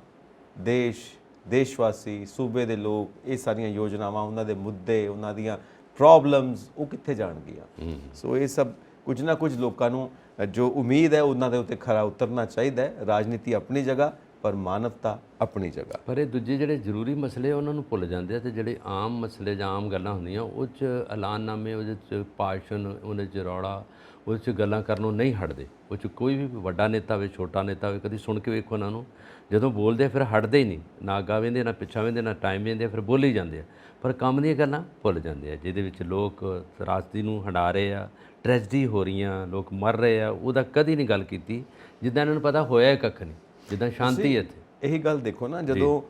ਦੇਸ਼ਵਾਸੀ, ਸੂਬੇ ਦੇ ਲੋਕ, ਇਹ ਸਾਰੀਆਂ ਯੋਜਨਾਵਾਂ, ਉਹਨਾਂ ਦੇ ਮੁੱਦੇ, ਉਹਨਾਂ ਦੀਆਂ ਪ੍ਰੋਬਲਮਸ, ਉਹ ਕਿੱਥੇ ਜਾਣਗੀਆਂ? ਸੋ ਇਹ ਸਭ ਕੁਝ ਨਾ ਕੁਝ ਲੋਕਾਂ ਨੂੰ ਜੋ ਉਮੀਦ ਹੈ ਉਹਨਾਂ ਦੇ ਉੱਤੇ ਖਰਾ ਉਤਰਨਾ ਚਾਹੀਦਾ ਹੈ। ਰਾਜਨੀਤੀ ਆਪਣੀ ਜਗ੍ਹਾ, ਪਰ ਮਾਨਵਤਾ ਆਪਣੀ ਜਗ੍ਹਾ। ਪਰ ਇਹ ਦੂਜੇ ਜਿਹੜੇ ਜ਼ਰੂਰੀ ਮਸਲੇ ਉਹਨਾਂ ਨੂੰ ਭੁੱਲ ਜਾਂਦੇ ਆ, ਤੇ ਜਿਹੜੇ ਆਮ ਮਸਲੇ ਜਾਂ ਆਮ ਗੱਲਾਂ ਹੁੰਦੀਆਂ ਉਹ 'ਚ ਐਲਾਨਨਾਮੇ, ਉਹਦੇ 'ਚ ਭਾਸ਼ਣ, ਉਹਦੇ 'ਚ ਰੌਲਾ, ਉਹਦੇ 'ਚ ਗੱਲਾਂ ਕਰਨੋਂ ਨਹੀਂ ਹਟਦੇ। ਉਹ 'ਚ ਕੋਈ ਵੀ ਵੱਡਾ ਨੇਤਾ ਹੋਵੇ, ਛੋਟਾ ਨੇਤਾ ਹੋਵੇ, ਕਦੀ ਸੁਣ ਕੇ ਵੇਖੋ ਉਹਨਾਂ ਨੂੰ, ਜਦੋਂ ਬੋਲਦੇ ਫਿਰ ਹਟਦੇ ਹੀ ਨਹੀਂ, ਨਾ ਅੱਗਾ ਵੇਂਦੇ, ਨਾ ਪਿੱਛਾ ਵੇਂਦੇ, ਨਾ ਟਾਈਮ ਵੇਂਦੇ, ਫਿਰ ਬੋਲੇ ਹੀ ਜਾਂਦੇ ਆ, ਪਰ ਕੰਮ ਦੀਆਂ ਗੱਲਾਂ ਭੁੱਲ ਜਾਂਦੇ ਆ। ਜਿਹਦੇ ਵਿੱਚ ਲੋਕ ਤਰਾਸਦੀ ਨੂੰ ਹੰਡਾ ਰਹੇ ਆ, ਟ੍ਰੈਜਡੀ ਹੋ ਰਹੀਆਂ, ਲੋਕ ਮਰ ਰਹੇ ਆ, ਉਹਦਾ ਕਦੀ ਨਹੀਂ ਗੱਲ ਕੀਤੀ। ਜਿੱਦਾਂ ਇਹਨਾਂ ਨੂੰ ਪਤਾ ਹੋਇਆ ਕੱਖ ਨਹੀਂ, ਜਿੱਦਾਂ ਸ਼ਾਂਤੀ ਹੈ ਇੱਥੇ। ਇਹੀ ਗੱਲ ਦੇਖੋ ਨਾ, ਜਦੋਂ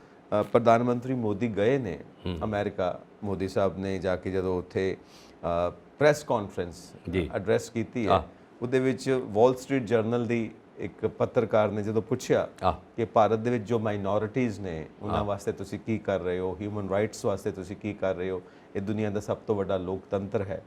ਪ੍ਰਧਾਨ ਮੰਤਰੀ ਮੋਦੀ ਗਏ ਨੇ ਅਮਰੀਕਾ, ਮੋਦੀ ਸਾਹਿਬ ਨੇ ਜਾ ਕੇ ਜਦੋਂ ਉੱਥੇ ਪ੍ਰੈਸ ਕਾਨਫਰੰਸ ਐਡਰੈਸ ਕੀਤੀ ਹੈ, ਉਹਦੇ ਵਿੱਚ ਵਾਲ ਸਟਰੀਟ ਜਰਨਲ ਦੀ ਇੱਕ ਪੱਤਰਕਾਰ ਨੇ ਜਦੋਂ ਪੁੱਛਿਆ ਕਿ ਭਾਰਤ ਦੇ ਵਿੱਚ ਜੋ ਮਾਈਨੋਰਿਟੀਜ਼ ਨੇ ਉਹਨਾਂ ਵਾਸਤੇ ਤੁਸੀਂ ਕੀ ਕਰ ਰਹੇ ਹੋ, ਹਿਊਮਨ ਰਾਈਟਸ ਵਾਸਤੇ ਤੁਸੀਂ ਕੀ ਕਰ ਰਹੇ ਹੋ, ਇਹ ਦੁਨੀਆ ਦਾ ਸਭ ਤੋਂ ਵੱਡਾ ਲੋਕਤੰਤਰ ਹੈ।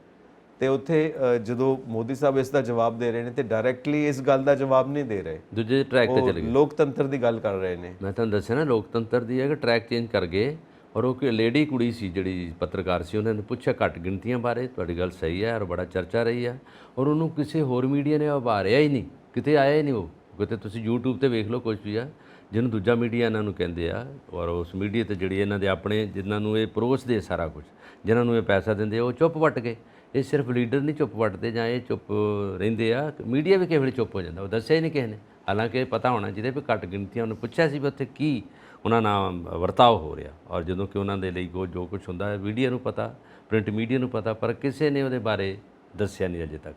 ਤੇ ਉੱਥੇ ਜਦੋਂ ਮੋਦੀ ਸਾਹਿਬ ਇਸ ਦਾ ਜਵਾਬ ਦੇ ਰਹੇ ਨੇ ਤੇ ਡਾਇਰੈਕਟਲੀ ਇਸ ਗੱਲ ਦਾ ਜਵਾਬ ਨਹੀਂ ਦੇ ਰਹੇ, ਦੂਜੇ ਟਰੈਕ ਤੇ ਚਲੇ ਗਏ, ਲੋਕਤੰਤਰ ਦੀ ਗੱਲ ਕਰ ਰਹੇ ਨੇ। ਮੈਂ ਤੁਹਾਨੂੰ ਦੱਸਿਆ ਨਾ, ਲੋਕਤੰਤਰ ਦੀ ਹੈ ਕਿ ਟਰੈਕ ਚੇਂਜ ਕਰ ਗਏ। ਔਰ ਉਹ ਲੇਡੀ ਕੁੜੀ ਸੀ ਜਿਹੜੀ ਪੱਤਰਕਾਰ ਸੀ, ਉਹਨਾਂ ਨੇ ਪੁੱਛਿਆ ਘੱਟ ਗਿਣਤੀਆਂ ਬਾਰੇ, ਤੁਹਾਡੀ ਗੱਲ ਸਹੀ ਹੈ, ਔਰ ਬੜਾ ਚਰਚਾ ਰਹੀ ਹੈ, ਔਰ ਉਹਨੂੰ ਕਿਸੇ ਹੋਰ ਮੀਡੀਆ ਨੇ ਉਭਾਰਿਆ ਹੀ ਨਹੀਂ, ਕਿਤੇ ਆਇਆ ਹੀ ਨਹੀਂ। ਉਹ ਕਿਤੇ ਤੁਸੀਂ YouTube ਤੇ ਵੇਖ ਲਓ, ਕੁਝ ਵੀ ਆ ਜਿਹਨੂੰ ਦੂਜਾ ਮੀਡੀਆ ਇਹਨਾਂ ਨੂੰ ਕਹਿੰਦੇ ਆ, ਔਰ ਉਸ ਮੀਡੀਆ ਤੇ ਜਿਹੜੀ ਇਹਨਾਂ ਦੇ ਆਪਣੇ, ਜਿਨ੍ਹਾਂ ਨੂੰ ਇਹ ਪਰੋਸਦੇ ਸਾਰਾ ਕੁਝ, ਜਿਨ੍ਹਾਂ ਨੂੰ ਇਹ ਪੈਸਾ ਦਿੰਦੇ, ਉਹ ਚੁੱਪ ਵੱਟ ਗਏ। ਇਹ ਸਿਰਫ ਲੀਡਰ ਨਹੀਂ ਚੁੱਪ ਵੱਟਦੇ ਜਾਂ ਇਹ ਚੁੱਪ ਰਹਿੰਦੇ ਆ, ਮੀਡੀਆ ਵੀ ਕਿਸੇ ਵੇਲੇ ਚੁੱਪ ਹੋ ਜਾਂਦਾ, ਉਹ ਦੱਸਿਆ ਹੀ ਨਹੀਂ ਕਿਸੇ ਨੇ। ਹਾਲਾਂਕਿ ਪਤਾ ਹੋਣਾ ਜਿਹਦੇ ਵੀ ਘੱਟ ਗਿਣਤੀਆਂ, ਉਹਨੂੰ ਪੁੱਛਿਆ ਸੀ ਵੀ ਉੱਥੇ ਕੀ ਉਹਨਾਂ ਨਾਲ ਵਰਤਾਓ ਹੋ ਰਿਹਾ, ਔਰ ਜਦੋਂ ਕਿ ਉਹਨਾਂ ਦੇ ਲਈ ਜੋ ਕੁਝ ਹੁੰਦਾ ਹੈ ਮੀਡੀਆ ਨੂੰ ਪਤਾ, ਪ੍ਰਿੰਟ ਮੀਡੀਆ ਨੂੰ ਪਤਾ, ਪਰ ਕਿਸੇ ਨੇ ਉਹਦੇ ਬਾਰੇ ਦੱਸਿਆ ਨਹੀਂ ਅਜੇ ਤੱਕ।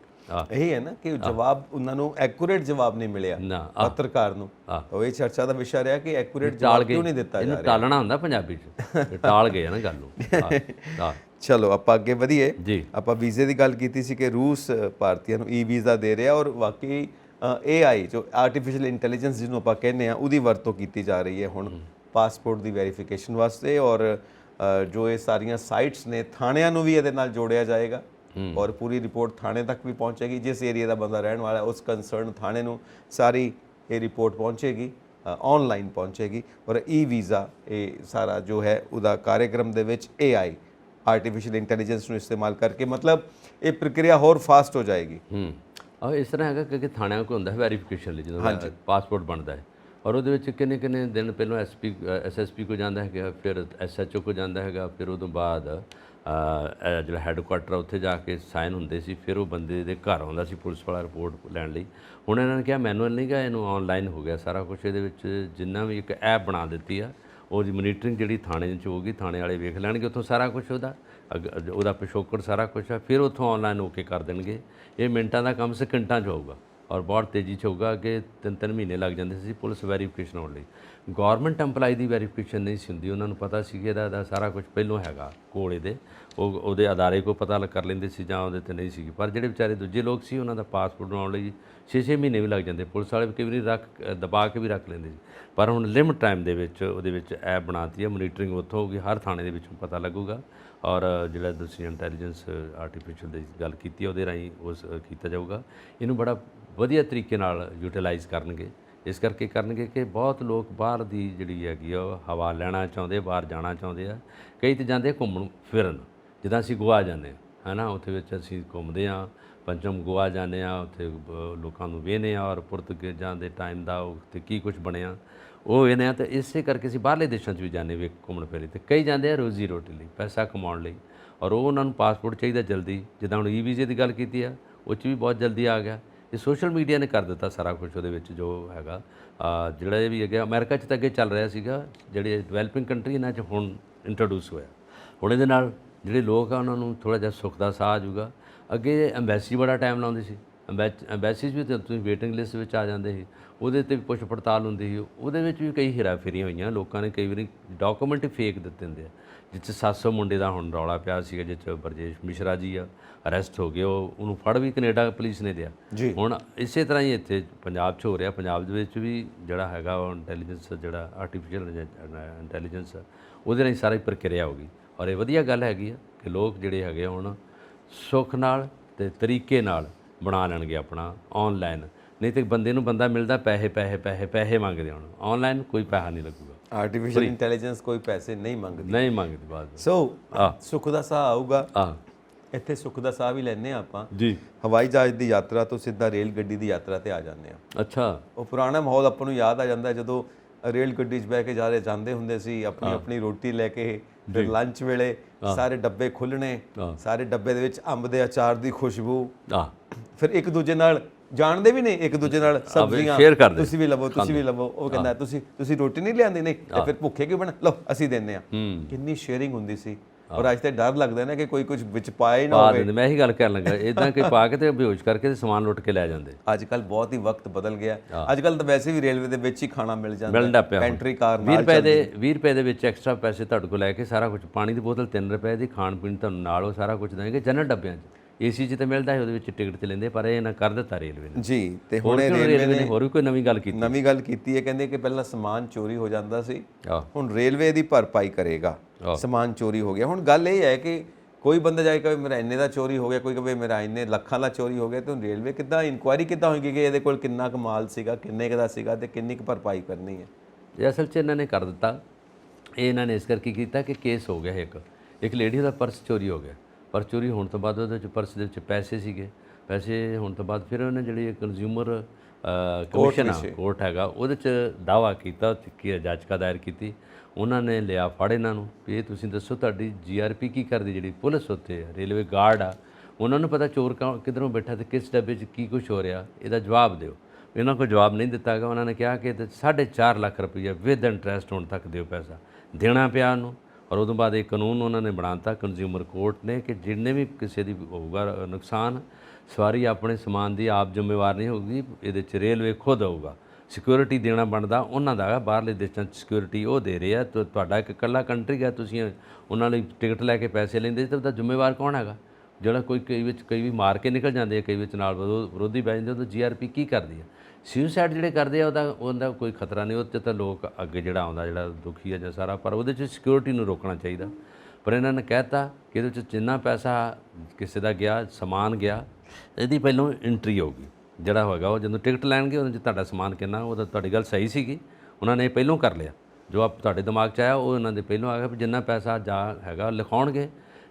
ਇਹੀ ਹੈ ਨਾ ਕਿ ਜਵਾਬ ਉਹਨਾਂ ਨੂੰ ਐਕੂਰੇਟ ਜਵਾਬ ਨਹੀਂ ਮਿਲਿਆ ਪੱਤਰਕਾਰ ਨੂੰ। ਉਹ ਇਹ ਚਰਚਾ ਦਾ ਵਿਸ਼ਾ ਰਿਹਾ ਕਿ ਐਕੂਰੇਟ ਜਵਾਬ ਕਿਉਂ ਨਹੀਂ ਦਿੱਤਾ ਜਾ ਰਿਹਾ। ਇਹਨੂੰ ਟਾਲਣਾ ਹੁੰਦਾ ਪੰਜਾਬੀ 'ਚ, ਟਾਲ ਗਏ ਨਾ ਗੱਲ ਨੂੰ। ਚਲੋ ਆਪਾਂ ਅੱਗੇ ਵਧੀਏ। ਆਪਾਂ ਵੀਜ਼ੇ ਦੀ ਗੱਲ ਕੀਤੀ ਸੀ ਕਿ ਰੂਸ ਭਾਰਤੀਆਂ ਨੂੰ ਵੀਜ਼ਾ ਦੇ ਰਿਹਾ, ਔਰ ਵਾਕਈ AI ਜੋ ਆਰਟੀਫੀਸ਼ੀਅਲ ਇੰਟੈਲੀਜੈਂਸ ਜਿਹਨੂੰ ਆਪਾਂ ਕਹਿੰਦੇ ਆ, ਉਹਦੀ ਵਰਤੋਂ ਕੀਤੀ ਜਾ ਰਹੀ ਹੈ ਹੁਣ ਪਾਸਪੋਰਟ ਦੀ ਵੈਰੀਫਿਕੇਸ਼ਨ ਵਾਸਤੇ। ਔਰ ਜੋ ਇਹ ਸਾਰੀਆਂ ਸਾਈਟਸ ਨੇ, ਥਾਣਿਆਂ ਨੂੰ ਵੀ ਇਹਦੇ ਨਾਲ ਜੋੜਿਆ ਜਾਏਗਾ, ਔਰ ਪੂਰੀ ਰਿਪੋਰਟ ਥਾਣੇ ਤੱਕ ਵੀ ਪਹੁੰਚੇਗੀ। ਜਿਸ ਏਰੀਆ ਦਾ ਬੰਦਾ ਰਹਿਣ ਵਾਲਾ, ਉਸ ਕੰਸਰਨ ਥਾਣੇ ਨੂੰ ਸਾਰੀ ਇਹ ਰਿਪੋਰਟ ਪਹੁੰਚੇਗੀ, ਆਨਲਾਈਨ ਪਹੁੰਚੇਗੀ। ਔਰ ਵੀਜ਼ਾ ਇਹ ਸਾਰਾ ਜੋ ਹੈ ਉਹਦਾ ਕਾਰਜਕ੍ਰਮ ਦੇ ਵਿੱਚ AI ਆਰਟੀਫੀਸ਼ੀਅਲ ਇੰਟੈਲੀਜੈਂਸ ਨੂੰ ਇਸਤੇਮਾਲ ਕਰਕੇ, ਮਤਲਬ ਇਹ ਪ੍ਰਕਿਰਿਆ ਹੋਰ ਫਾਸਟ ਹੋ ਜਾਏਗੀ। ਇਸ ਤਰ੍ਹਾਂ ਹੈਗਾ ਕਿ ਥਾਣਿਆਂ ਕੋਲ ਹੁੰਦਾ ਹੈ ਵੈਰੀਫਿਕੇਸ਼ਨ ਲਈ, ਜਦੋਂ ਪਾਸਪੋਰਟ ਬਣਦਾ ਹੈ, ਔਰ ਉਹਦੇ ਵਿੱਚ ਕਿੰਨੇ ਦਿਨ ਪਹਿਲਾਂ SSP ਕੋ ਜਾਂਦਾ ਹੈਗਾ, ਫਿਰ SHO ਕੋ ਜਾਂਦਾ ਹੈਗਾ, ਫਿਰ ਉਦੋਂ ਬਾਅਦ ਜਿਹੜਾ ਹੈੱਡਕੁਆਟਰ ਉੱਥੇ ਜਾ ਕੇ ਸਾਈਨ ਹੁੰਦੇ ਸੀ, ਫਿਰ ਉਹ ਬੰਦੇ ਦੇ ਘਰ ਆਉਂਦਾ ਸੀ ਪੁਲਿਸ ਵਾਲਾ ਰਿਪੋਰਟ ਲੈਣ ਲਈ। ਹੁਣ ਇਹਨਾਂ ਨੇ ਕਿਹਾ ਮੈਨੂਅਲ ਨਹੀਂ ਗਾ, ਇਹਨੂੰ ਆਨਲਾਈਨ ਹੋ ਗਿਆ ਸਾਰਾ ਕੁਝ। ਇਹਦੇ ਵਿੱਚ ਜਿੰਨਾ ਵੀ ਇੱਕ ਐਪ ਬਣਾ ਦਿੱਤੀ ਆ, ਉਹਦੀ ਮੋਨੀਟਰਿੰਗ ਜਿਹੜੀ ਥਾਣੇ 'ਚ ਹੋਊਗੀ, ਥਾਣੇ ਵਾਲੇ ਵੇਖ ਲੈਣਗੇ ਉੱਥੋਂ ਸਾਰਾ ਕੁਝ, ਉਹਦਾ ਪਿਛੋਕੜ ਸਾਰਾ ਕੁਝ ਆ, ਫਿਰ ਉੱਥੋਂ ਆਨਲਾਈਨ ਹੋ ਕੇ ਕਰ ਦੇਣਗੇ। ਇਹ ਮਿੰਟਾਂ ਦਾ ਕੰਮ ਸਕਿੰਟਾਂ 'ਚ ਹੋਊਗਾ। ਔਰ ਬਹੁਤ ਤੇਜ਼ੀ 'ਚ ਹੋਊਗਾ। ਅੱਗੇ 3-3 ਮਹੀਨੇ ਲੱਗ ਜਾਂਦੇ ਸੀ ਪੁਲਿਸ ਵੈਰੀਫਿਕੇਸ਼ਨ ਹੋਣ ਲਈ। ਗੌਰਮੈਂਟ ਐਮਪਲਾਈ ਦੀ ਵੈਰੀਫਿਕੇਸ਼ਨ ਨਹੀਂ ਸੀ ਹੁੰਦੀ, ਉਹਨਾਂ ਨੂੰ ਪਤਾ ਸੀ ਕਿ ਇਹਦਾ ਸਾਰਾ ਕੁਝ ਪਹਿਲੋਂ ਹੈਗਾ ਕੋਲ ਇਹਦੇ, ਉਹਦੇ ਅਦਾਰੇ ਕੋ ਪਤਾ ਕਰ ਲੈਂਦੇ ਸੀ ਜਾਂ ਉਹਦੇ 'ਤੇ ਨਹੀਂ ਸੀਗੀ। ਪਰ ਜਿਹੜੇ ਵਿਚਾਰੇ ਦੂਜੇ ਲੋਕ ਸੀ ਉਹਨਾਂ ਦਾ ਪਾਸਪੋਰਟ ਬਣਾਉਣ ਲਈ 6-6 ਮਹੀਨੇ ਵੀ ਲੱਗ ਜਾਂਦੇ, ਪੁਲਿਸ ਵਾਲੇ ਕਈ ਵਾਰੀ ਦਬਾ ਕੇ ਵੀ ਰੱਖ ਲੈਂਦੇ ਸੀ। ਪਰ ਹੁਣ ਲਿਮਟ ਟਾਈਮ ਦੇ ਵਿੱਚ ਉਹਦੇ ਵਿੱਚ ਐਪ ਬਣਾਤੀ ਹੈ, ਮੋਨੀਟਰਿੰਗ ਉੱਥੋਂ ਹੋਊਗੀ, ਹਰ ਥਾਣੇ ਦੇ ਵਿੱਚੋਂ ਪਤਾ ਲੱਗੂਗਾ। ਔਰ ਜਿਹੜਾ ਤੁਸੀਂ ਇੰਟੈਲੀਜੈਂਸ ਆਰਟੀਫਿਸ਼ੀਅਲ ਦੀ ਗੱਲ ਕੀਤੀ ਹੈ ਉਹਦੇ ਰਾਹੀਂ ਉਸ ਕੀਤਾ ਜਾਊਗਾ। ਇਹਨੂੰ ਬੜਾ ਵਧੀਆ ਤਰੀਕੇ ਨਾਲ ਯੂਟੀਲਾਈਜ਼ ਕਰਨਗੇ, ਇਸ ਕਰਕੇ ਕਰਨਗੇ ਕਿ ਬਹੁਤ ਲੋਕ ਬਾਹਰ ਦੀ ਜਿਹੜੀ ਹੈਗੀ ਆ ਉਹ ਹਵਾ ਲੈਣਾ ਚਾਹੁੰਦੇ, ਬਾਹਰ ਜਾਣਾ ਚਾਹੁੰਦੇ ਆ। ਕਈ ਤਾਂ ਜਾਂਦੇ ਘੁੰਮਣ ਫਿਰਨ, ਜਿੱਦਾਂ ਅਸੀਂ ਗੋਆ ਜਾਂਦੇ ਹਾਂ, ਹੈ ਨਾ, ਉੱਥੇ ਵਿੱਚ ਅਸੀਂ ਘੁੰਮਦੇ ਹਾਂ, ਪੰਚਮ ਗੋਆ ਜਾਂਦੇ ਹਾਂ, ਉੱਥੇ ਲੋਕਾਂ ਨੂੰ ਵੇਖਦੇ ਹਾਂ ਔਰ ਪੁਰਤਗਾਲਾਂ ਦੇ ਟਾਈਮ ਦਾ ਉੱਥੇ ਕੀ ਕੁਝ ਬਣਿਆ ਉਹ ਵੇਖਦੇ ਹਾਂ। ਤਾਂ ਇਸੇ ਕਰਕੇ ਅਸੀਂ ਬਾਹਰਲੇ ਦੇਸ਼ਾਂ 'ਚ ਵੀ ਜਾਂਦੇ ਵੇ ਘੁੰਮਣ ਫਿਰਨ। ਅਤੇ ਕਈ ਜਾਂਦੇ ਆ ਰੋਜ਼ੀ ਰੋਟੀ ਲਈ, ਪੈਸਾ ਕਮਾਉਣ ਲਈ, ਔਰ ਉਹ ਉਹਨਾਂ ਨੂੰ ਪਾਸਪੋਰਟ ਚਾਹੀਦਾ ਜਲਦੀ। ਜਿੱਦਾਂ ਹੁਣ ਵੀਜ਼ੇ ਦੀ ਗੱਲ ਕੀਤੀ ਆ, ਉਹ 'ਚ ਵੀ ਬਹੁਤ ਜਲਦੀ ਆ ਗਿਆ। ਇਹ ਸੋਸ਼ਲ ਮੀਡੀਆ ਨੇ ਕਰ ਦਿੱਤਾ ਸਾਰਾ ਕੁਝ ਉਹਦੇ ਵਿੱਚ ਜੋ ਹੈਗਾ। ਜਿਹੜਾ ਇਹ ਵੀ ਹੈਗਾ ਅਮਰੀਕਾ 'ਚ ਤਾਂ ਅੱਗੇ ਚੱਲ ਰਿਹਾ ਸੀਗਾ, ਜਿਹੜੇ ਡਿਵੈਲਪਿੰਗ ਕੰਟਰੀ ਇਹਨਾਂ 'ਚ ਹੁਣ ਇੰਟਰੋਡਿਊਸ ਹੋਇਆ। ਹੁਣ ਇਹਦੇ ਨਾਲ ਜਿਹੜੇ ਲੋਕ ਆ ਉਹਨਾਂ ਨੂੰ ਥੋੜ੍ਹਾ ਜਿਹਾ ਸੁੱਖ ਦਾ ਸਾਹ ਆ ਜਾਊਗਾ। ਅੱਗੇ ਐਮਬੈਸੀ ਬੜਾ ਟਾਈਮ ਲਾਉਂਦੀ ਸੀ, ਐਮਬੈਸੀਜ਼ ਵੀ ਤੁਸੀਂ ਵੇਟਿੰਗ ਲਿਸਟ ਵਿੱਚ ਆ ਜਾਂਦੇ ਸੀ, ਉਹਦੇ 'ਤੇ ਵੀ ਪੁੱਛ ਪੜਤਾਲ ਹੁੰਦੀ ਸੀ, ਉਹਦੇ ਵਿੱਚ ਵੀ ਕਈ ਹੇਰਾਫੇਰੀਆਂ ਹੋਈਆਂ। ਲੋਕਾਂ ਨੇ ਕਈ ਵਾਰੀ ਡਾਕੂਮੈਂਟ ਹੀ ਫੇਕ ਦਿੱਤੇ ਹੁੰਦੇ ਆ, ਜਿਸ 'ਚ 700 ਮੁੰਡੇ ਦਾ ਹੁਣ ਰੌਲਾ ਪਿਆ ਸੀਗਾ, ਜਿਸ 'ਚ ਬਰਜੇਸ਼ ਮਿਸ਼ਰਾ ਜੀ ਆ ਅਰੈਸਟ ਹੋ ਗਏ, ਉਹਨੂੰ ਫੜ ਵੀ ਕੈਨੇਡਾ ਪੁਲਿਸ ਨੇ ਲਿਆ। ਹੁਣ ਇਸੇ ਤਰ੍ਹਾਂ ਹੀ ਇੱਥੇ ਪੰਜਾਬ 'ਚ ਹੋ ਰਿਹਾ। ਪੰਜਾਬ ਦੇ ਵਿੱਚ ਵੀ ਜਿਹੜਾ ਹੈਗਾ ਉਹ ਇੰਟੈਲੀਜੈਂਸ, ਜਿਹੜਾ ਆਰਟੀਫਿਸ਼ੀਅਲ ਇੰਟੈਲੀਜੈਂਸ ਉਹਦੇ ਨਾਲ ਹੀ ਸਾਰੀ ਪ੍ਰਕਿਰਿਆ ਹੋ ਗਈ। ਔਰ ਇਹ ਵਧੀਆ ਗੱਲ ਹੈਗੀ ਆ ਕਿ ਲੋਕ ਜਿਹੜੇ ਹੈਗੇ ਹੁਣ ਸੁੱਖ ਨਾਲ ਅਤੇ ਤਰੀਕੇ ਨਾਲ ਬਣਾ ਲੈਣਗੇ ਆਪਣਾ ਔਨਲਾਈਨ। ਨਹੀਂ ਤਾਂ ਬੰਦੇ ਨੂੰ ਬੰਦਾ ਮਿਲਦਾ ਪੈਸੇ ਪੈਸੇ ਪੈਸੇ ਪੈਸੇ ਮੰਗਦੇ, ਹੁਣ ਔਨਲਾਈਨ ਕੋਈ ਪੈਸਾ ਨਹੀਂ ਲੱਗੂਗਾ। ਆਰਟੀਫਿਸ਼ੀਅਲ ਇੰਟੈਲੀਜੈਂਸ ਕੋਈ ਪੈਸੇ ਨਹੀਂ ਮੰਗਦੀ ਬਾਅਦ। ਸੋ ਸੁੱਖ ਦਾ ਸਾਹ ਆਊਗਾ। ਇੱਥੇ ਸੁੱਖ ਦਾ ਸਾਹ ਵੀ ਲੈਂਦੇ ਹਾਂ ਆਪਾਂ ਜੀ। ਹਵਾਈ ਜਹਾਜ਼ ਦੀ ਯਾਤਰਾ ਤੋਂ ਸਿੱਧਾ ਰੇਲ ਗੱਡੀ ਦੀ ਯਾਤਰਾ ਤੇ ਆ ਜਾਂਦੇ ਹਾਂ। ਅੱਛਾ। ਉਹ ਪੁਰਾਣਾ ਮਾਹੌਲ ਆਪਾਂ ਨੂੰ ਯਾਦ ਆ ਜਾਂਦਾ ਜਦੋਂ ਰੇਲ ਗੱਡੀ 'ਚ ਬਹਿ ਕੇ ਜਾਂਦੇ ਹੁੰਦੇ ਸੀ, ਆਪਣੀ ਰੋਟੀ ਲੈ ਕੇ। ਫਿਰ ਲੰਚ ਵੇਲੇ ਸਾਰੇ ਡੱਬੇ ਖੁੱਲ੍ਹਣੇ, ਸਾਰੇ ਡੱਬੇ ਦੇ ਵਿੱਚ ਅੰਬ ਦੇ ਅਚਾਰ ਦੀ ਖੁਸ਼ਬੂ। ਫਿਰ ਇੱਕ ਦੂਜੇ ਨਾਲ ਜਾਣਦੇ ਵੀ ਨਹੀਂ, ਇੱਕ ਦੂਜੇ ਨਾਲ ਸਬਜ਼ੀਆਂ ਤੁਸੀਂ ਵੀ ਲਵੋ, ਤੁਸੀਂ ਵੀ ਲਵੋ। ਉਹ ਕਹਿੰਦਾ ਤੁਸੀਂ ਰੋਟੀ ਨਹੀਂ ਲਿਆਂਦੀ, ਨਹੀਂ ਤੇ ਫਿਰ ਭੁੱਖੇ ਕਿਉਂ ਬਣ, ਲਓ ਅਸੀਂ ਦਿੰਦੇ ਹਾਂ। ਕਿੰਨੀ ਸ਼ੇਅਰਿੰਗ ਹੁੰਦੀ ਸੀ। ਔਰ ਅੱਜ ਤੇ ਡਰ ਲੱਗਦਾ ਨਾ ਕਿ ਕੋਈ ਕੁਝ ਵਿੱਚ ਪਾਏ ਨਾ ਹੋਵੇ। ਮੈਂ ਇਹੀ ਗੱਲ ਕਰਨ ਲੱਗਾ, ਇਦਾਂ ਕਿ ਪਾ ਕੇ ਤੇ ਬੇਹੋਸ਼ ਕਰਕੇ ਤੇ ਸਮਾਨ ਲੁੱਟ ਕੇ ਲੈ ਜਾਂਦੇ। ਅੱਜ ਕੱਲ ਬਹੁਤ ਹੀ ਵਕਤ ਬਦਲ ਗਿਆ। ਅੱਜ ਕੱਲ ਤਾਂ ਵੈਸੇ ਵੀ ਰੇਲਵੇ ਦੇ ਵਿੱਚ ਹੀ ਖਾਣਾ ਮਿਲ ਜਾਂਦਾ, ਪੈਂਟਰੀ ਕਾਰ ਨਾਲ। 20 ਰੁਪਏ ਦੇ ਵਿੱਚ ਐਕਸਟਰਾ ਪੈਸੇ ਤੁਹਾਡੇ ਕੋਲ ਲੈ ਕੇ ਸਾਰਾ ਕੁਝ, ਪਾਣੀ ਦੀ ਬੋਤਲ 3 ਰੁਪਏ ਦੀ, ਖਾਣ ਪੀਣ ਤੁਹਾਨੂੰ ਨਾਲ ਉਹ ਸਾਰਾ ਕੁਝ ਦੇਣਗੇ। ਜਨਰਲ ਡੱਬਿਆਂ 'ਚ ਏਸੀ 'ਚ ਤਾਂ ਮਿਲਦਾ ਹੈ, ਉਹਦੇ ਵਿੱਚ ਟਿਕਟ 'ਚ ਲੈਂਦੇ, ਪਰ ਇਹ ਨਾ ਕਰ ਦਿੱਤਾ ਰੇਲਵੇ ਨੇ ਜੀ। ਤੇ ਹੁਣ ਰੇਲਵੇ ਨੇ ਹੋਰ ਵੀ ਕੋਈ ਨਵੀਂ ਗੱਲ ਕੀਤੀ ਹੈ। ਕਹਿੰਦੇ ਕਿ ਪਹਿਲਾਂ ਸਮਾਨ ਚੋਰੀ ਹੋ ਜਾਂਦਾ ਸੀ, ਹੁਣ ਰੇਲਵੇ ਦੀ ਭਰਪਾਈ ਕਰੇਗਾ। ਸਮਾਨ ਚੋਰੀ ਹੋ ਗਿਆ। ਹੁਣ ਗੱਲ ਇਹ ਹੈ ਕਿ ਕੋਈ ਬੰਦਾ ਜਾਏ ਕਹੇ ਮੇਰਾ ਇੰਨੇ ਦਾ ਚੋਰੀ ਹੋ ਗਿਆ, ਕੋਈ ਕਹੇ ਮੇਰਾ ਇੰਨੇ ਲੱਖਾਂ ਦਾ ਚੋਰੀ ਹੋ ਗਿਆ, ਤੇ ਹੁਣ ਰੇਲਵੇ ਕਿੱਦਾਂ ਇਨਕੁਆਇਰੀ ਕਿੱਦਾਂ ਹੋਏਗੀ ਕਿ ਇਹਦੇ ਕੋਲ ਕਿੰਨਾ ਕੁ ਮਾਲ ਸੀਗਾ, ਕਿੰਨੇ ਕੁ ਦਾ ਸੀਗਾ ਤੇ ਕਿੰਨੀ ਕੁ ਭਰਪਾਈ ਕਰਨੀ ਹੈ। ਇਹ ਅਸਲ 'ਚ ਇਹਨਾਂ ਨੇ ਕਰ ਦਿੱਤਾ। ਇਹ ਇਹਨਾਂ ਨੇ ਇਸ ਕਰਕੇ ਕੀਤਾ ਕਿ ਕੇਸ ਹੋ ਗਿਆ ਇੱਕ ਲੇਡੀ ਦਾ ਪਰਸ ਚੋਰੀ ਹੋ ਗਿਆ। ਪਰਸ ਚੋਰੀ ਹੋਣ ਤੋਂ ਬਾਅਦ ਉਹਦੇ 'ਚ ਪਰਸ ਦੇ ਵਿੱਚ ਪੈਸੇ ਸੀਗੇ। ਪੈਸੇ ਹੋਣ ਤੋਂ ਬਾਅਦ ਫਿਰ ਉਹਨੇ ਜਿਹੜੀ ਕੰਜ਼ਿਊਮਰ ਕਮਿਸ਼ਨ ਕੋਰਟ ਹੈਗਾ ਉਹਦੇ 'ਚ ਦਾਅਵਾ ਕੀਤਾ, ਜਾਚਕਾ ਦਾਇਰ ਕੀਤੀ। ਉਹਨਾਂ ਨੇ ਲਿਆ ਫੜ ਇਹਨਾਂ ਨੂੰ ਵੀ ਇਹ ਤੁਸੀਂ ਦੱਸੋ ਤੁਹਾਡੀ GRP ਕੀ ਕਰਦੀ, ਜਿਹੜੀ ਪੁਲਿਸ ਉੱਥੇ ਰੇਲਵੇ ਗਾਰਡ ਆ, ਉਹਨਾਂ ਨੂੰ ਪਤਾ ਚੋਰ ਕਿੱਧਰੋਂ ਬੈਠਾ ਤੇ ਕਿਸ ਡੱਬੇ 'ਚ ਕੀ ਕੁਛ ਹੋ ਰਿਹਾ, ਇਹਦਾ ਜਵਾਬ ਦਿਓ। ਇਹਨਾਂ ਕੋਲ ਜਵਾਬ ਨਹੀਂ ਦਿੱਤਾ ਗਿਆ। ਉਹਨਾਂ ਨੇ ਕਿਹਾ ਕਿ 4.5 ਲੱਖ ਰੁਪਈਆ ਵਿਦ ਇੰਟਰਸਟ ਹੁਣ ਤੱਕ ਦਿਓ, ਪੈਸਾ ਦੇਣਾ ਪਿਆ ਉਹਨੂੰ। ਔਰ ਉਦੋਂ ਬਾਅਦ ਇਹ ਕਾਨੂੰਨ ਉਹਨਾਂ ਨੇ ਬਣਾਤਾ ਕੰਜ਼ਿਊਮਰ ਕੋਰਟ ਨੇ ਕਿ ਜਿੰਨੇ ਵੀ ਕਿਸੇ ਦੀ ਹੋਊਗਾ ਨੁਕਸਾਨ, ਸਵਾਰੀ ਆਪਣੇ ਸਮਾਨ ਦੀ ਆਪ ਜ਼ਿੰਮੇਵਾਰ ਨਹੀਂ ਹੋਊਗੀ, ਇਹਦੇ 'ਚ ਰੇਲਵੇ ਖੁਦ ਆਊਗਾ। ਸਿਕਿਉਰਿਟੀ ਦੇਣਾ ਬਣਦਾ ਉਹਨਾਂ ਦਾ ਹੈ, ਬਾਹਰਲੇ ਦੇਸ਼ਾਂ 'ਚ ਸਿਕਿਉਰਿਟੀ ਉਹ ਦੇ ਰਹੇ ਆ। ਤੁਹਾਡਾ ਇੱਕ ਇਕੱਲਾ ਕੰਟਰੀ ਹੈ, ਤੁਸੀਂ ਉਹਨਾਂ ਲਈ ਟਿਕਟ ਲੈ ਕੇ ਪੈਸੇ ਲੈਂਦੇ ਤਾਂ ਉਹਦਾ ਜ਼ਿੰਮੇਵਾਰ ਕੌਣ ਹੈਗਾ? ਜਿਹੜਾ ਕਈ ਵੀ ਮਾਰ ਕੇ ਨਿਕਲ ਜਾਂਦੇ ਆ, ਕਈ ਵਿੱਚ ਨਾਲ ਵਿਰੋਧੀ ਬਹਿ ਜਾਂਦੇ, ਉਹਦਾ GRP ਕੀ ਕਰਦੀ ਹੈ? ਸੁਸਾਈਡ ਜਿਹੜੇ ਕਰਦੇ ਆ ਉਹਦਾ ਕੋਈ ਖਤਰਾ ਨਹੀਂ, ਉਹਦੇ 'ਚ ਤਾਂ ਲੋਕ ਅੱਗੇ ਜਿਹੜਾ ਆਉਂਦਾ ਜਿਹੜਾ ਦੁਖੀ ਹੈ ਜਾਂ ਸਾਰਾ, ਪਰ ਉਹਦੇ 'ਚ ਸਿਕਿਉਰਿਟੀ ਨੂੰ ਰੋਕਣਾ ਚਾਹੀਦਾ। ਪਰ ਇਹਨਾਂ ਨੇ ਕਹਿਤਾ ਕਿ ਇਹਦੇ 'ਚ ਜਿੰਨਾ ਪੈਸਾ ਕਿਸੇ ਦਾ ਗਿਆ, ਸਮਾਨ ਗਿਆ, ਇਹਦੀ ਪਹਿਲਾਂ ਐਂਟਰੀ ਹੋਊਗੀ। ਜਿਹੜਾ ਹੋਏਗਾ ਉਹ ਜਦੋਂ ਟਿਕਟ ਲੈਣਗੇ ਉਹਦੇ 'ਚ ਤੁਹਾਡਾ ਸਮਾਨ ਕਿੰਨਾ, ਉਹਦਾ ਤੁਹਾਡੀ ਗੱਲ ਸਹੀ ਸੀਗੀ, ਉਹਨਾਂ ਨੇ ਪਹਿਲਾਂ ਕਰ ਲਿਆ। ਜੋ ਤੁਹਾਡੇ ਦਿਮਾਗ 'ਚ ਆਇਆ ਉਹ ਉਹਨਾਂ ਦੇ ਪਹਿਲਾਂ ਆ ਗਿਆ ਵੀ ਜਿੰਨਾ ਪੈਸਾ ਜਾ ਹੈਗਾ ਲਿਖਾਉਣਗੇ।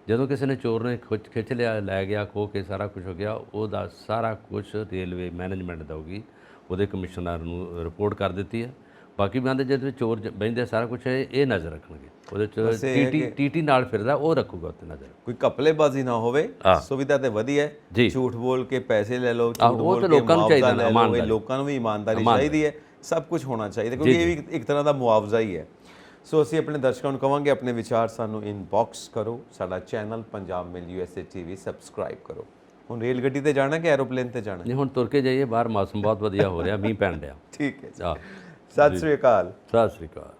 ਜਦੋਂ ਕਿਸੇ ਨੇ ਚੋਰ ਨੇ ਖਿੱਚ ਲਿਆ, ਲੈ ਗਿਆ, ਖੋਹ ਕੇ ਸਾਰਾ ਕੁਝ ਹੋ ਗਿਆ, ਉਹਦਾ ਸਾਰਾ ਕੁਝ ਰੇਲਵੇ ਮੈਨੇਜਮੈਂਟ ਦਊਗੀ। ਉਹਦੇ ਕਮਿਸ਼ਨਰ ਨੂੰ ਰਿਪੋਰਟ ਕਰ ਦਿੱਤੀ ਹੈ। ਬਾਕੀ ਬੰਦੇ ਜਦੋਂ ਚੋਰ ਬਹਿੰਦੇ ਸਾਰਾ ਕੁਝ ਇਹ ਨਜ਼ਰ ਰੱਖਣਗੇ, ਉਹਦੇ 'ਚ TT ਨਾਲ ਫਿਰਦਾ ਉਹ ਰੱਖੂਗਾ ਉੱਤੇ ਨਜ਼ਰ। ਕੋਈ ਘਪਲੇਬਾਜ਼ੀ ਨਾ ਹੋਵੇ, ਸੁਵਿਧਾ ਤੇ ਵਧੀਆ ਹੈ। ਝੂਠ ਬੋਲ ਕੇ ਪੈਸੇ ਲੈ ਲਓ, ਝੂਠ ਬੋਲ ਕੇ ਮੁਆਵਜ਼ਾ ਲੈ ਲਓ, ਇਹ ਲੋਕਾਂ ਨੂੰ ਵੀ ਇਮਾਨਦਾਰੀ ਚਾਹੀਦੀ ਹੈ। ਸਭ ਕੁਝ ਹੋਣਾ ਚਾਹੀਦਾ ਕਿਉਂਕਿ ਇਹ ਵੀ ਇੱਕ ਤਰ੍ਹਾਂ ਦਾ ਮੁਆਵਜ਼ਾ ਹੀ ਹੈ। ਸੋ ਅਸੀਂ ਆਪਣੇ ਦਰਸ਼ਕਾਂ ਨੂੰ ਕਹਾਂਗੇ ਆਪਣੇ ਵਿਚਾਰ ਸਾਨੂੰ ਇਨਬਾਕਸ ਕਰੋ। ਸਾਡਾ ਚੈਨਲ ਪੰਜਾਬ ਮੇਲ USA TV ਸਬਸਕ੍ਰਾਈਬ ਕਰੋ। ਹੁਣ ਰੇਲ ਗੱਡੀ ਤੇ ਜਾਣਾ ਕਿ ਐਰੋਪਲੇਨ ਤੇ ਜਾਣਾ? ਨਹੀਂ ਹੁਣ ਤੁਰ ਕੇ ਜਾਈਏ, ਬਾਹਰ ਮੌਸਮ ਬਹੁਤ ਵਧੀਆ ਹੋ ਰਿਹਾ, ਮੀਂਹ ਪੈਣ ਡਿਆ। ਠੀਕ ਹੈ ਜੀ। ਆਹ, ਸਤਿ ਸ੍ਰੀ ਅਕਾਲ। ਸਤਿ ਸ੍ਰੀ ਅਕਾਲ।